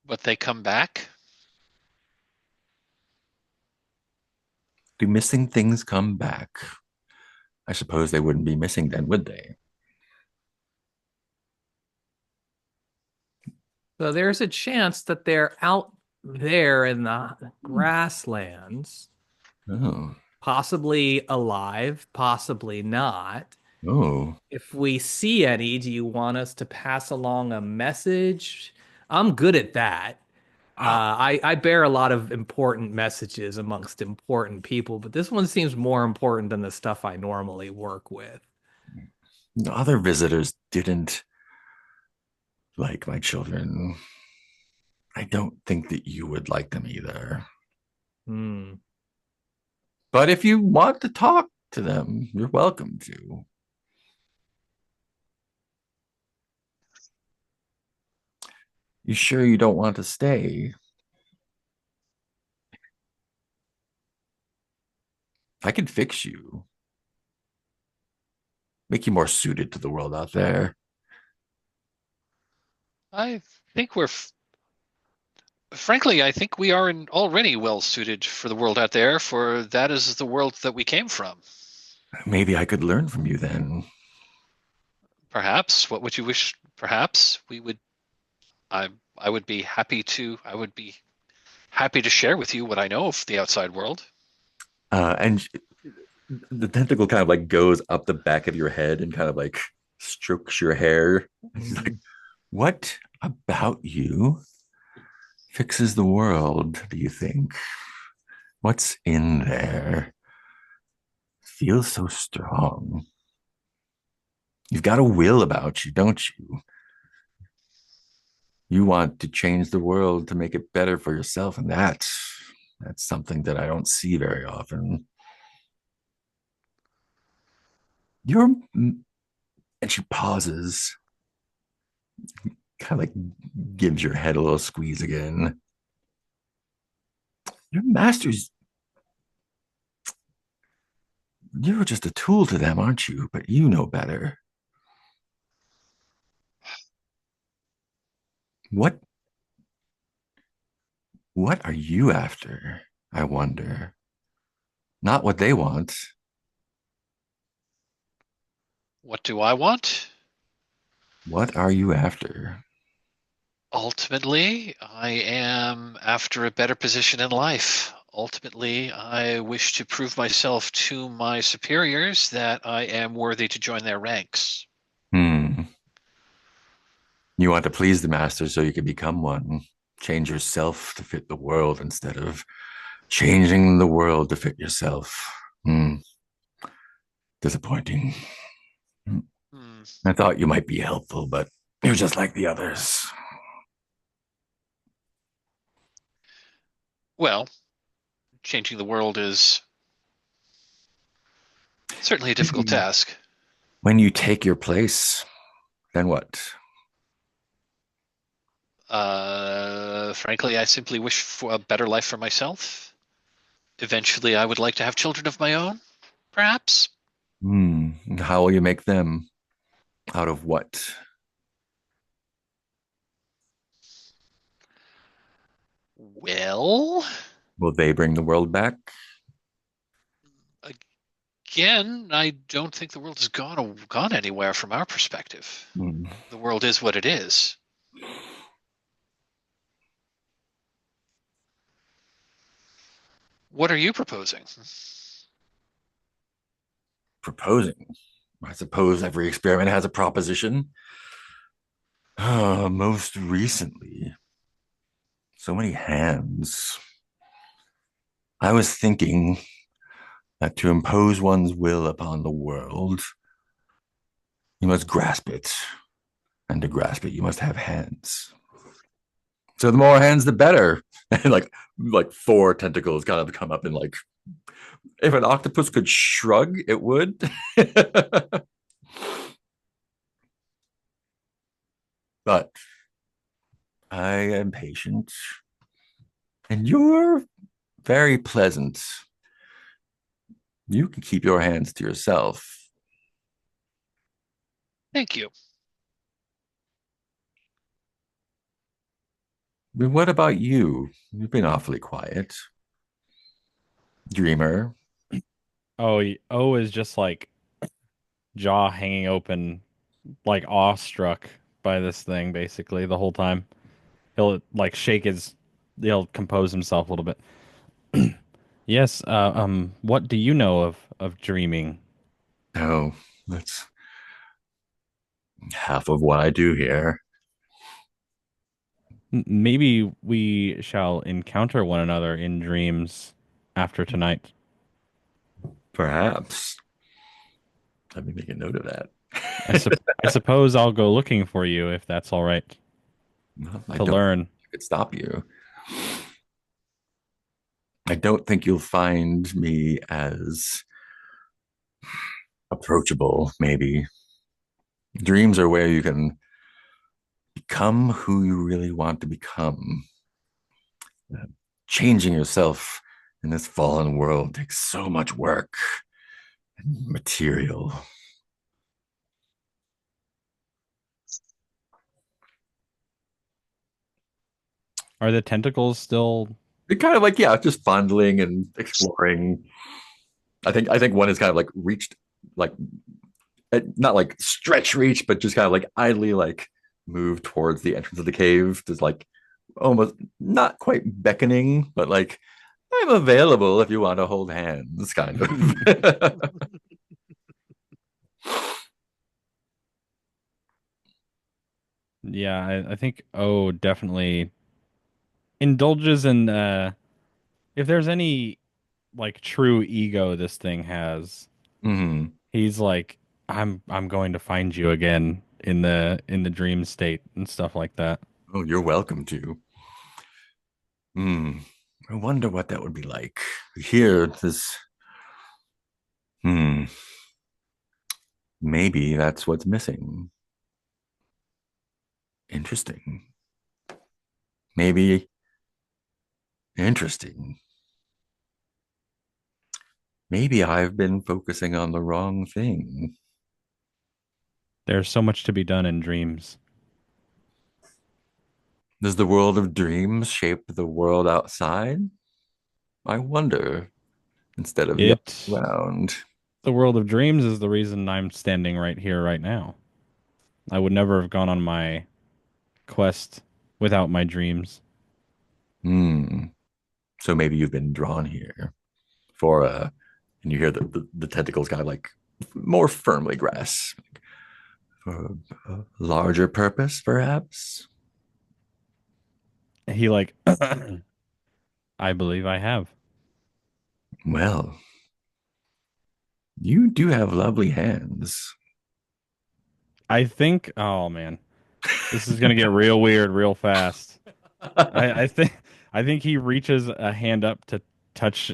but they come back. Do missing things come back? I suppose they wouldn't be missing then, would they? So there's a chance that they're out there in the grasslands, Oh, possibly alive, possibly not. oh. If we see any, do you want us to pass along a message? I'm good at that. I bear a lot of important messages amongst important people, but this one seems more important than the stuff I normally work with. The other visitors didn't like my children. I don't think that you would like them either. Hmm. But if you want to talk to them, you're welcome to. You sure you don't want to stay? I could fix you, make you more suited to the world out there. I think frankly, I think we are already well suited for the world out there, for that is the world that we came from. Maybe I could learn from you then. Perhaps, what would you wish? Perhaps we would. I would be happy to. I would be happy to share with you what I know of the outside world. And the tentacle kind of like goes up the back of your head and kind of like strokes your hair. She's like, Hmm. what about you fixes the world, do you think? What's in there? Feels so strong. You've got a will about you, don't you? You want to change the world to make it better for yourself, and that's something that I don't see very often. You're and she pauses, kind of like gives your head a little squeeze again. Your masters, you're just a tool to them, aren't you? But you know better. What what are you after? I wonder. Not what they want. What do I want? What are you after? Ultimately, I am after a better position in life. Ultimately, I wish to prove myself to my superiors that I am worthy to join their ranks. Hmm. You want to please the master so you can become one. Change yourself to fit the world instead of changing the world to fit yourself. Hmm. Disappointing. Hmm. I thought you might be helpful, but you're just like the others. Well, changing the world is certainly a difficult task. When you take your place, then what? Frankly, I simply wish for a better life for myself. Eventually, I would like to have children of my own, perhaps. Hmm. How will you make them? Out of what? Well, Will they bring the world back? again, I don't think the world has gone anywhere from our perspective. Hmm. The world is what it is. What are you proposing? Proposing. I suppose every experiment has a proposition. Most recently, so many hands. I was thinking that to impose one's will upon the world, you must grasp it. And to grasp it, you must have hands. So the more hands, the better. And like four tentacles kind of come up and like if an octopus could shrug, it would. But I am patient, and you're very pleasant. You can keep your hands to yourself. Thank you. But what about you? You've been awfully quiet. Dreamer. O is just like jaw hanging open, like awestruck by this thing, basically the whole time. He'll like shake his, he'll compose himself a little bit. Yes. What do you know of dreaming? Oh, that's half of what I do here. Maybe we shall encounter one another in dreams after tonight. Perhaps. Let me make a note of I that. suppose I'll go looking for you if that's all right Well, I to don't think learn. I could stop you. I don't think you'll find me as approachable, maybe. Dreams are where you can become who you really want to become. Uh, Changing yourself in this fallen world takes so much work and material. Are the tentacles still? It kind of like, yeah, just fondling and exploring. I think one is kind of like reached like not like stretch reach, but just kind of like idly like move towards the entrance of the cave, just like almost not quite beckoning, but like I'm available if you want to hold hands, kind of. Yeah, I think O definitely indulges in if there's any like true ego this thing has, Hmm. he's like, I'm going to find you again in the dream state and stuff like that. Oh, you're welcome to. Hmm. I wonder what that would be like. Here, this. Hmm. Maybe that's what's missing. Interesting. Maybe interesting. Maybe I've been focusing on the wrong thing. There's so much to be done in dreams. Does the world of dreams shape the world outside? I wonder, instead of the other way It around. The world of dreams is the reason I'm standing right here right now. I would never have gone on my quest without my dreams. Hmm. So maybe you've been drawn here for and you hear the tentacles kind of like more firmly grasp for a larger purpose, perhaps. He like I believe I have. Well, you do have lovely hands. I think oh man, this is gonna get real weird real fast. I think he reaches a hand up to touch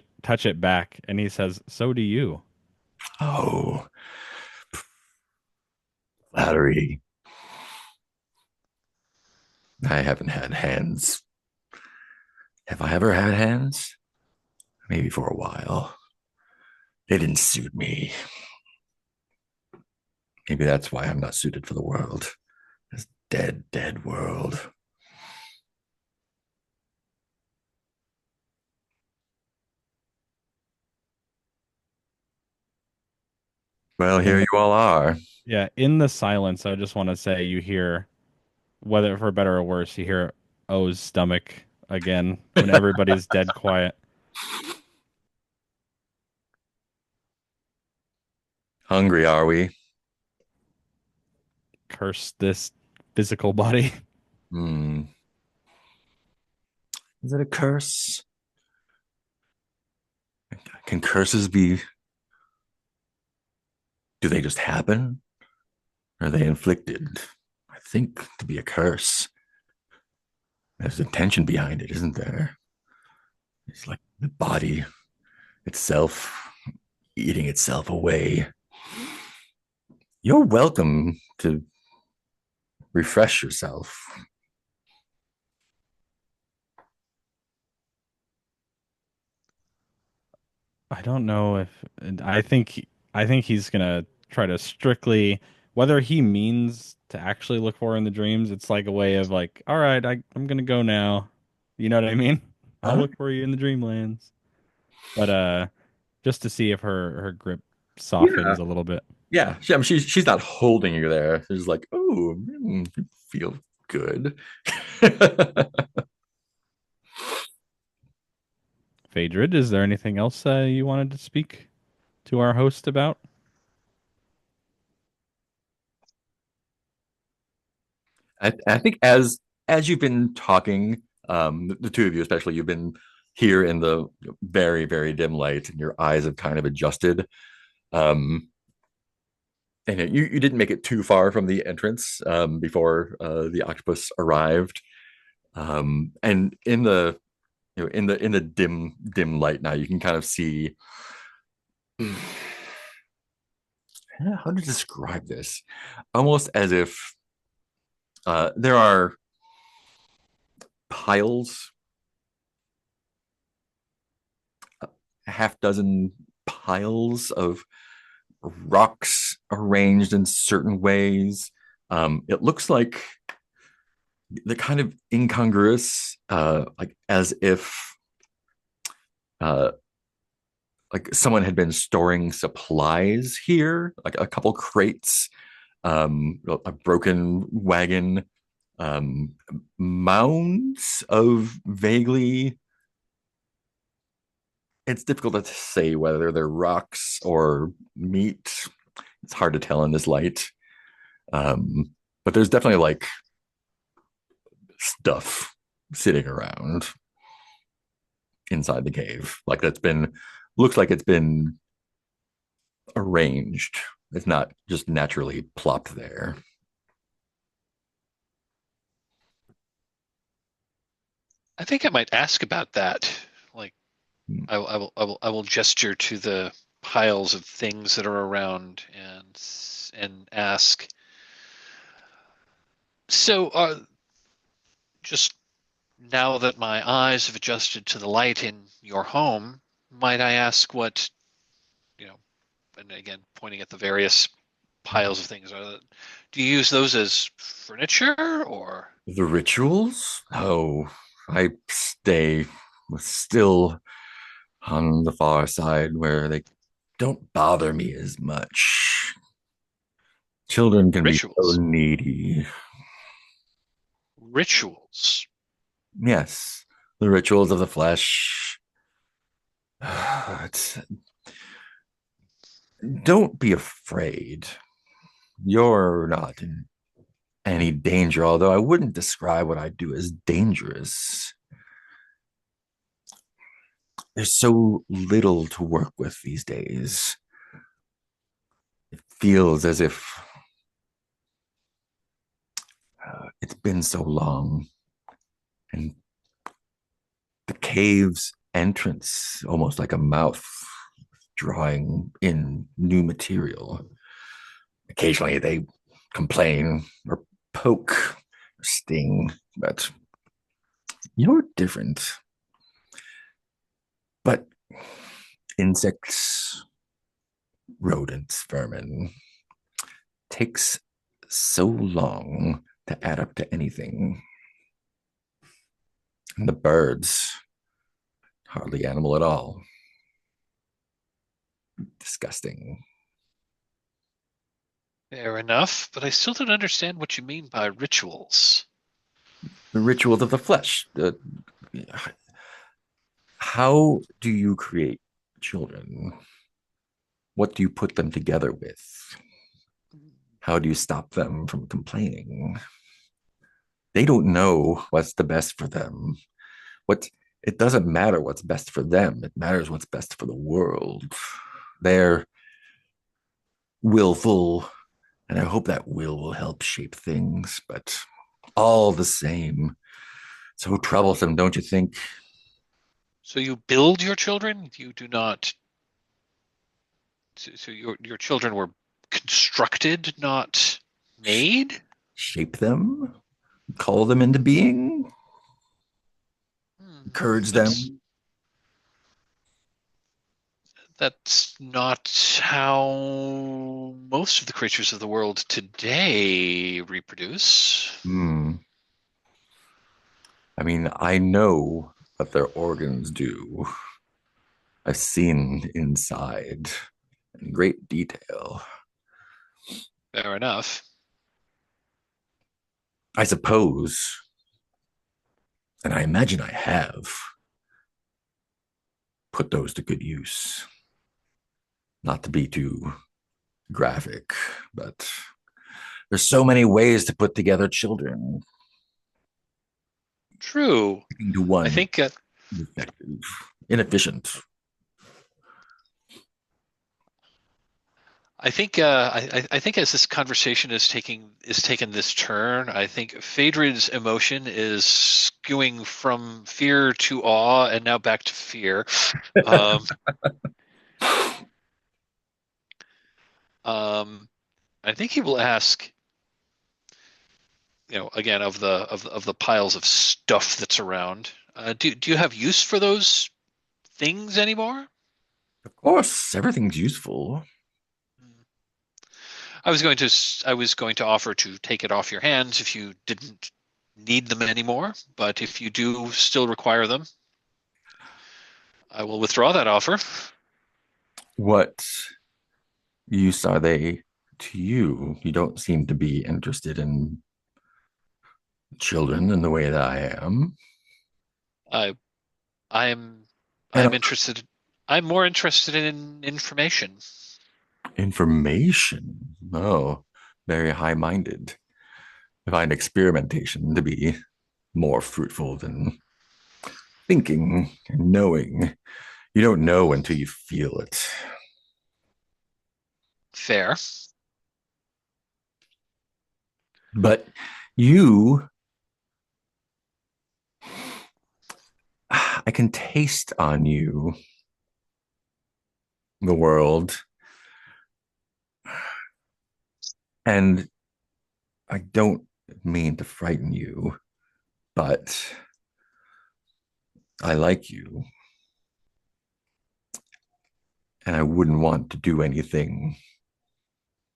it back and he says, "So do you." Oh, flattery. I haven't had hands. Have I ever had hands? Maybe for a while. They didn't suit me. Maybe that's why I'm not suited for the world. This dead, dead world. Well, here And you all are. yeah, in the silence, I just want to say you hear, whether for better or worse, you hear O's stomach again when everybody's dead quiet. Hungry, are we? Curse this physical body. Hmm. Is it a curse? Can curses be, do they just happen? Are they inflicted? I think to be a curse. There's intention behind it, isn't there? It's like the body itself eating itself away. You're welcome to refresh yourself. I don't know if I think he's gonna try to strictly whether he means to actually look for her in the dreams. It's like a way of like, all right, I'm gonna go now. You know what I mean? I'll Huh? look for you in the dreamlands. But just to see if her grip Yeah. softens a little bit. Yeah. I mean, she's not holding you there. She's like, oh, you feel good. Phaedrid, is there anything else you wanted to speak to our host about? I think as you've been talking, the two of you especially, you've been here in the very, very dim light, and your eyes have kind of adjusted. Um, and you didn't make it too far from the entrance before the octopus arrived. And in the in the dim light now, you can kind of see how to describe this, almost as if there are piles, a half dozen piles of rocks arranged in certain ways. It looks like the kind of incongruous, like as if uh, like someone had been storing supplies here, like a couple crates, a broken wagon, um, mounds of vaguely. It's difficult to say whether they're rocks or meat. It's hard to tell in this light. Um, but there's definitely like stuff sitting around inside the cave, like that's been looks like it's been arranged. It's not just naturally plopped there. I think I might ask about that. Like, I will gesture to the piles of things that are around and ask. So, just now that my eyes have adjusted to the light in your home, might I ask what, you know, and again, pointing at the various piles of things, do you use those as furniture or? The rituals? Oh, I stay still on the far side where they don't bother me as much. Children can be so Rituals? needy. Rituals. Yes, the rituals of the flesh. It's, don't be afraid. You're not in any danger, although I wouldn't describe what I do as dangerous. There's so little to work with these days. It feels as if it's been so long, and the cave's entrance, almost like a mouth drawing in new material. Occasionally they complain or poke or sting, but you're different. But insects, rodents, vermin takes so long to add up to anything. And the birds, hardly animal at all. Disgusting. Fair enough, but I still don't understand what you mean by rituals. The rituals of the flesh. How do you create children? What do you put them together with? How do you stop them from complaining? They don't know what's the best for them. What It doesn't matter what's best for them. It matters what's best for the world. They're willful, and I hope that will help shape things, but all the same, so troublesome, don't you think? So you build your children? You do not. So your children were constructed, not made? Shape them, call them into being, Hmm. encourage That's them. that's not how most of the creatures of the world today reproduce. Hmm. I mean, I know what their organs do. I've seen inside in great detail. Fair enough. I suppose, and I imagine I have, put those to good use. Not to be too graphic, but there's so many ways to put together children. True. Sticking to I one think ineffective, inefficient. I think as this conversation is taking this turn, I think Phaedron's emotion is skewing from fear to awe and now back to fear. Um, um, I think he will ask, again of the piles of stuff that's around. Do you have use for those things anymore? Of course, everything's useful. I was going to offer to take it off your hands if you didn't need them anymore, but if you do still require them, I will withdraw that offer. What use are they to you? You don't seem to be interested in children in the way that I am. I I'm And I'm interested. I'm more interested in information. information. Oh, very high minded. I find experimentation to be more fruitful than thinking and knowing. You don't know until you feel it. Fair. But you, I can taste on you the world. And I don't mean to frighten you, but I like you. And I wouldn't want to do anything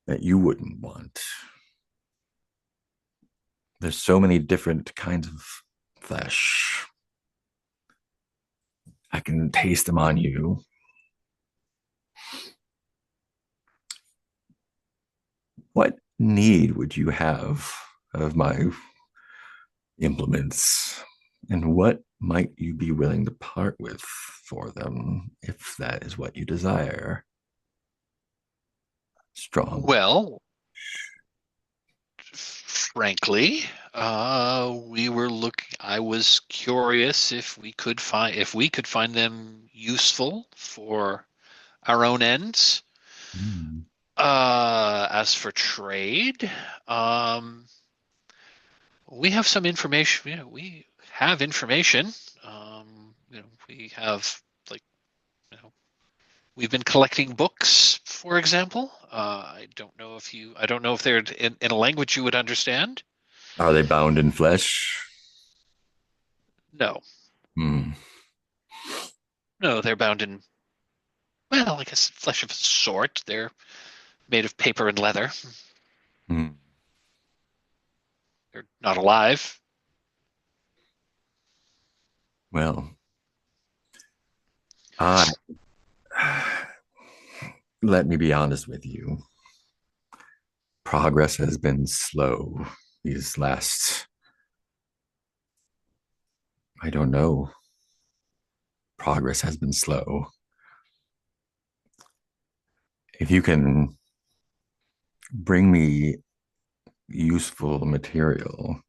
that you wouldn't want. There's so many different kinds of flesh. I can taste them on you. What need would you have of my implements? And what might you be willing to part with for them if that is what you desire? Strong. Well, frankly, we were looking. I was curious if we could find them useful for our own ends. Mm. As for trade, um, we have some information. We have information. We have like, you know, we've been collecting books, for example. I don't know if they're in a language you would understand. Are they bound in flesh? No, Mm. no, they're bound in, well, I guess flesh of a sort. They're made of paper and leather. Mm. They're not alive. Well, I let me be honest with you. Progress has been slow these last, I don't know. Progress has been slow. if you can bring me useful material,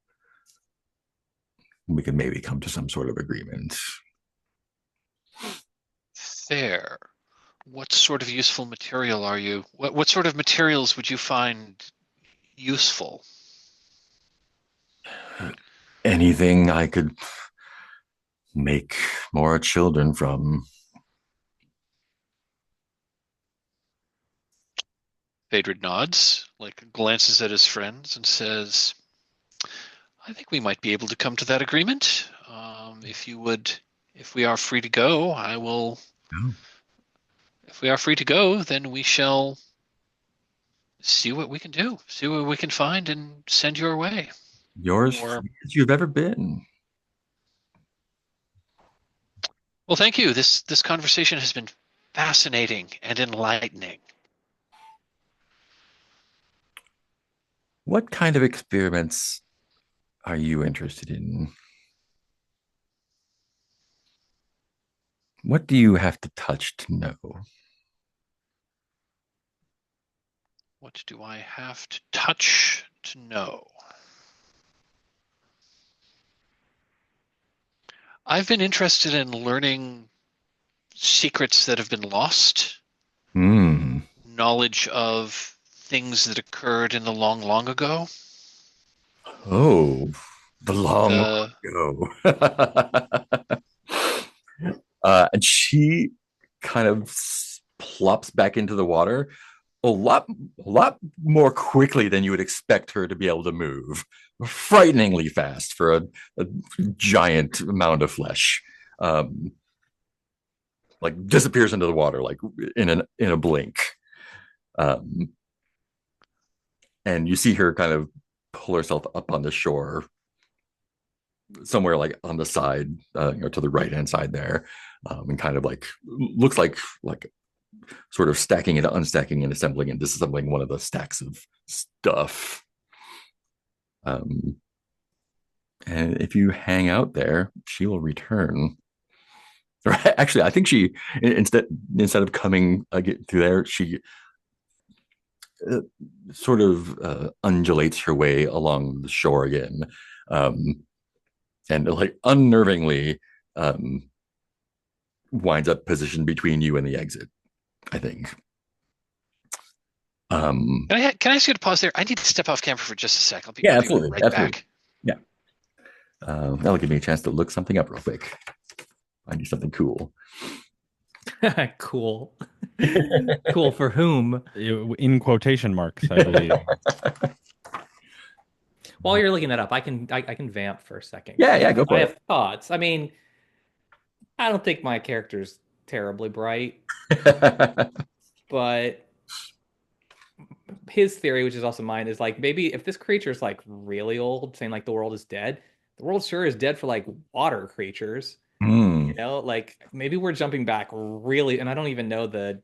we can maybe come to some sort of agreement. Fair. What sort of useful material are you? What sort of materials would you find useful? Anything I could make more children from. Phaedrid nods, like glances at his friends and says, I think we might be able to come to that agreement. If we are free to go, I will. Oh, If we are free to go, then we shall see what we can do, see what we can find, and send your way. yours Or, free as you've ever been. well, thank you. This conversation has been fascinating and enlightening. What kind of experiments are you interested in? What do you have to touch to know? What do I have to touch to know? I've been interested in learning secrets that have been lost, Hmm. knowledge of things that occurred in the long, long ago. Oh, the long The ago. And she kind of plops back into the water a lot more quickly than you would expect her to be able to move. Frighteningly fast for a giant mound of flesh. Like disappears into the water like in a blink. Um, and you see her kind of pull herself up on the shore somewhere like on the side, to the right hand side there, and kind of like looks like sort of stacking and unstacking and assembling and disassembling one of the stacks of stuff. Um, and if you hang out there, she will return. Actually, I think she instead of coming through there, she uh, sort of undulates her way along the shore again, um, and like unnervingly um, winds up positioned between you and the exit. I think. Um, can I ask you to pause there? I need to step off camera for just a sec. yeah, I'll be absolutely, right absolutely. back. Yeah, that'll give me a chance to look something up real quick. Find you something cool. Cool. Cool for whom? In quotation marks, I believe. While you're looking that up, I can vamp for a second Yeah, because yeah, go I for have thoughts. I mean, I don't think my character's terribly bright, it. but his theory, which is also mine, is like maybe if this creature's like really old, saying like the world is dead, the world sure is dead for like water creatures. Hmm. Like maybe we're jumping back really, and I don't even know the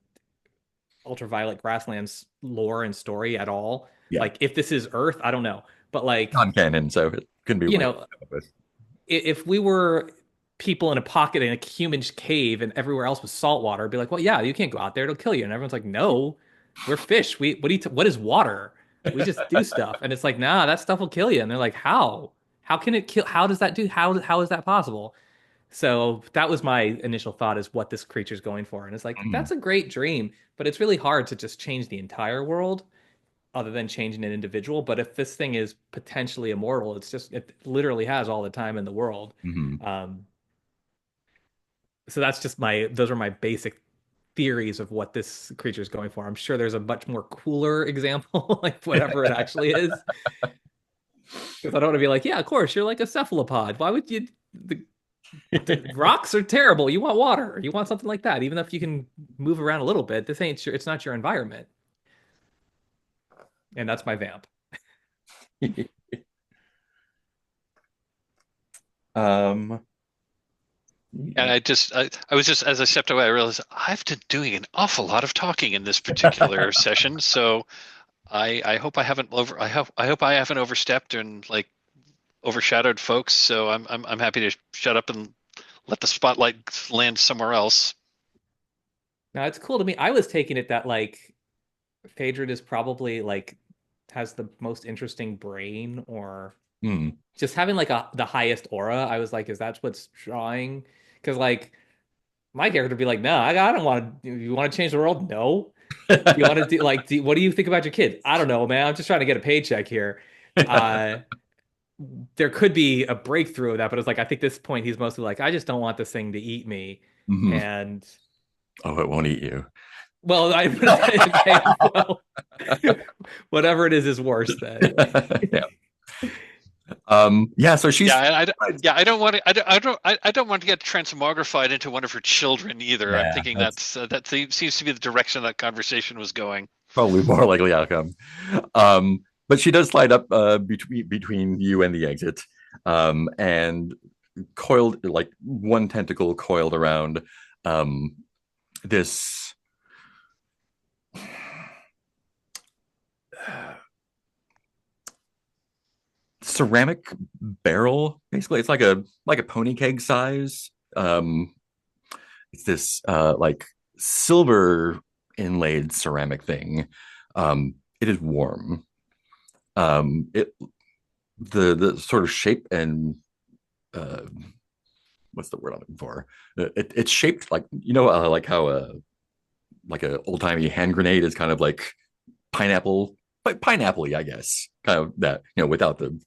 Ultraviolet Grasslands lore and story at all. Yeah, Like if this is Earth, I don't know. But like, non-canon, so it couldn't be you way. know, if we were people in a pocket in a human cave and everywhere else was salt water, it'd be like, well, yeah, you can't go out there; it'll kill you. And everyone's like, no, we're fish. What is water? We just do stuff, and it's like, nah, that stuff will kill you. And they're like, how? How can it kill? How does that do? How is that possible? So that was my initial thought is what this creature's going for. And it's like, Hmm. that's a great dream, but it's really hard to just change the entire world other than changing an individual. But if this thing is potentially immortal, it literally has all the time in the world. Hmm. Um, so that's just those are my basic theories of what this creature is going for. I'm sure there's a much more cooler example, like whatever it actually is. Because I don't want to be like, yeah, of course, you're like a cephalopod. Why would you? The rocks are terrible. You want water. You want something like that. Even if you can move around a little bit, it's not your environment. And that's my vamp. um, And I was just, as I stepped away, I realized I've been doing an awful lot of talking in this particular session. So I hope I hope I haven't overstepped and like overshadowed folks. So I'm happy to shut up and let the spotlight land somewhere else. Now it's cool to me. I was taking it that like Phaedra is probably like has the most interesting brain, or Hmm. just having like the highest aura. I was like, is that what's drawing? Because like my character would be like, no, I don't want to. You want to change the world? No. Do you want to do like? What do you think about your kids? I don't know, man. I'm just trying to get a paycheck here. Uh, there could be a breakthrough of that, but it's like I think this point he's mostly like, I just don't want this thing to eat me, Mhm. and Oh, it won't eat you. well, okay, well, whatever it is worse then. Yeah. Yeah, so she's Yeah, I don't want to. I don't want to get transmogrified into one of her children either. I'm yeah, thinking that's that seems to be the direction that conversation was going. probably more likely outcome. But she does slide up between you and the exit, and coiled like one tentacle coiled around um, this ceramic barrel. Basically, it's like a pony keg size. It's this like silver inlaid ceramic thing. It is warm. It the sort of shape and uh, what's the word I'm looking for? It's shaped like like how like a old timey hand grenade is kind of like pineapple, like pineapple-y, I guess, kind of that without the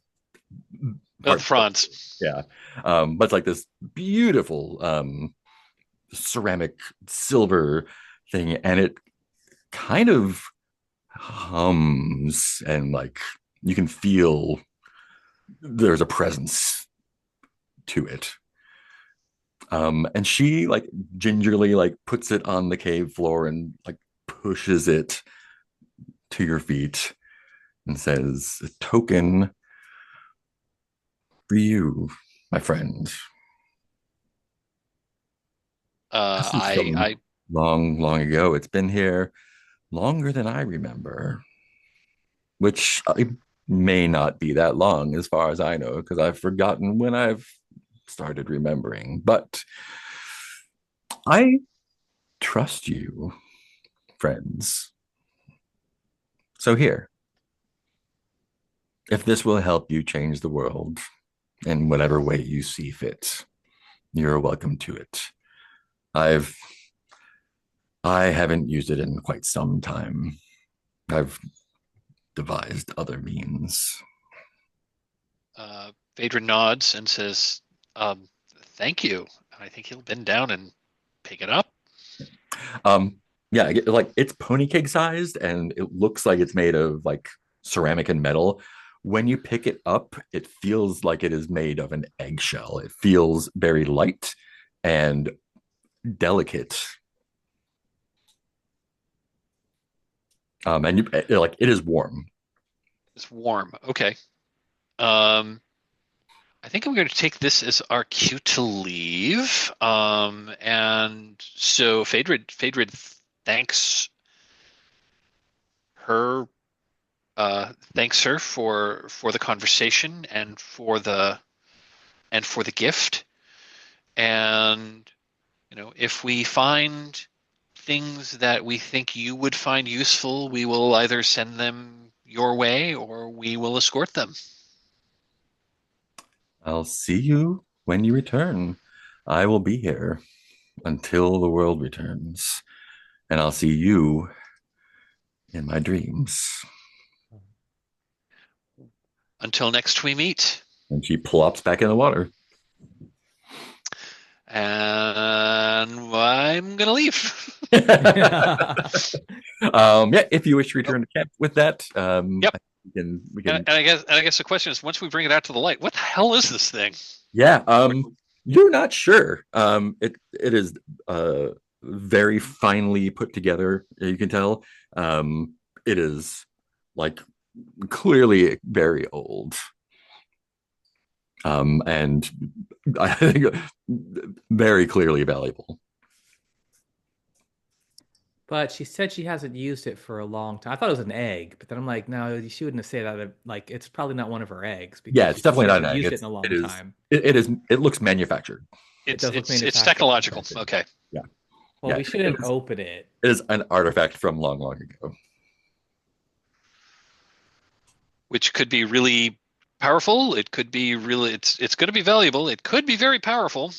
The part. fronts. Yeah, but it's like this beautiful ceramic silver thing, and it kind of hums, and like you can feel there's a presence to it. And she like gingerly like puts it on the cave floor and like pushes it to your feet and says, "A token for you, my friend." This is from I long, long ago. It's been here longer than I remember, which may not be that long as far as I know, because I've forgotten when I've started remembering. But I trust you, friends. So here, if this will help you change the world in whatever way you see fit, you're welcome to it. I've I haven't used it in quite some time. I've devised other means. Phaedra nods and says, "Thank you." And I think he'll bend down and pick it up. Um, yeah, like it's pony cake sized, and it looks like it's made of like ceramic and metal. When you pick it up, it feels like it is made of an eggshell. It feels very light and delicate. And like it is warm. It's warm. Okay. Um, I think I'm going to take this as our cue to leave. And so Phaedra thanks her, thanks her for the conversation and for the gift. And if we find things that we think you would find useful, we will either send them your way or we will escort them. I'll see you when you return. I will be here until the world returns, and I'll see you in my dreams. Until next we meet. And she plops back in the water. And I'm gonna leave. Yeah, if you wish to return to camp with that, Yep. we can. And I guess the question is, once we bring it out to the light, what the hell is this thing? Yeah, you're not sure. It is very finely put together. You can tell. It is like clearly very old. And I think very clearly valuable. But she said she hasn't used it for a long time. I thought it was an egg, but then I'm like, no, she wouldn't have said that. Like, it's probably not one of her eggs because Yeah, it's she said definitely she not an hasn't egg. used it in a long time. It is. It looks manufactured. It does look It's manufactured. technological. Okay. Yeah. Well, Yeah, we shouldn't open it. It is an artifact from long, long ago. which could be really powerful. It could be really it's going to be valuable. It could be very powerful.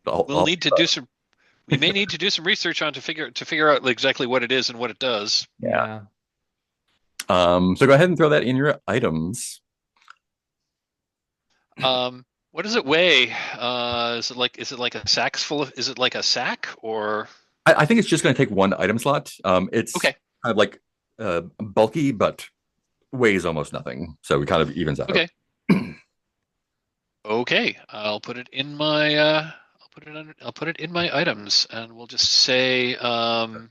I'll, We'll I'll, need to do some. We may need to do some research on to figure out exactly what it is and what it does. yeah. Yeah. So go ahead and throw that in your items. What does it weigh? Is it like a sack full of? Is it like a sack or? I think it's just going to take one item slot. It's Okay, kind of like bulky, but weighs almost nothing, so it kind of evens out. okay, okay. I'll put it in my. I'll put it in my items, and we'll just say.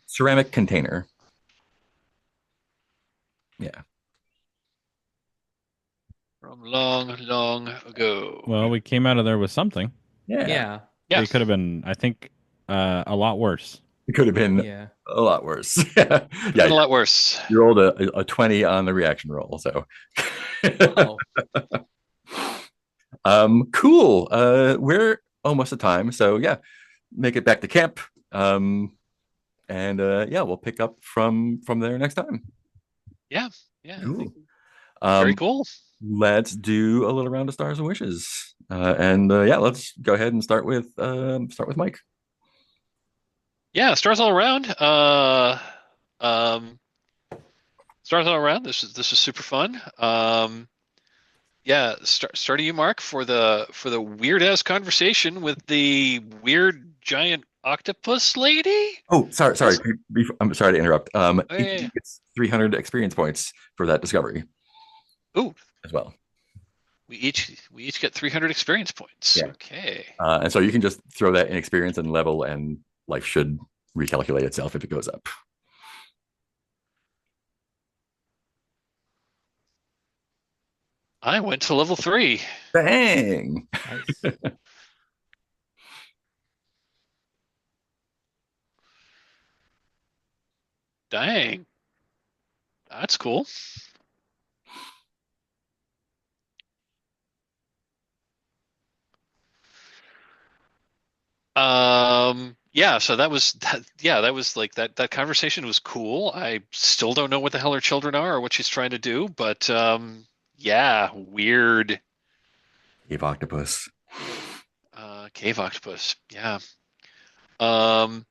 Ceramic container. Yeah. From long, long ago. Well, we came out of there with something. Yeah. Yeah. Yeah. It could have been, I think, a lot worse. It could have been Yeah. a lot worse. Could have Yeah. been a lot worse. You rolled a 20 on the reaction roll. So Oh, cool. We're almost at time. So yeah, make it back to camp. And yeah, we'll pick up from there next time. Yeah. Yeah. I Cool. think very Um, cool. let's do a little round of stars and wishes. And yeah, let's go ahead and start with Mike. Yeah. Stars all around. Um, stars all around. This is super fun. Yeah. Start to you, Mark, for the weird ass conversation with the weird giant octopus lady. Oh, sorry. That's, I'm sorry to interrupt. oh, Each yeah, of yeah. you gets 300 experience points for that discovery Ooh, as well. we each get 300 experience points. Yeah. Okay. And so you can just throw that in experience and level, and life should recalculate itself if it goes up. I went to level 3. Dang. nice. Dang. That's cool. Yeah, so that was that, yeah, that was like that conversation was cool. I still don't know what the hell her children are or what she's trying to do, but yeah, weird. Cave octopus. Cave octopus. Yeah. Um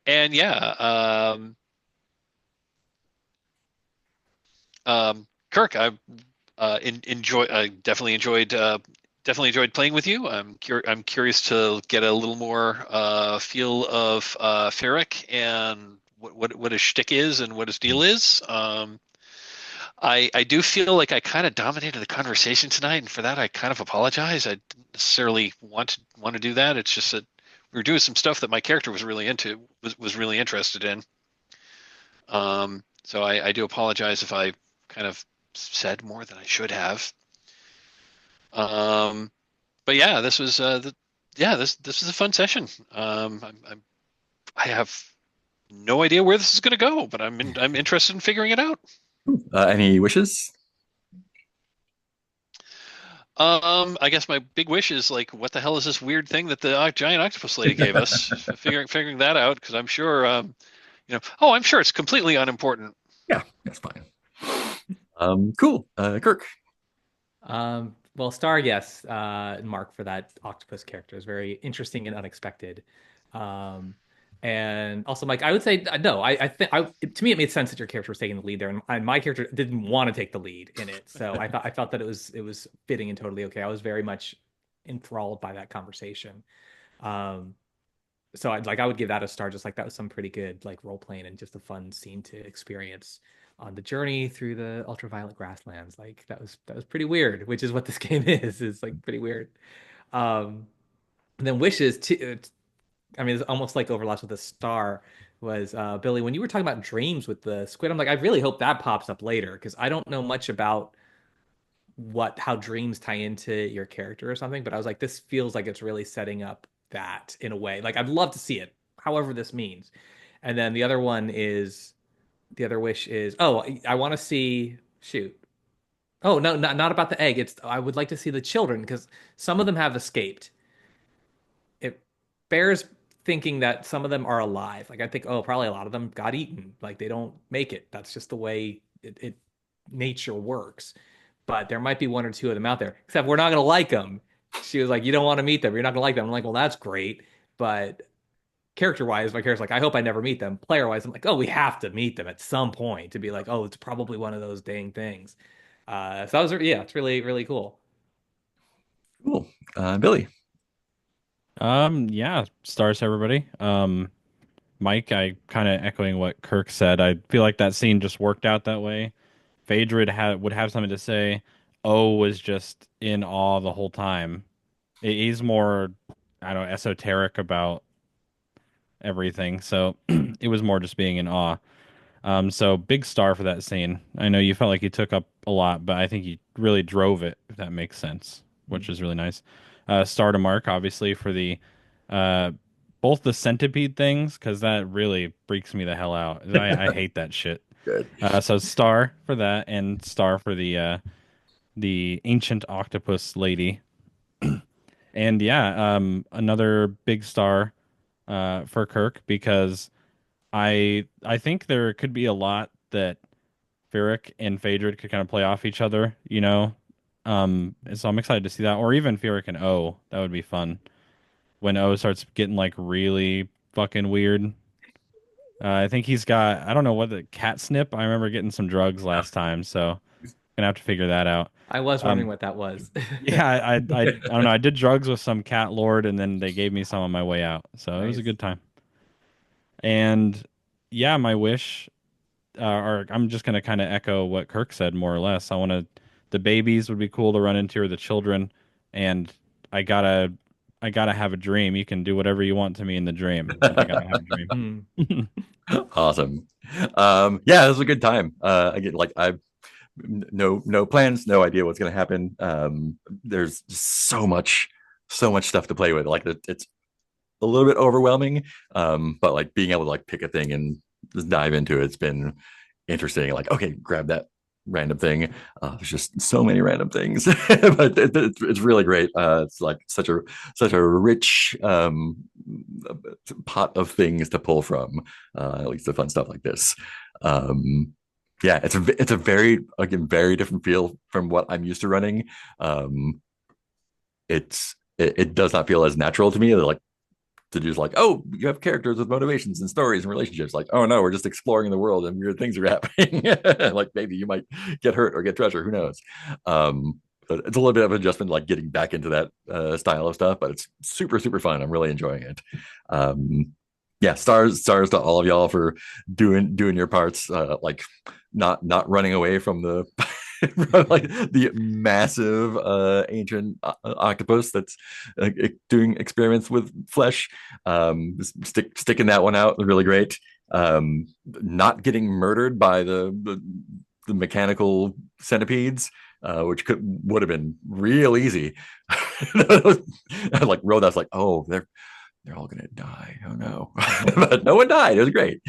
and yeah, Kirk, I definitely enjoyed playing with you. I'm curious to get a little more feel of Ferric and what his shtick is and what his deal is. I do feel like I kind of dominated the conversation tonight, and for that I kind of apologize. I didn't necessarily want to do that. It's just that we were doing some stuff that my character was really into, was really interested in. So I do apologize if I kind of said more than I should have. Um, but yeah, this was this is a fun session. I have no idea where this is going to go, but I'm interested in figuring it out. Any wishes? I guess my big wish is like, what the hell is this weird thing that the giant octopus lady gave us? Figuring that out, because I'm sure, I'm sure it's completely unimportant. Yeah, that's fine. Cool. Kirk. Well, star, yes, Mark for that octopus character is very interesting and unexpected. Um, and also, Mike, I would say no. I think to me it made sense that your character was taking the lead there, and my character didn't want to take the lead in it. So I felt that it was fitting and totally okay. I was very much enthralled by that conversation. Um, so I would give that a star. Just like that was some pretty good like role playing and just a fun scene to experience on the journey through the ultraviolet grasslands. Like that was pretty weird, which is what this game is like pretty weird. And then wishes to I mean, it's almost like overlaps with a star was Billy, when you were talking about dreams with the squid, I'm like, I really hope that pops up later because I don't know much about how dreams tie into your character or something, but I was like, this feels like it's really setting up that in a way. Like I'd love to see it, however this means. And then the other wish is, oh, I want to see shoot. Oh, no, not about the egg. It's I would like to see the children because some of them have escaped. It bears thinking that some of them are alive. Like I think, oh, probably a lot of them got eaten. Like they don't make it. That's just the way it nature works. But there might be one or two of them out there. Except we're not gonna like them. She was like, "You don't want to meet them. You're not gonna like them." I'm like, "Well, that's great." But character-wise, my character's like, "I hope I never meet them." Player-wise, I'm like, "Oh, we have to meet them at some point to be like, oh, it's probably one of those dang things." So I was, yeah, it's really, really cool. Cool. Billy. Yeah, stars everybody. Mike, I kind of echoing what Kirk said. I feel like that scene just worked out that way. Phaedra would have something to say. O was just in awe the whole time. He's more, I don't know, esoteric about everything. So it was more just being in awe. So big star for that scene. I know you felt like you took up a lot, but I think you really drove it, if that makes sense, which is really nice. Star to Mark, obviously, for the uh, both the centipede things, because that really freaks me the hell out. I hate that shit. Good. So star for that, and star for the ancient octopus lady, and yeah, another big star for Kirk because I think there could be a lot that Ferric and Phaedra could kind of play off each other, you know. And so I'm excited to see that, or even Ferric and O. That would be fun when O starts getting like really fucking weird. I think he's got I don't know what the cat snip. I remember getting some drugs last time, so gonna have to figure that out. I was wondering Um, what that was. yeah, I don't know. I did drugs with some cat lord, and then they gave me some on my way out, so it was a Nice. good time. And yeah, my wish or I'm just gonna kind of echo what Kirk said more or less. I want to, the babies would be cool to run into, or the children, and I gotta, I gotta have a dream. You can do whatever you want to me in the dream, but I gotta have a dream. Hmm. Awesome. Yeah, this was a good time. Again, like I've no plans, no idea what's gonna happen. There's just so much stuff to play with. Like it's a little bit overwhelming, but like being able to like pick a thing and just dive into it's been interesting. Like, okay, grab that random thing. There's just so many random things, but it's really great. It's like such a rich pot of things to pull from. At least the fun stuff like this. Yeah, it's a very again very different feel from what I'm used to running. It does not feel as natural to me. Like to just like, oh, you have characters with motivations and stories and relationships. Like, oh no, we're just exploring the world and weird things are happening. Like maybe you might get hurt or get treasure. Who knows? But it's a little bit of an adjustment, like getting back into that style of stuff. But it's super fun. I'm really enjoying it. Yeah, stars to all of y'all for doing your parts. Like not running away from the like the massive ancient octopus that's doing experiments with flesh. Sticking that one out really great. Not getting murdered by the mechanical centipedes, which would have been real easy. Like Rodas, like, oh, they're all gonna die. Oh no, but no one died. It was great.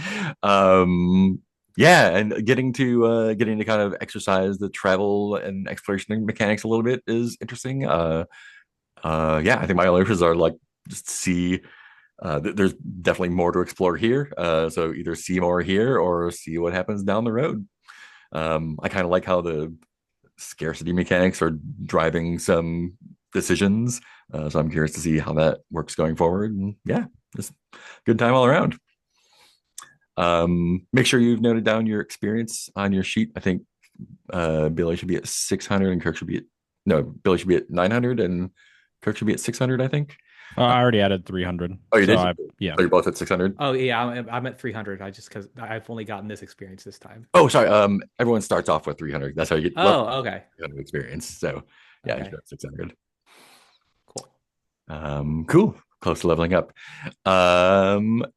Yeah, and getting to kind of exercise the travel and exploration mechanics a little bit is interesting. Yeah, I think my only wishes are like just see. There's definitely more to explore here. So either see more here or see what happens down the road. I kind of like how the scarcity mechanics are driving some decisions. So I'm curious to see how that works going forward. And yeah, just good time all around. Make sure you've noted down your experience on your sheet. I think Billy should be at 600 and Kirk should be at no, Billy should be at 900 and Kirk should be at 600, I think. I already added 300. Oh, you so did? Yeah. So you're both at 600? Oh yeah, I'm at 300. I just because I've only gotten this experience this time. Oh, sorry. Everyone starts off with 300. That's how you get Oh, okay. 300 experience. So yeah, Okay. you're at 600. Cool. Cool. Close to leveling up.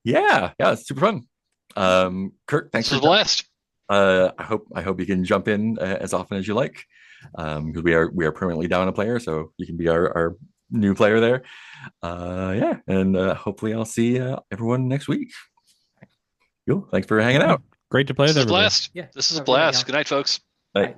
Yeah, it's super fun. Kirk, thanks This for was a blast. I hope you can jump in as often as you like, because we are permanently down a player, so you can be our new player there. Yeah, and hopefully I'll see everyone next week. Cool. Thanks for hanging out. Great to play This with is a everybody. blast. Yeah. This is a Have a good night, blast. y'all. Good night, folks. Bye. Bye.